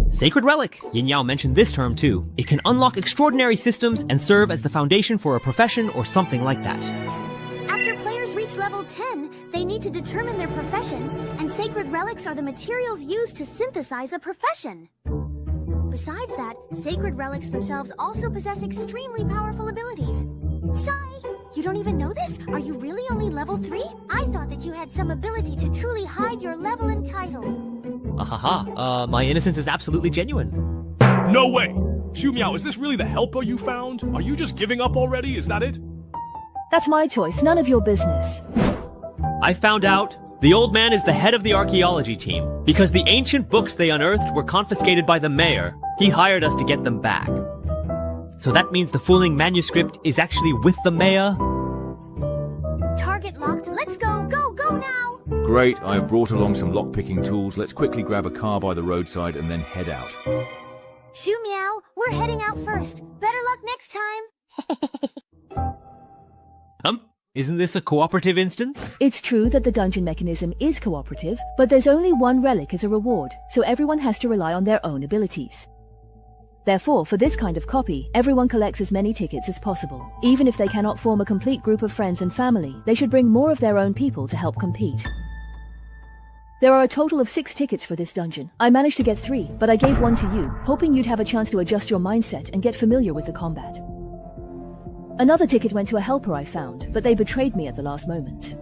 Sacred Relic. Yin Yao mentioned this term too. It can unlock extraordinary systems and serve as the foundation for a profession or something like that.
After players reach level 10, they need to determine their profession, and sacred relics are the materials used to synthesize a profession. Besides that, sacred relics themselves also possess extremely powerful abilities. Sai, you don't even know this? Are you really only level 3? I thought that you had some ability to truly hide your level and title.
My innocence is absolutely genuine.
No way! Xu Miao, is this really the helper you found? Are you just giving up already? Is that it?
That's my choice, none of your business.
I found out the old man is the head of the archaeology team. Because the ancient books they unearthed were confiscated by the mayor, he hired us to get them back. So that means the fooling manuscript is actually with the mayor?
Target locked. Let's go. Go, go now.
Great, I've brought along some lockpicking tools. Let's quickly grab a car by the roadside and then head out.
Xu Miao, we're heading out first. Better luck next time.
Isn't this a cooperative instance?
It's true that the dungeon mechanism is cooperative, but there's only one relic as a reward, so everyone has to rely on their own abilities. Therefore, for this kind of copy, everyone collects as many tickets as possible. Even if they cannot form a complete group of friends and family, they should bring more of their own people to help compete. There are a total of 6 tickets for this dungeon. I managed to get 3, but I gave 1 to you, hoping you'd have a chance to adjust your mindset and get familiar with the combat. Another ticket went to a helper I found, but they betrayed me at the last moment.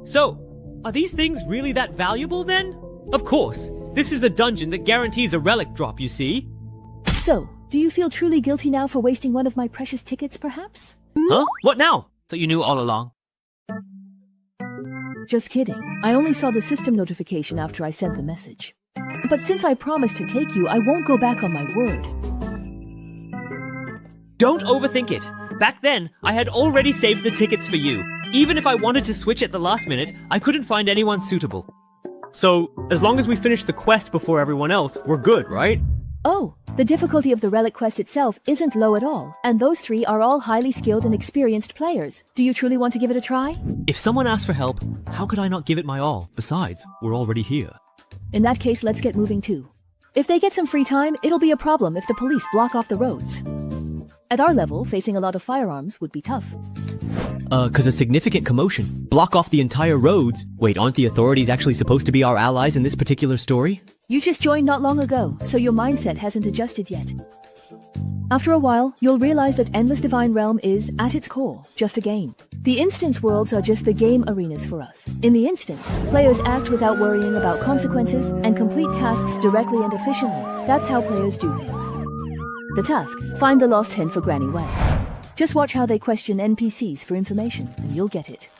So, are these things really that valuable then? Of course, this is a dungeon that guarantees a relic drop, you see.
So, do you feel truly guilty now for wasting one of my precious tickets, perhaps?
Huh? What now? So you knew all along?
Just kidding. I only saw the system notification after I sent the message. But since I promised to take you, I won't go back on my word.
Don't overthink it. Back then, I had already saved the tickets for you. Even if I wanted to switch at the last minute, I couldn't find anyone suitable. So, as long as we finish the quest before everyone else, we're good, right?
Oh, the difficulty of the relic quest itself isn't low at all, and those 3 are all highly skilled and experienced players. Do you truly want to give it a try?
If someone asks for help, how could I not give it my all? Besides, we're already here.
In that case, let's get moving too. If they get some free time, it'll be a problem if the police block off the roads. At our level, facing a lot of firearms would be tough.
'Cause a significant commotion. Block off the entire roads. Wait, aren't the authorities actually supposed to be our allies in this particular story?
You just joined not long ago, so your mindset hasn't adjusted yet. After a while, you'll realize that Endless Divine Realm is, at its core, just a game. The instance worlds are just the game arenas for us. In the instance, players act without worrying about consequences and complete tasks directly and efficiently. That's how players do things. The task, find the lost hen for Granny Way. Just watch how they question NPCs for information, and you'll get it.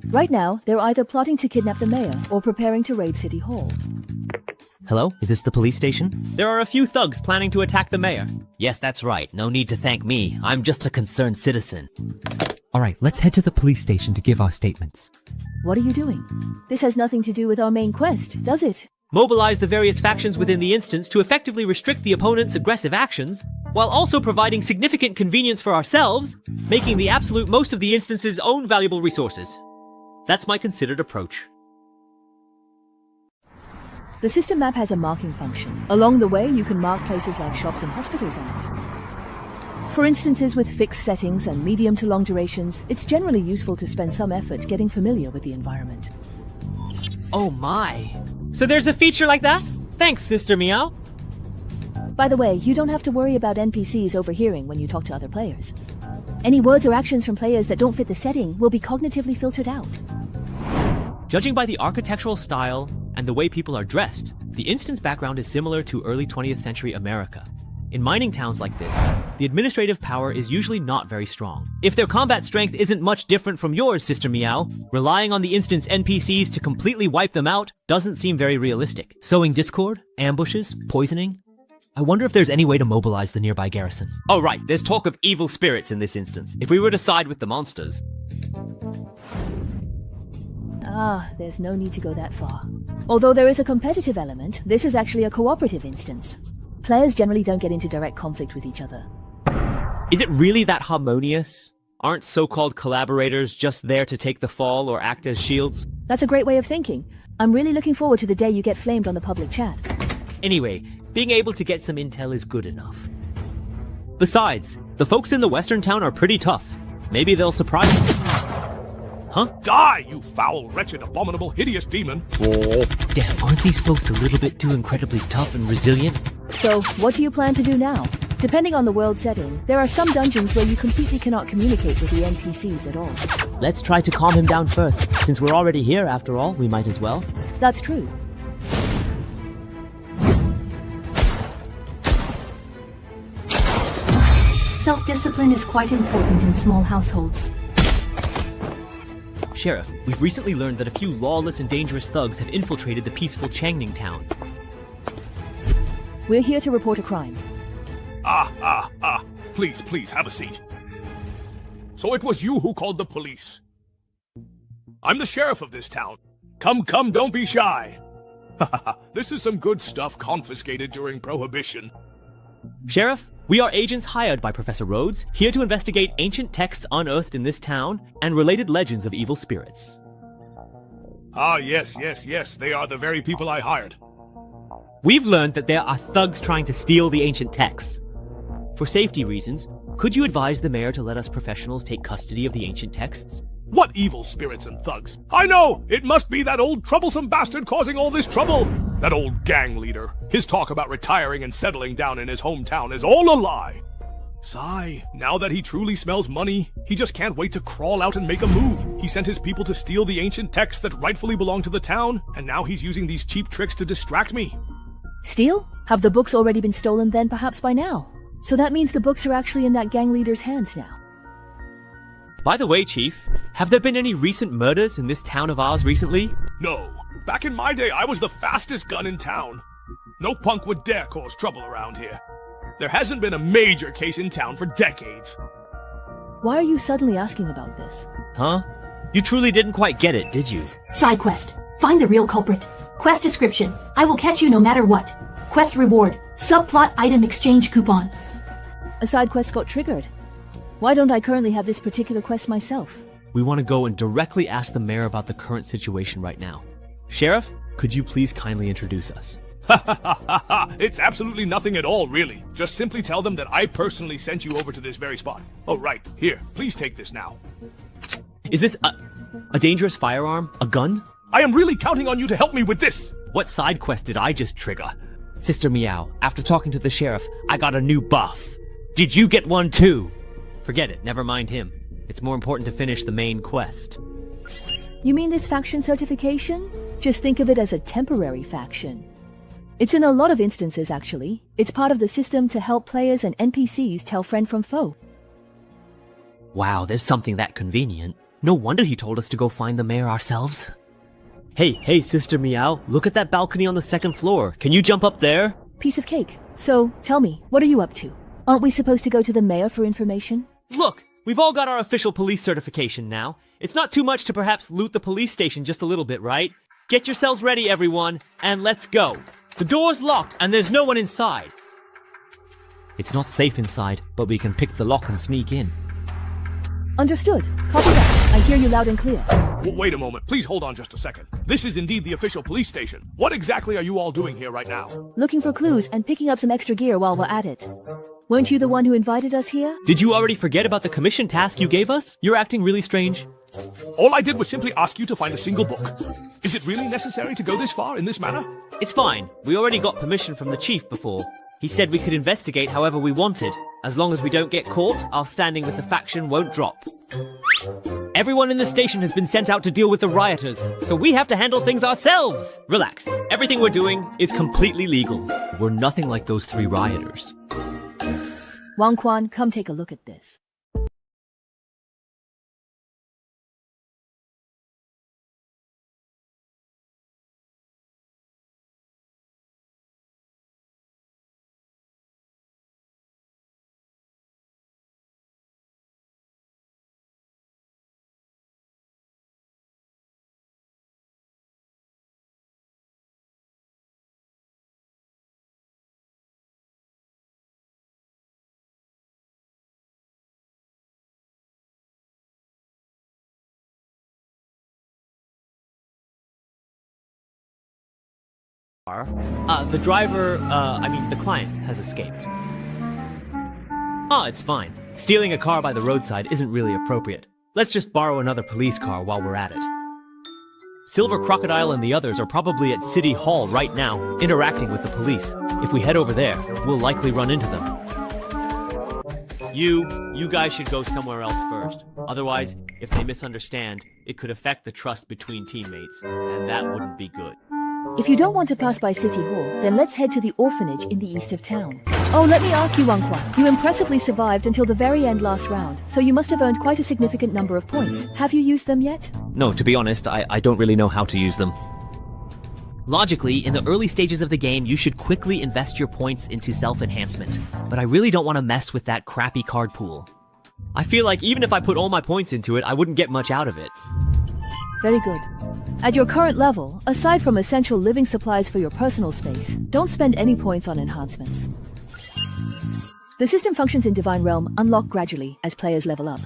Right now, they're either plotting to kidnap the mayor or preparing to raid City Hall.
Hello? Is this the police station? There are a few thugs planning to attack the mayor. Yes, that's right. No need to thank me. I'm just a concerned citizen.
Alright, let's head to the police station to give our statements.
What are you doing? This has nothing to do with our main quest, does it?
Mobilize the various factions within the instance to effectively restrict the opponent's aggressive actions, while also providing significant convenience for ourselves, making the absolute most of the instance's own valuable resources. That's my considered approach.
The system map has a marking function. Along the way, you can mark places like shops and hospitals on it. For instances with fixed settings and medium to long durations, it's generally useful to spend some effort getting familiar with the environment.
Oh my. So there's a feature like that? Thanks, Sister Meow.
By the way, you don't have to worry about NPCs overhearing when you talk to other players. Any words or actions from players that don't fit the setting will be cognitively filtered out.
Judging by the architectural style and the way people are dressed, the instance background is similar to early 20th century America. In mining towns like this, the administrative power is usually not very strong. If their combat strength isn't much different from yours, Sister Meow, relying on the instance NPCs to completely wipe them out doesn't seem very realistic. Sowing discord, ambushes, poisoning. I wonder if there's any way to mobilize the nearby garrison. Oh right, there's talk of evil spirits in this instance. If we were to side with the monsters.
There's no need to go that far. Although there is a competitive element, this is actually a cooperative instance. Players generally don't get into direct conflict with each other.
Is it really that harmonious? Aren't so-called collaborators just there to take the fall or act as shields?
That's a great way of thinking. I'm really looking forward to the day you get flamed on the public chat.
Anyway, being able to get some intel is good enough. Besides, the folks in the western town are pretty tough. Maybe they'll surprise us. Huh?
Die, you foul, wretched, abominable, hideous demon!
Oh, damn, aren't these folks a little bit too incredibly tough and resilient?
So, what do you plan to do now? Depending on the world setting, there are some dungeons where you completely cannot communicate with the NPCs at all.
Let's try to calm him down first. Since we're already here, after all, we might as well.
That's true.
Self-discipline is quite important in small households.
Sheriff, we've recently learned that a few lawless and dangerous thugs have infiltrated the peaceful Changning town.
We're here to report a crime.
Please, please, have a seat. So it was you who called the police. I'm the sheriff of this town. Come, don't be shy. This is some good stuff confiscated during Prohibition.
Sheriff, we are agents hired by Professor Rhodes, here to investigate ancient texts unearthed in this town and related legends of evil spirits.
Yes, they are the very people I hired.
We've learned that there are thugs trying to steal the ancient texts. For safety reasons, could you advise the mayor to let us professionals take custody of the ancient texts?
What evil spirits and thugs? I know! It must be that old troublesome bastard causing all this trouble! That old gang leader. His talk about retiring and settling down in his hometown is all a lie. Sigh, now that he truly smells money, he just can't wait to crawl out and make a move. He sent his people to steal the ancient texts that rightfully belong to the town, and now he's using these cheap tricks to distract me.
Steal? Have the books already been stolen then, perhaps by now? So that means the books are actually in that gang leader's hands now.
By the way, Chief, have there been any recent murders in this town of ours recently?
No. Back in my day, I was the fastest gun in town. No punk would dare cause trouble around here. There hasn't been a major case in town for decades.
Why are you suddenly asking about this?
Huh? You truly didn't quite get it, did you?
Side quest. Find the real culprit. Quest description. I will catch you no matter what. Quest reward. Subplot item exchange coupon.
A side quest got triggered. Why don't I currently have this particular quest myself?
We want to go and directly ask the mayor about the current situation right now. Sheriff, could you please kindly introduce us?
It's absolutely nothing at all, really. Just simply tell them that I personally sent you over to this very spot. Oh, right. Here, please take this now.
Is this a dangerous firearm? A gun?
I am really counting on you to help me with this!
What side quest did I just trigger? Sister Meow, after talking to the sheriff, I got a new buff. Did you get one too? Forget it, never mind him. It's more important to finish the main quest.
You mean this faction certification? Just think of it as a temporary faction. It's in a lot of instances, actually. It's part of the system to help players and NPCs tell friend from foe.
Wow, there's something that convenient. No wonder he told us to go find the mayor ourselves. Hey, Sister Meow, look at that balcony on the second floor. Can you jump up there?
Piece of cake. So, tell me, what are you up to? Aren't we supposed to go to the mayor for information?
Look, we've all got our official police certification now. It's not too much to perhaps loot the police station just a little bit, right? Get yourselves ready, everyone, and let's go. The door's locked, and there's no one inside. It's not safe inside, but we can pick the lock and sneak in.
Understood. Copy that. I hear you loud and clear.
Wait a moment. Please hold on just a second. This is indeed the official police station. What exactly are you all doing here right now?
Looking for clues and picking up some extra gear while we're at it. Weren't you the one who invited us here?
Did you already forget about the commission task you gave us? You're acting really strange.
All I did was simply ask you to find a single book. Is it really necessary to go this far in this manner?
It's fine. We already got permission from the chief before. He said we could investigate however we wanted. As long as we don't get caught, our standing with the faction won't drop. Everyone in the station has been sent out to deal with the rioters, so we have to handle things ourselves. Relax. Everything we're doing is completely legal. We're nothing like those 3 rioters.
Wang Quan, come take a look at this.
The client has escaped. It's fine. Stealing a car by the roadside isn't really appropriate. Let's just borrow another police car while we're at it. Silver Crocodile and the others are probably at City Hall right now, interacting with the police. If we head over there, we'll likely run into them. You guys should go somewhere else first. Otherwise, if they misunderstand, it could affect the trust between teammates, and that wouldn't be good.
If you don't want to pass by City Hall, then let's head to the orphanage in the east of town. Oh, let me ask you, Wang Quan. You impressively survived until the very end last round, so you must have earned quite a significant number of points. Have you used them yet?
No, to be honest, I don't really know how to use them. Logically, in the early stages of the game, you should quickly invest your points into self-enhancement. But I really don't want to mess with that crappy card pool. I feel like even if I put all my points into it, I wouldn't get much out of it.
Very good. At your current level, aside from essential living supplies for your personal space, don't spend any points on enhancements. The system functions in Divine Realm unlock gradually as players level up.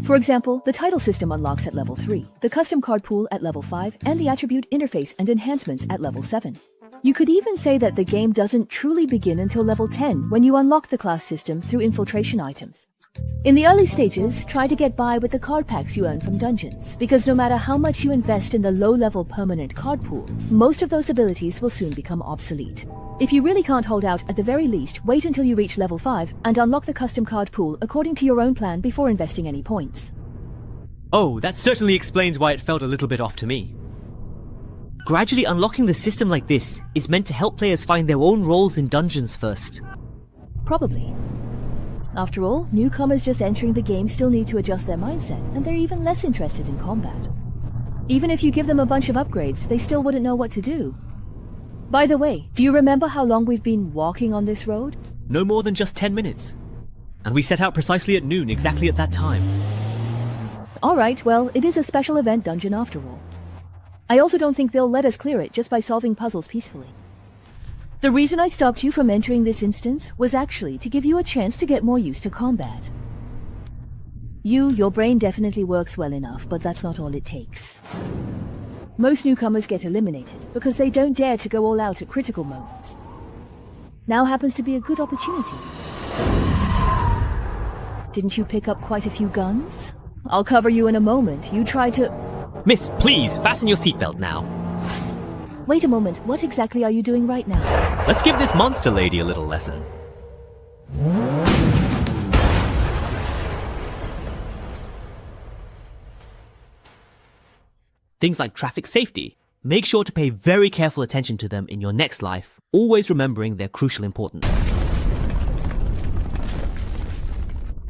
For example, the title system unlocks at level 3, the custom card pool at level 5, and the attribute interface and enhancements at level 7. You could even say that the game doesn't truly begin until level 10 when you unlock the class system through infiltration items. In the early stages, try to get by with the card packs you earn from dungeons, because no matter how much you invest in the low-level permanent card pool, most of those abilities will soon become obsolete. If you really can't hold out, at the very least, wait until you reach level 5 and unlock the custom card pool according to your own plan before investing any points.
Oh, that certainly explains why it felt a little bit off to me. Gradually unlocking the system like this is meant to help players find their own roles in dungeons first.
Probably. After all, newcomers just entering the game still need to adjust their mindset, and they're even less interested in combat. Even if you give them a bunch of upgrades, they still wouldn't know what to do. By the way, do you remember how long we've been walking on this road?
No more than just 10 minutes. And we set out precisely at noon, exactly at that time.
Alright, well, it is a special event dungeon after all. I also don't think they'll let us clear it just by solving puzzles peacefully. The reason I stopped you from entering this instance was actually to give you a chance to get more used to combat. Your brain definitely works well enough, but that's not all it takes. Most newcomers get eliminated because they don't dare to go all out at critical moments. Now happens to be a good opportunity. Didn't you pick up quite a few guns? I'll cover you in a moment. You tried to...
Miss, please, fasten your seatbelt now.
Wait a moment, what exactly are you doing right now?
Let's give this monster lady a little lesson. Things like traffic safety. Make sure to pay very careful attention to them in your next life, always remembering their crucial importance.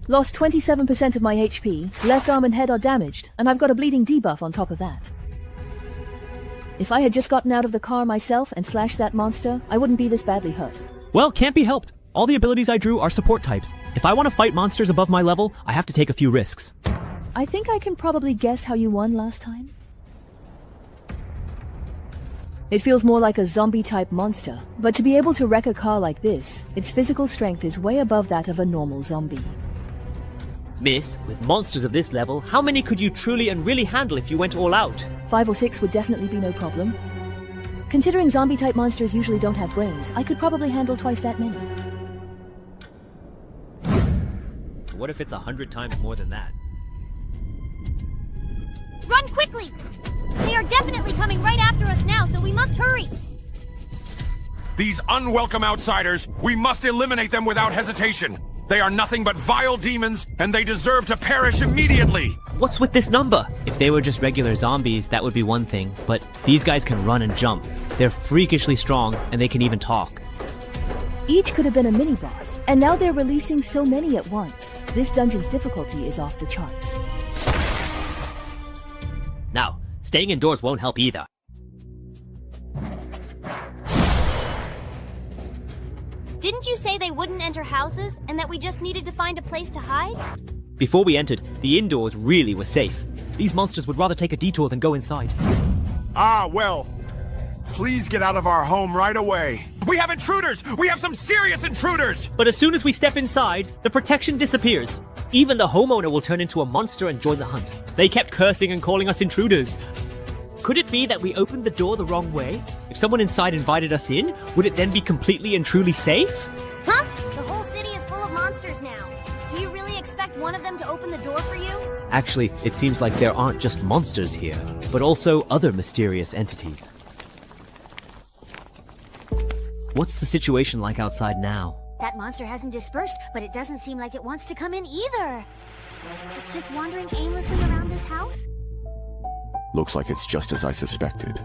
Lost 27% of my HP, left arm and head are damaged, and I've got a bleeding debuff on top of that. If I had just gotten out of the car myself and slashed that monster, I wouldn't be this badly hurt.
Well, can't be helped. All the abilities I drew are support types. If I want to fight monsters above my level, I have to take a few risks.
I think I can probably guess how you won last time. It feels more like a zombie-type monster, but to be able to wreck a car like this, its physical strength is way above that of a normal zombie.
Miss, with monsters of this level, how many could you truly and really handle if you went all out?
5 or 6 would definitely be no problem. Considering zombie-type monsters usually don't have brains, I could probably handle twice that many.
What if it's 100 times more than that?
Run quickly! They are definitely coming right after us now, so we must hurry!
These unwelcome outsiders, we must eliminate them without hesitation. They are nothing but vile demons, and they deserve to perish immediately!
What's with this number? If they were just regular zombies, that would be one thing, but these guys can run and jump. They're freakishly strong, and they can even talk.
Each could have been a mini-boss, and now they're releasing so many at once. This dungeon's difficulty is off the charts.
Now, staying indoors won't help either.
Didn't you say they wouldn't enter houses, and that we just needed to find a place to hide?
Before we entered, the indoors really were safe. These monsters would rather take a detour than go inside.
Ah, well. Please get out of our home right away. We have intruders! We have some serious intruders!
But as soon as we step inside, the protection disappears. Even the homeowner will turn into a monster and join the hunt. They kept cursing and calling us intruders. Could it be that we opened the door the wrong way? If someone inside invited us in, would it then be completely and truly safe?
Huh? The whole city is full of monsters now. Do you really expect one of them to open the door for you?
Actually, it seems like there aren't just monsters here, but also other mysterious entities. What's the situation like outside now?
That monster hasn't dispersed, but it doesn't seem like it wants to come in either. It's just wandering aimlessly around this house?
Looks like it's just as I suspected.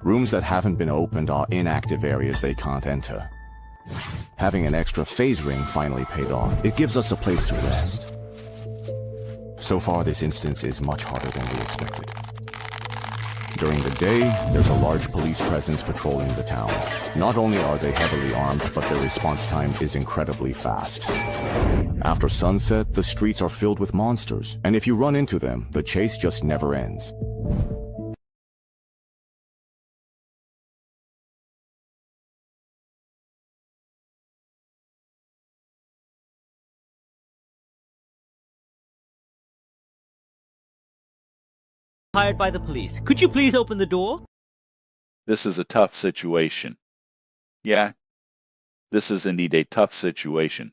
Rooms that haven't been opened are inactive areas they can't enter. Having an extra phase ring finally paid off. It gives us a place to rest. So far, this instance is much harder than we expected. During the day, there's a large police presence patrolling the town. Not only are they heavily armed, but their response time is incredibly fast. After sunset, the streets are filled with monsters, and if you run into them, the chase just never ends.
Hired by the police. Could you please open the door?
This is a tough situation. Yeah, this is indeed a tough situation.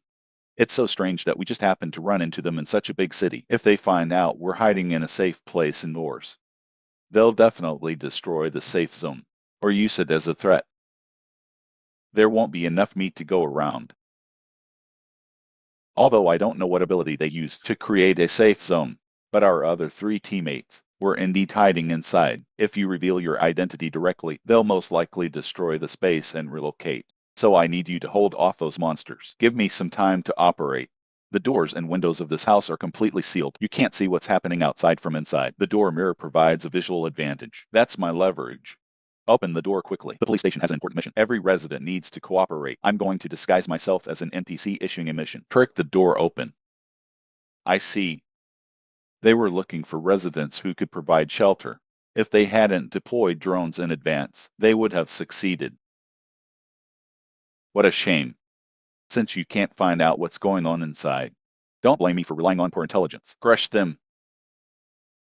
It's so strange that we just happened to run into them in such a big city. If they find out we're hiding in a safe place indoors, they'll definitely destroy the safe zone, or use it as a threat. There won't be enough meat to go around. Although I don't know what ability they used to create a safe zone, but our other 3 teammates were indeed hiding inside. If you reveal your identity directly, they'll most likely destroy the space and relocate. So I need you to hold off those monsters. Give me some time to operate. The doors and windows of this house are completely sealed. You can't see what's happening outside from inside. The door mirror provides a visual advantage. That's my leverage. Open the door quickly. The police station has an important mission. Every resident needs to cooperate. I'm going to disguise myself as an NPC issuing a mission. Trick the door open. I see. They were looking for residents who could provide shelter. If they hadn't deployed drones in advance, they would have succeeded. What a shame. Since you can't find out what's going on inside, don't blame me for relying on poor intelligence. Crush them.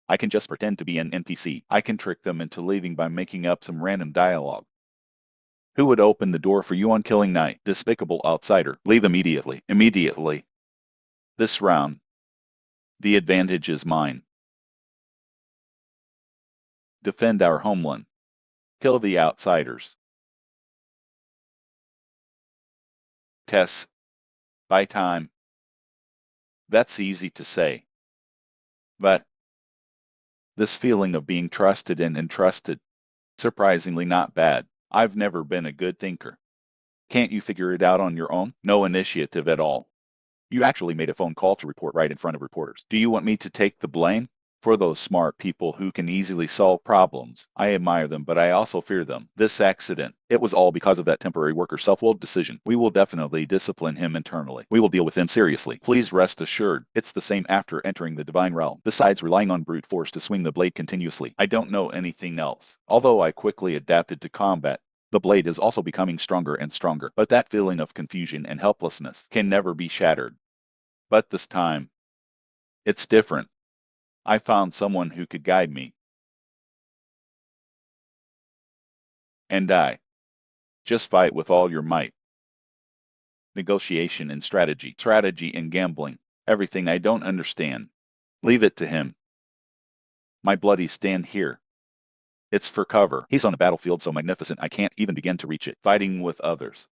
I can just pretend to be an NPC. I can trick them into leaving by making up some random dialogue. Who would open the door for you on killing night? Despicable outsider. Leave immediately. Immediately. This round, the advantage is mine. Defend our homeland. Kill the outsiders. Tess. Buy time. That's easy to say. But this feeling of being trusted and entrusted, surprisingly not bad. I've never been a good thinker. Can't you figure it out on your own? No initiative at all. You actually made a phone call to report right in front of reporters. Do you want me to take the blame? For those smart people who can easily solve problems, I admire them, but I also fear them. This accident, it was all because of that temporary worker's self-willed decision. We will definitely discipline him internally. We will deal with him seriously. Please rest assured, it's the same after entering the divine realm. Besides relying on brute force to swing the blade continuously, I don't know anything else. Although I quickly adapted to combat, the blade is also becoming stronger and stronger. But that feeling of confusion and helplessness can never be shattered. But this time, it's different. I found someone who could guide me. And just fight with all your might. Negotiation and strategy. Strategy and gambling. Everything I don't understand. Leave it to him. My bloody stand here. It's for cover. He's on a battlefield so magnificent I can't even begin to reach it. Fighting with others.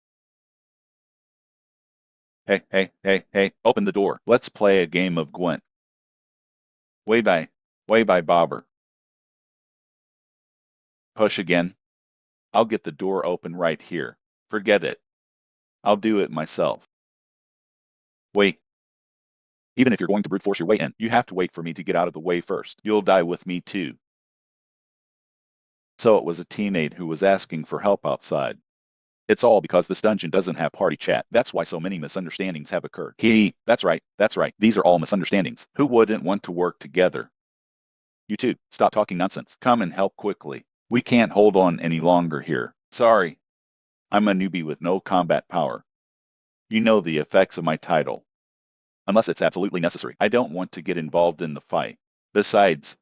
Hey, open the door. Let's play a game of Gwent. Way by bobber. Push again. I'll get the door open right here. Forget it. I'll do it myself. Wait. Even if you're going to brute force your way in, you have to wait for me to get out of the way first. You'll die with me too. So it was a teammate who was asking for help outside. It's all because this dungeon doesn't have party chat. That's why so many misunderstandings have occurred. That's right. These are all misunderstandings. Who wouldn't want to work together? You two, stop talking nonsense. Come and help quickly. We can't hold on any longer here. Sorry. I'm a newbie with no combat power. You know the effects of my title. Unless it's absolutely necessary. I don't want to get involved in the fight. Besides,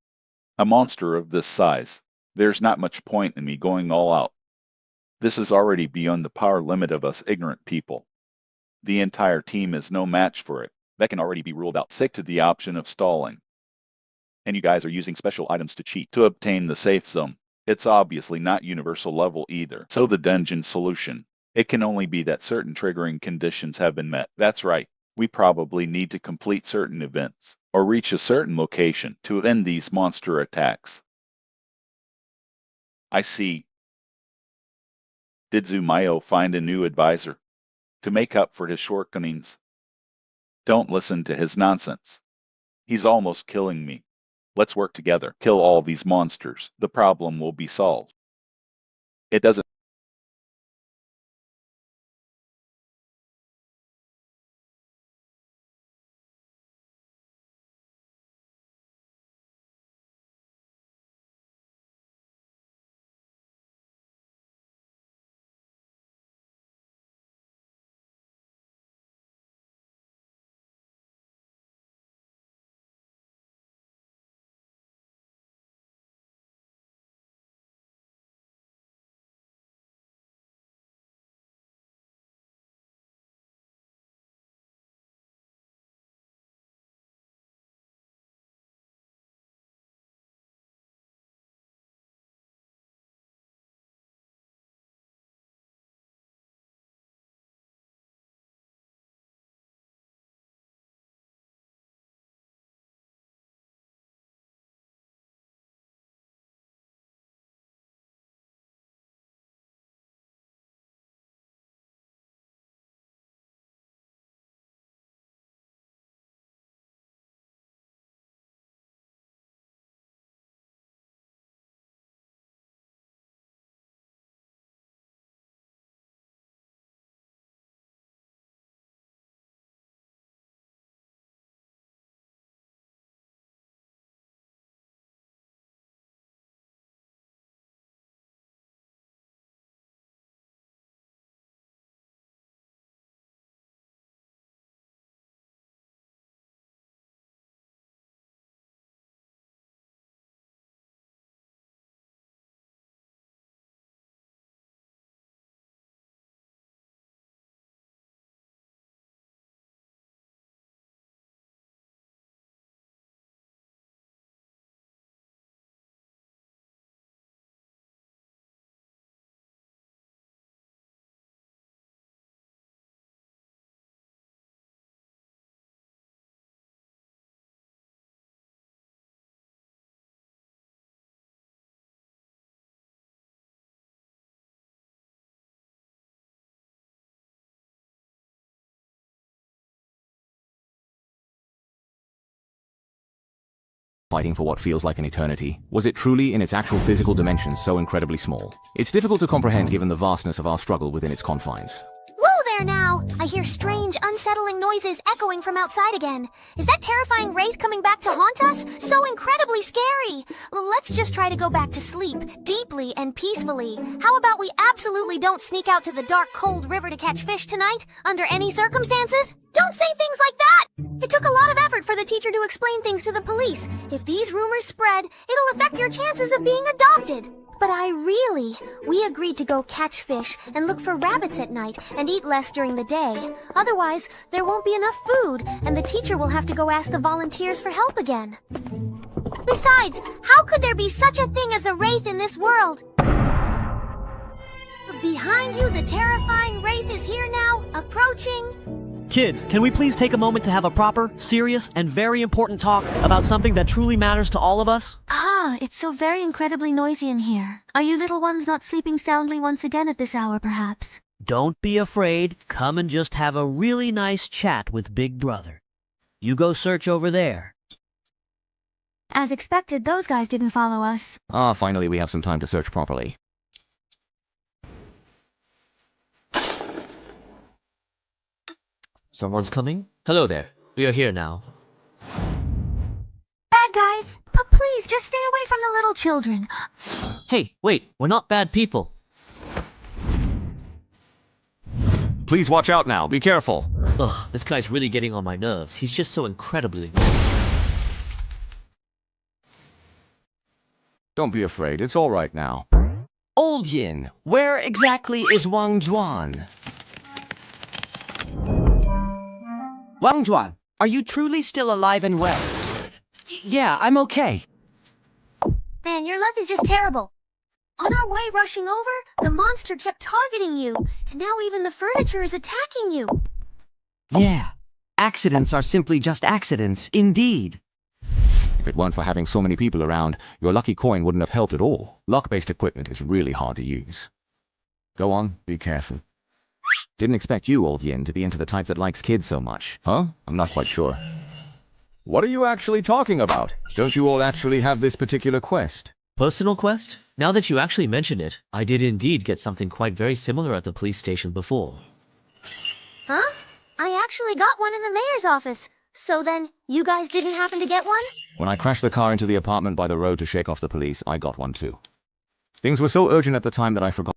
a monster of this size, there's not much point in me going all out. This is already beyond the power limit of us ignorant people. The entire team is no match for it. That can already be ruled out. Stick to the option of stalling. And you guys are using special items to cheat to obtain the safe zone. It's obviously not universal level either. So the dungeon solution, it can only be that certain triggering conditions have been met. That's right. We probably need to complete certain events, or reach a certain location to end these monster attacks. I see. Did Zumayo find a new advisor to make up for his shortcomings? Don't listen to his nonsense. He's almost killing me. Let's work together. Kill all these monsters. The problem will be solved. It doesn't
fighting for what feels like an eternity? Was it truly, in its actual physical dimensions, so incredibly small? It's difficult to comprehend given the vastness of our struggle within its confines.
Whoa there now! I hear strange, unsettling noises echoing from outside again. Is that terrifying wraith coming back to haunt us? So incredibly scary! Let's just try to go back to sleep, deeply and peacefully. How about we absolutely don't sneak out to the dark, cold river to catch fish tonight, under any circumstances? Don't say things like that! It took a lot of effort for the teacher to explain things to the police. If these rumors spread, it'll affect your chances of being adopted. But we agreed to go catch fish and look for rabbits at night and eat less during the day. Otherwise, there won't be enough food, and the teacher will have to go ask the volunteers for help again. Besides, how could there be such a thing as a wraith in this world? Behind you, the terrifying wraith is here now, approaching.
Kids, can we please take a moment to have a proper, serious, and very important talk about something that truly matters to all of us?
It's so very incredibly noisy in here. Are you little ones not sleeping soundly once again at this hour, perhaps?
Don't be afraid. Come and just have a really nice chat with Big Brother. You go search over there.
As expected, those guys didn't follow us.
Finally we have some time to search properly.
Someone's coming? Hello there. We are here now.
Bad guys, but please just stay away from the little children.
Hey, wait, we're not bad people.
Please watch out now, be careful.
Ugh, this guy's really getting on my nerves. He's just so incredibly...
Don't be afraid, it's all right now.
Old Yin, where exactly is Wang Zhuan? Wang Zhuan, are you truly still alive and well? Yeah, I'm okay.
Man, your luck is just terrible. On our way rushing over, the monster kept targeting you, and now even the furniture is attacking you.
Yeah, accidents are simply just accidents, indeed.
If it weren't for having so many people around, your lucky coin wouldn't have helped at all. Luck-based equipment is really hard to use. Go on, be careful. Didn't expect you, Old Yin, to be into the type that likes kids so much. Huh? I'm not quite sure. What are you actually talking about? Don't you all actually have this particular quest?
Personal quest? Now that you actually mention it, I did indeed get something quite very similar at the police station before.
Huh? I actually got one in the mayor's office. So then, you guys didn't happen to get one?
When I crashed the car into the apartment by the road to shake off the police, I got one too. Things were so urgent at the time that I forgot.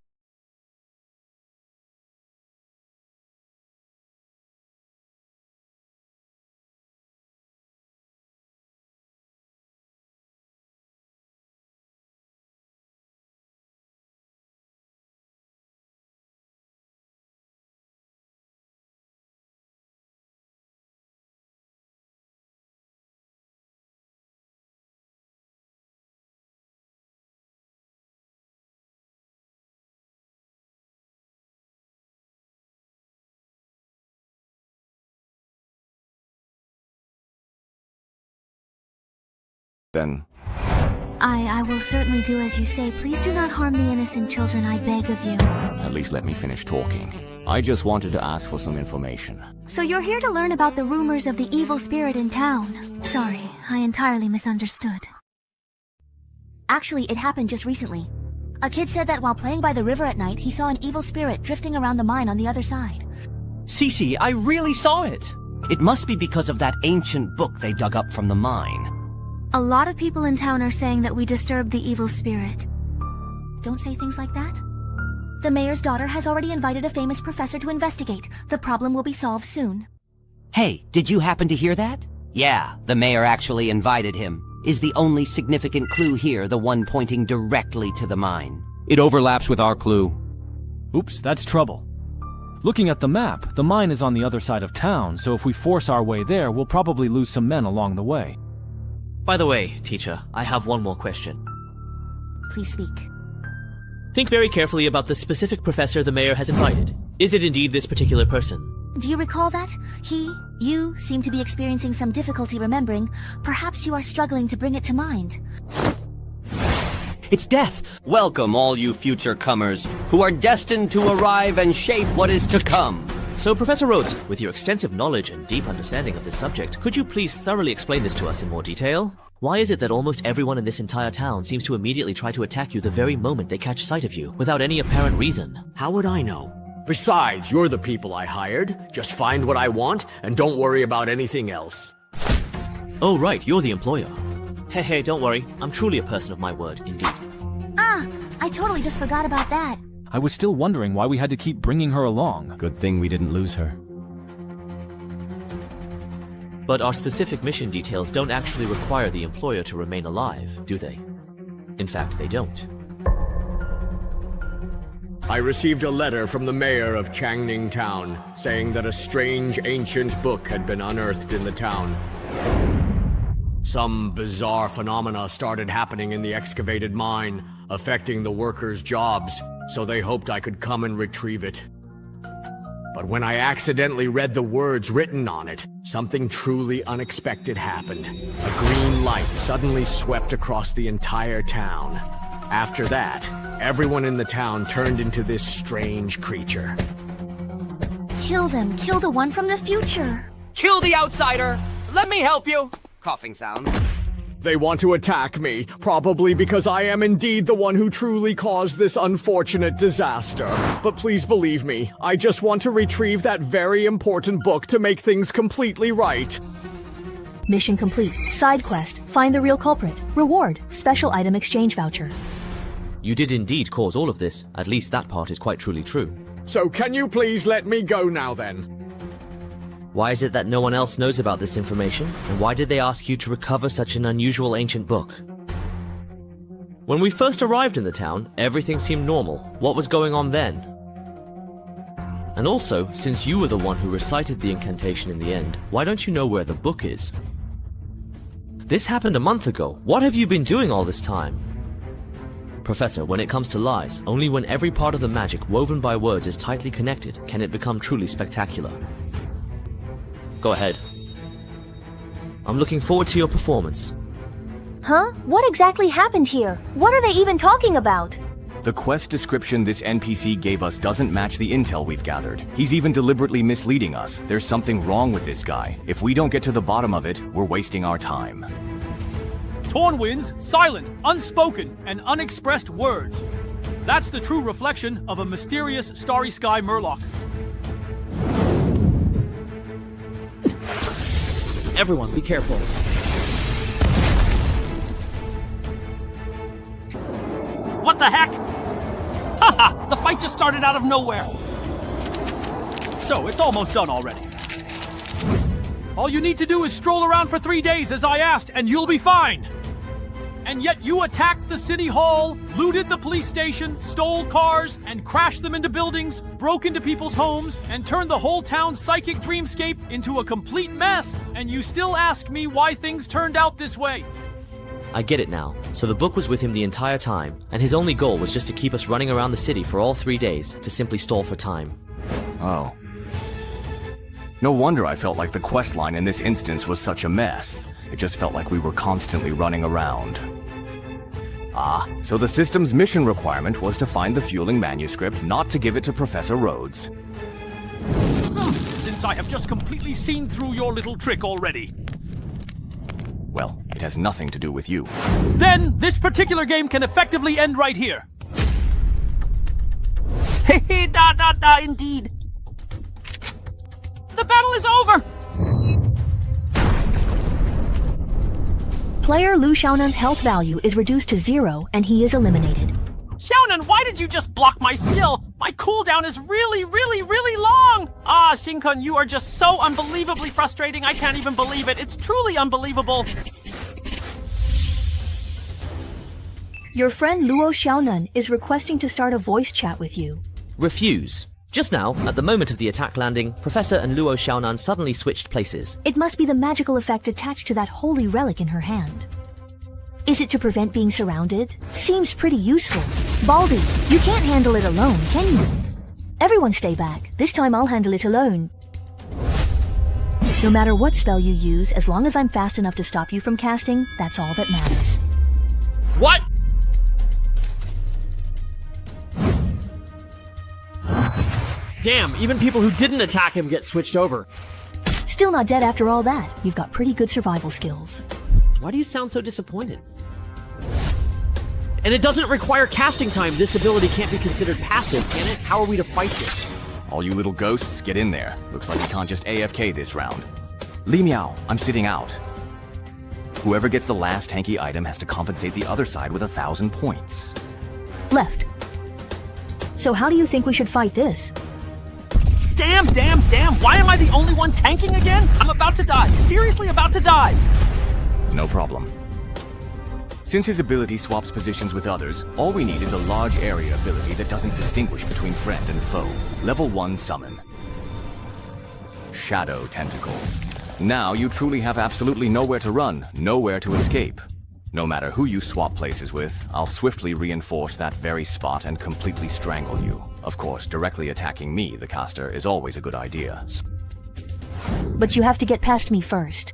Then...
I will certainly do as you say. Please do not harm the innocent children, I beg of you.
At least let me finish talking. I just wanted to ask for some information.
So you're here to learn about the rumors of the evil spirit in town. Sorry, I entirely misunderstood. Actually, it happened just recently. A kid said that while playing by the river at night, he saw an evil spirit drifting around the mine on the other side.
Cece, I really saw it. It must be because of that ancient book they dug up from the mine.
A lot of people in town are saying that we disturbed the evil spirit. Don't say things like that. The mayor's daughter has already invited a famous professor to investigate. The problem will be solved soon.
Hey, did you happen to hear that? Yeah, the mayor actually invited him. Is the only significant clue here the one pointing directly to the mine?
It overlaps with our clue.
Oops, that's trouble. Looking at the map, the mine is on the other side of town, so if we force our way there, we'll probably lose some men along the way.
By the way, teacher, I have one more question.
Please speak.
Think very carefully about the specific professor the mayor has invited. Is it indeed this particular person?
Do you recall that? You seem to be experiencing some difficulty remembering. Perhaps you are struggling to bring it to mind.
It's death! Welcome all you future comers, who are destined to arrive and shape what is to come.
So, Professor Rhodes, with your extensive knowledge and deep understanding of this subject, could you please thoroughly explain this to us in more detail? Why is it that almost everyone in this entire town seems to immediately try to attack you the very moment they catch sight of you, without any apparent reason?
How would I know? Besides, you're the people I hired. Just find what I want, and don't worry about anything else.
Oh right, you're the employer. Hey, don't worry. I'm truly a person of my word, indeed.
Ah, I totally just forgot about that.
I was still wondering why we had to keep bringing her along.
Good thing we didn't lose her.
But our specific mission details don't actually require the employer to remain alive, do they? In fact, they don't.
I received a letter from the mayor of Changning Town, saying that a strange ancient book had been unearthed in the town. Some bizarre phenomena started happening in the excavated mine, affecting the workers' jobs, so they hoped I could come and retrieve it. But when I accidentally read the words written on it, something truly unexpected happened. A green light suddenly swept across the entire town. After that, everyone in the town turned into this strange creature.
Kill them. Kill the one from the future.
Kill the outsider! Let me help you! Coughing sound.
They want to attack me, probably because I am indeed the one who truly caused this unfortunate disaster. But please believe me, I just want to retrieve that very important book to make things completely right.
Mission complete. Side quest. Find the real culprit. Reward. Special item exchange voucher.
You did indeed cause all of this. At least that part is quite truly true.
So can you please let me go now then?
Why is it that no one else knows about this information? And why did they ask you to recover such an unusual ancient book? When we first arrived in the town, everything seemed normal. What was going on then? And also, since you were the one who recited the incantation in the end, why don't you know where the book is? This happened a month ago. What have you been doing all this time? Professor, when it comes to lies, only when every part of the magic woven by words is tightly connected can it become truly spectacular. Go ahead. I'm looking forward to your performance.
Huh? What exactly happened here? What are they even talking about?
The quest description this NPC gave us doesn't match the intel we've gathered. He's even deliberately misleading us. There's something wrong with this guy. If we don't get to the bottom of it, we're wasting our time.
Torn winds, silent, unspoken, and unexpressed words. That's the true reflection of a mysterious starry sky murloc.
Everyone, be careful.
What the heck? Haha! The fight just started out of nowhere.
So, it's almost done already. All you need to do is stroll around for 3 days as I asked, and you'll be fine. And yet you attacked the city hall, looted the police station, stole cars, and crashed them into buildings, broke into people's homes, and turned the whole town's psychic dreamscape into a complete mess. And you still ask me why things turned out this way.
I get it now. So the book was with him the entire time, and his only goal was just to keep us running around the city for all 3 days, to simply stall for time.
Oh. No wonder I felt like the questline in this instance was such a mess. It just felt like we were constantly running around. Ah, so the system's mission requirement was to find the fueling manuscript, not to give it to Professor Rhodes.
Since I have just completely seen through your little trick already.
Well, it has nothing to do with you.
Then, this particular game can effectively end right here.
Hey, indeed. The battle is over!
Player Lu Xiaonan's health value is reduced to 0 and he is eliminated.
Xiaonan, why did you just block my skill? My cooldown is really long! Ah, Shinkun, you are just so unbelievably frustrating, I can't even believe it. It's truly unbelievable.
Your friend Luo Xiaonan is requesting to start a voice chat with you.
Refuse. Just now, at the moment of the attack landing, Professor and Luo Xiaonan suddenly switched places.
It must be the magical effect attached to that holy relic in her hand. Is it to prevent being surrounded? Seems pretty useful. Baldy, you can't handle it alone, can you? Everyone stay back. This time I'll handle it alone. No matter what spell you use, as long as I'm fast enough to stop you from casting, that's all that matters.
What? Damn, even people who didn't attack him get switched over.
Still not dead after all that. You've got pretty good survival skills.
Why do you sound so disappointed?
And it doesn't require casting time. This ability can't be considered passive, can it? How are we to fight this?
All you little ghosts, get in there. Looks like we can't just AFK this round. Li Miao, I'm sitting out. Whoever gets the last tanky item has to compensate the other side with 1,000 points.
Left. So how do you think we should fight this?
Damn! Why am I the only one tanking again? I'm about to die. Seriously about to die.
No problem. Since his ability swaps positions with others, all we need is a large area ability that doesn't distinguish between friend and foe. Level 1 summon. Shadow Tentacles. Now you truly have absolutely nowhere to run, nowhere to escape. No matter who you swap places with, I'll swiftly reinforce that very spot and completely strangle you. Of course, directly attacking me, the caster, is always a good idea.
But you have to get past me first.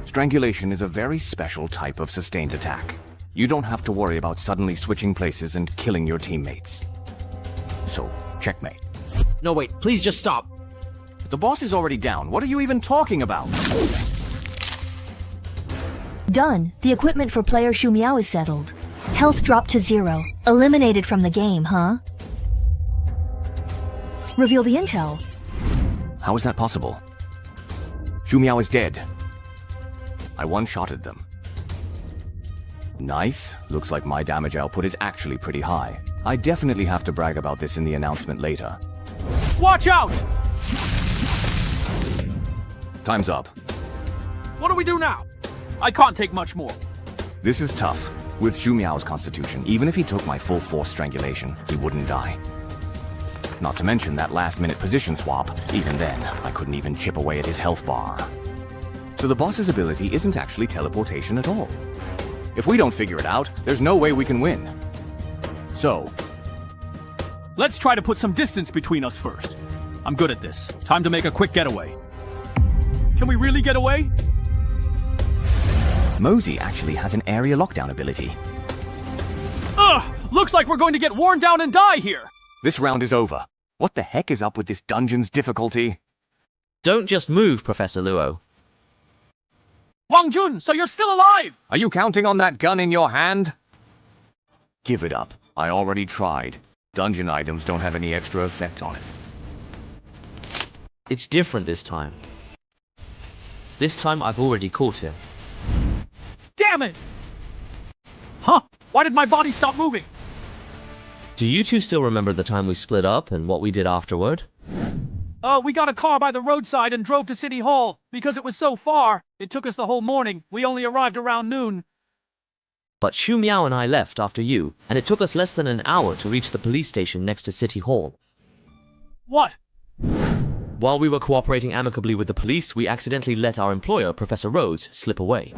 Strangulation is a very special type of sustained attack. You don't have to worry about suddenly switching places and killing your teammates. So, checkmate.
No, wait, please just stop.
The boss is already down. What are you even talking about?
Done. The equipment for player Shu Miao is settled. Health dropped to 0. Eliminated from the game, huh? Reveal the intel.
How is that possible? Shu Miao is dead. I one-shotted them. Nice. Looks like my damage output is actually pretty high. I definitely have to brag about this in the announcement later.
Watch out!
Time's up.
What do we do now? I can't take much more.
This is tough. With Shu Miao's constitution, even if he took my full force strangulation, he wouldn't die. Not to mention that last-minute position swap. Even then, I couldn't even chip away at his health bar. So the boss's ability isn't actually teleportation at all. If we don't figure it out, there's no way we can win. So,
let's try to put some distance between us first. I'm good at this. Time to make a quick getaway. Can we really get away?
Mosey actually has an area lockdown ability.
Ugh! Looks like we're going to get worn down and die here!
This round is over. What the heck is up with this dungeon's difficulty?
Don't just move, Professor Luo.
Wang Jun, so you're still alive!
Are you counting on that gun in your hand? Give it up. I already tried. Dungeon items don't have any extra effect on it.
It's different this time. This time I've already caught him.
Damn it! Huh? Why did my body stop moving?
Do you two still remember the time we split up and what we did afterward?
We got a car by the roadside and drove to City Hall. Because it was so far, it took us the whole morning. We only arrived around noon.
But Shu Miao and I left after you, and it took us less than an hour to reach the police station next to City Hall.
What?
While we were cooperating amicably with the police, we accidentally let our employer, Professor Rhodes, slip away.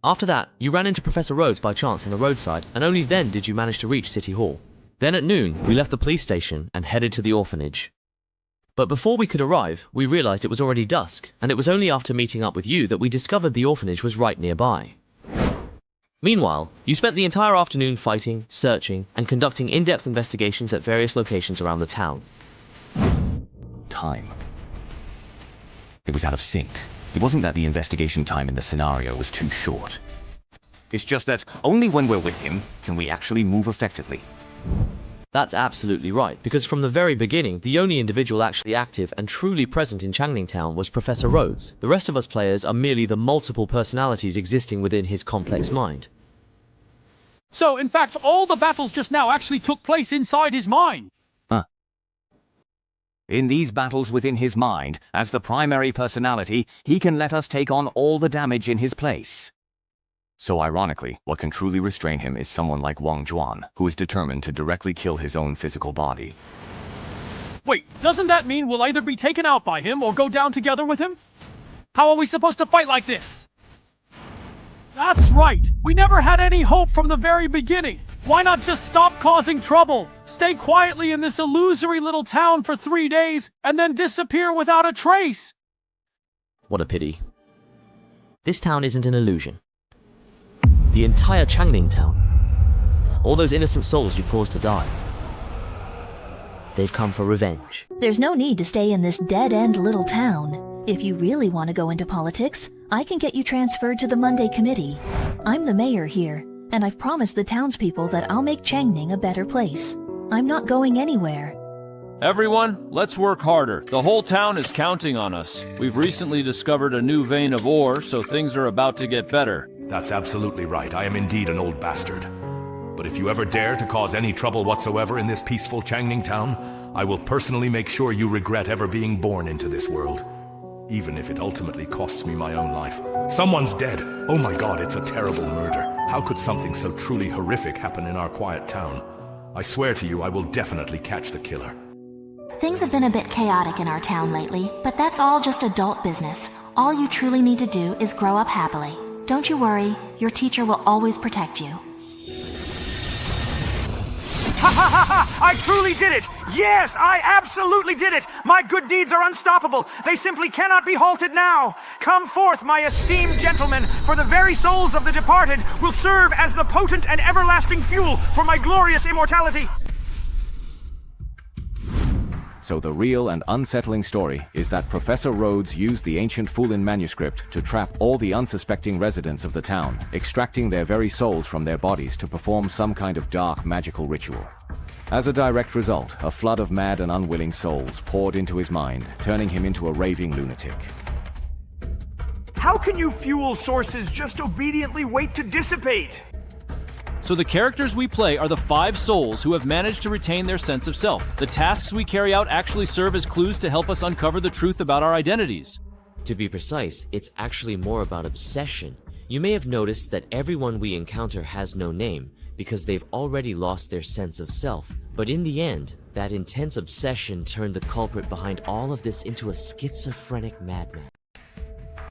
After that, you ran into Professor Rhodes by chance on the roadside, and only then did you manage to reach City Hall. Then at noon, we left the police station and headed to the orphanage. But before we could arrive, we realized it was already dusk, and it was only after meeting up with you that we discovered the orphanage was right nearby. Meanwhile, you spent the entire afternoon fighting, searching, and conducting in-depth investigations at various locations around the town.
Time. It was out of sync. It wasn't that the investigation time in the scenario was too short. It's just that only when we're with him can we actually move effectively.
That's absolutely right, because from the very beginning, the only individual actually active and truly present in Changning Town was Professor Rhodes. The rest of us players are merely the multiple personalities existing within his complex mind.
So, in fact, all the battles just now actually took place inside his mind.
In these battles within his mind, as the primary personality, he can let us take on all the damage in his place. So ironically, what can truly restrain him is someone like Wang Juan, who is determined to directly kill his own physical body.
Wait, doesn't that mean we'll either be taken out by him or go down together with him? How are we supposed to fight like this? That's right! We never had any hope from the very beginning! Why not just stop causing trouble? Stay quietly in this illusory little town for 3 days, and then disappear without a trace!
What a pity. This town isn't an illusion. The entire Changning Town. All those innocent souls you caused to die.
They've come for revenge.
There's no need to stay in this dead-end little town. If you really want to go into politics, I can get you transferred to the Monday Committee. I'm the mayor here, and I've promised the townspeople that I'll make Changning a better place. I'm not going anywhere.
Everyone, let's work harder. The whole town is counting on us. We've recently discovered a new vein of ore, so things are about to get better.
That's absolutely right. I am indeed an old bastard. But if you ever dare to cause any trouble whatsoever in this peaceful Changning town, I will personally make sure you regret ever being born into this world. Even if it ultimately costs me my own life. Someone's dead. Oh my god, it's a terrible murder. How could something so truly horrific happen in our quiet town? I swear to you, I will definitely catch the killer.
Things have been a bit chaotic in our town lately, but that's all just adult business. All you truly need to do is grow up happily. Don't you worry, your teacher will always protect you.
Ha ha ha ha! I truly did it! Yes, I absolutely did it! My good deeds are unstoppable. They simply cannot be halted now. Come forth, my esteemed gentlemen, for the very souls of the departed will serve as the potent and everlasting fuel for my glorious immortality.
So the real and unsettling story is that Professor Rhodes used the ancient Foolin manuscript to trap all the unsuspecting residents of the town, extracting their very souls from their bodies to perform some kind of dark magical ritual. As a direct result, a flood of mad and unwilling souls poured into his mind, turning him into a raving lunatic.
How can you fuel sources just obediently wait to dissipate?
So the characters we play are the 5 souls who have managed to retain their sense of self. The tasks we carry out actually serve as clues to help us uncover the truth about our identities.
To be precise, it's actually more about obsession. You may have noticed that everyone we encounter has no name, because they've already lost their sense of self. But in the end, that intense obsession turned the culprit behind all of this into a schizophrenic madman.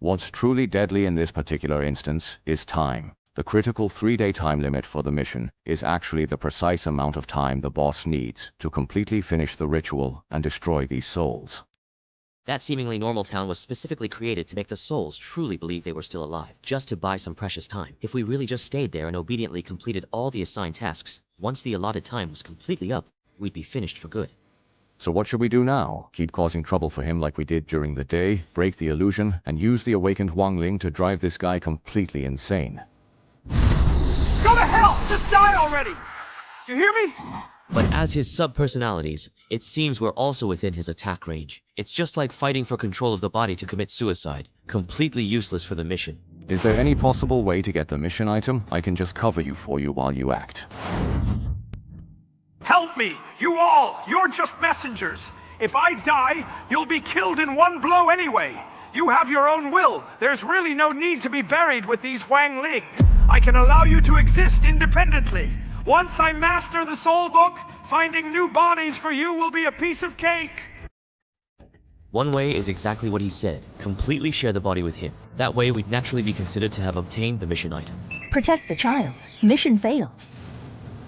What's truly deadly in this particular instance is time. The critical 3-day time limit for the mission is actually the precise amount of time the boss needs to completely finish the ritual and destroy these souls.
That seemingly normal town was specifically created to make the souls truly believe they were still alive, just to buy some precious time. If we really just stayed there and obediently completed all the assigned tasks, once the allotted time was completely up, we'd be finished for good.
So what should we do now? Keep causing trouble for him like we did during the day, break the illusion, and use the awakened Wangling to drive this guy completely insane.
Go to hell! Just die already! You hear me?
But as his sub-personalities, it seems we're also within his attack range. It's just like fighting for control of the body to commit suicide. Completely useless for the mission.
Is there any possible way to get the mission item? I can just cover you for you while you act.
Help me! You all! You're just messengers! If I die, you'll be killed in one blow anyway! You have your own will! There's really no need to be buried with these Wangling! I can allow you to exist independently! Once I master the soul book, finding new bodies for you will be a piece of cake!
One way is exactly what he said. Completely share the body with him. That way we'd naturally be considered to have obtained the mission item.
Protect the child. Mission failed.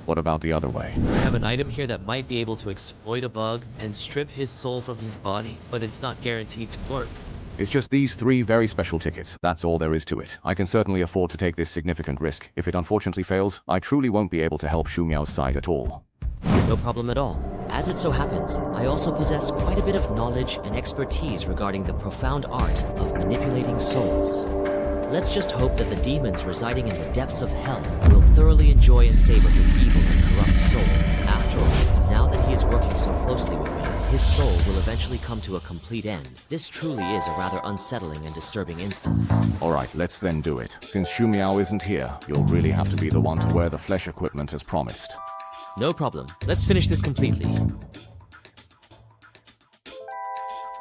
What about the other way?
I have an item here that might be able to exploit a bug and strip his soul from his body, but it's not guaranteed to work.
It's just these 3 very special tickets. That's all there is to it. I can certainly afford to take this significant risk. If it unfortunately fails, I truly won't be able to help Shu Miao's side at all.
No problem at all. As it so happens, I also possess quite a bit of knowledge and expertise regarding the profound art of manipulating souls. Let's just hope that the demons residing in the depths of hell will thoroughly enjoy and savor his evil and corrupt soul. After all, now that he is working so closely with me, his soul will eventually come to a complete end. This truly is a rather unsettling and disturbing instance.
Alright, let's then do it. Since Shu Miao isn't here, you'll really have to be the one to wear the flesh equipment as promised.
No problem. Let's finish this completely.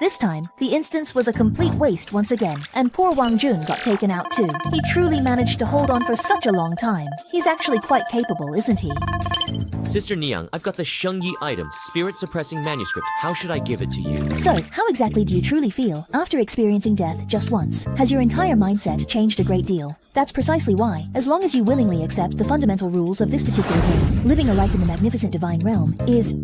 This time, the instance was a complete waste once again, and poor Wang Jun got taken out too. He truly managed to hold on for such a long time. He's actually quite capable, isn't he?
Sister Niang, I've got the Shengyi item, spirit-suppressing manuscript. How should I give it to you?
So, how exactly do you truly feel after experiencing death just once? Has your entire mindset changed a great deal? That's precisely why, as long as you willingly accept the fundamental rules of this particular game, living a life in the magnificent divine realm is...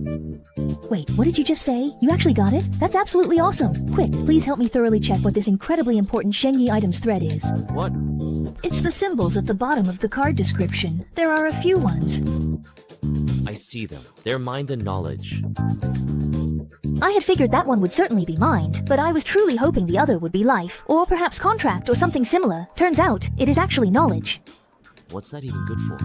Wait, what did you just say? You actually got it? That's absolutely awesome! Quick, please help me thoroughly check what this incredibly important Shengyi items thread is.
What?
It's the symbols at the bottom of the card description. There are a few ones.
I see them. They're mind and knowledge.
I had figured that one would certainly be mind, but I was truly hoping the other would be life, or perhaps contract or something similar. Turns out, it is actually knowledge.
What's that even good for?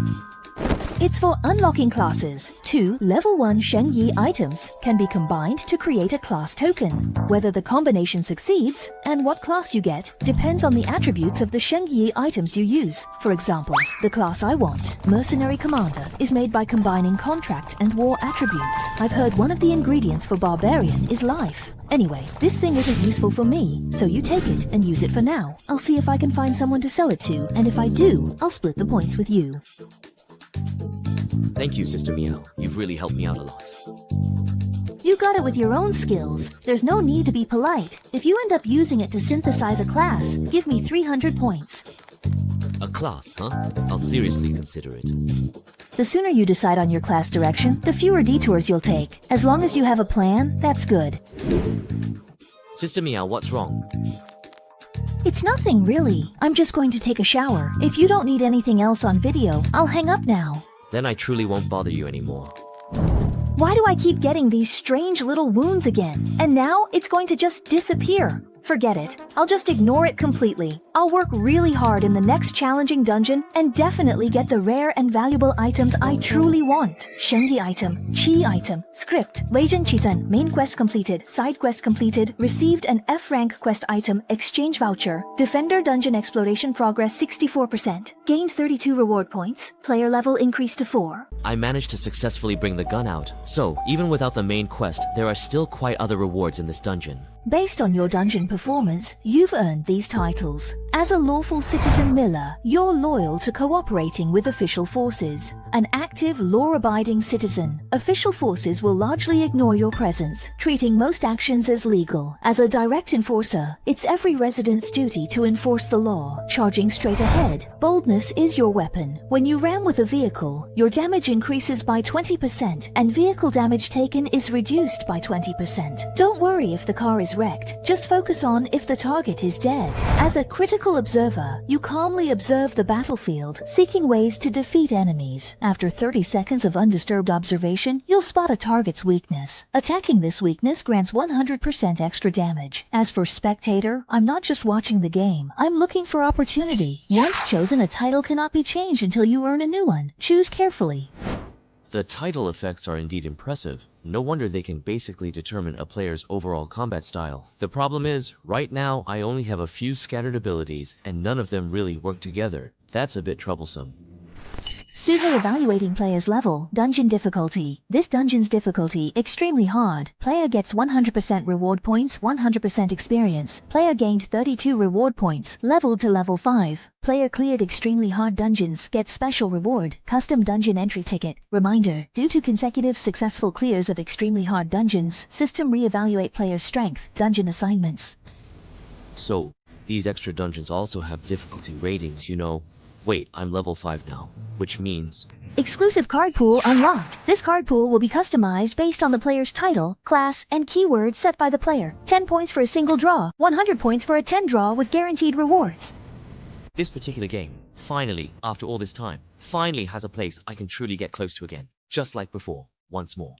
It's for unlocking classes. 2 level 1 Shengyi items can be combined to create a class token. Whether the combination succeeds, and what class you get, depends on the attributes of the Shengyi items you use. For example, the class I want, Mercenary Commander, is made by combining contract and war attributes. I've heard one of the ingredients for Barbarian is life. Anyway, this thing isn't useful for me, so you take it and use it for now. I'll see if I can find someone to sell it to, and if I do, I'll split the points with you.
Thank you, Sister Meow. You've really helped me out a lot.
You got it with your own skills. There's no need to be polite. If you end up using it to synthesize a class, give me 300 points.
A class, huh? I'll seriously consider it.
The sooner you decide on your class direction, the fewer detours you'll take. As long as you have a plan, that's good.
Sister Meow, what's wrong?
It's nothing, really. I'm just going to take a shower. If you don't need anything else on video, I'll hang up now.
Then I truly won't bother you anymore.
Why do I keep getting these strange little wounds again? And now it's going to just disappear. Forget it. I'll just ignore it completely. I'll work really hard in the next challenging dungeon and definitely get the rare and valuable items I truly want. Shengyi item, Chi item, script, Weijin Chitan, main quest completed, side quest completed, received an F rank quest item, exchange voucher, Defender dungeon exploration progress 64%, gained 32 reward points, player level increased to 4.
I managed to successfully bring the gun out, so even without the main quest, there are still quite other rewards in this dungeon.
Based on your dungeon performance, you've earned these titles. As a lawful citizen Miller, you're loyal to cooperating with official forces. An active, law-abiding citizen, official forces will largely ignore your presence, treating most actions as legal. As a direct enforcer, it's every resident's duty to enforce the law, charging straight ahead. Boldness is your weapon. When you ram with a vehicle, your damage increases by 20%, and vehicle damage taken is reduced by 20%. Don't worry if the car is wrecked, just focus on if the target is dead. As a critical observer, you calmly observe the battlefield, seeking ways to defeat enemies. After 30 seconds of undisturbed observation, you'll spot a target's weakness. Attacking this weakness grants 100% extra damage. As for spectator, I'm not just watching the game, I'm looking for opportunity. Once chosen, a title cannot be changed until you earn a new one. Choose carefully.
The title effects are indeed impressive. No wonder they can basically determine a player's overall combat style. The problem is, right now I only have a few scattered abilities, and none of them really work together. That's a bit troublesome.
Suho evaluating player's level, dungeon difficulty. This dungeon's difficulty, extremely hard. Player gets 100% reward points, 100% experience. Player gained 32 reward points, leveled to level 5. Player cleared extremely hard dungeons, gets special reward, custom dungeon entry ticket. Reminder, due to consecutive successful clears of extremely hard dungeons, system re-evaluate player's strength, dungeon assignments.
So, these extra dungeons also have difficulty ratings, you know. Wait, I'm level 5 now, which means...
Exclusive card pool unlocked. This card pool will be customized based on the player's title, class, and keywords set by the player. 10 points for a single draw, 100 points for a 10 draw with guaranteed rewards.
This particular game, finally, after all this time, finally has a place I can truly get close to again. Just like before, once more.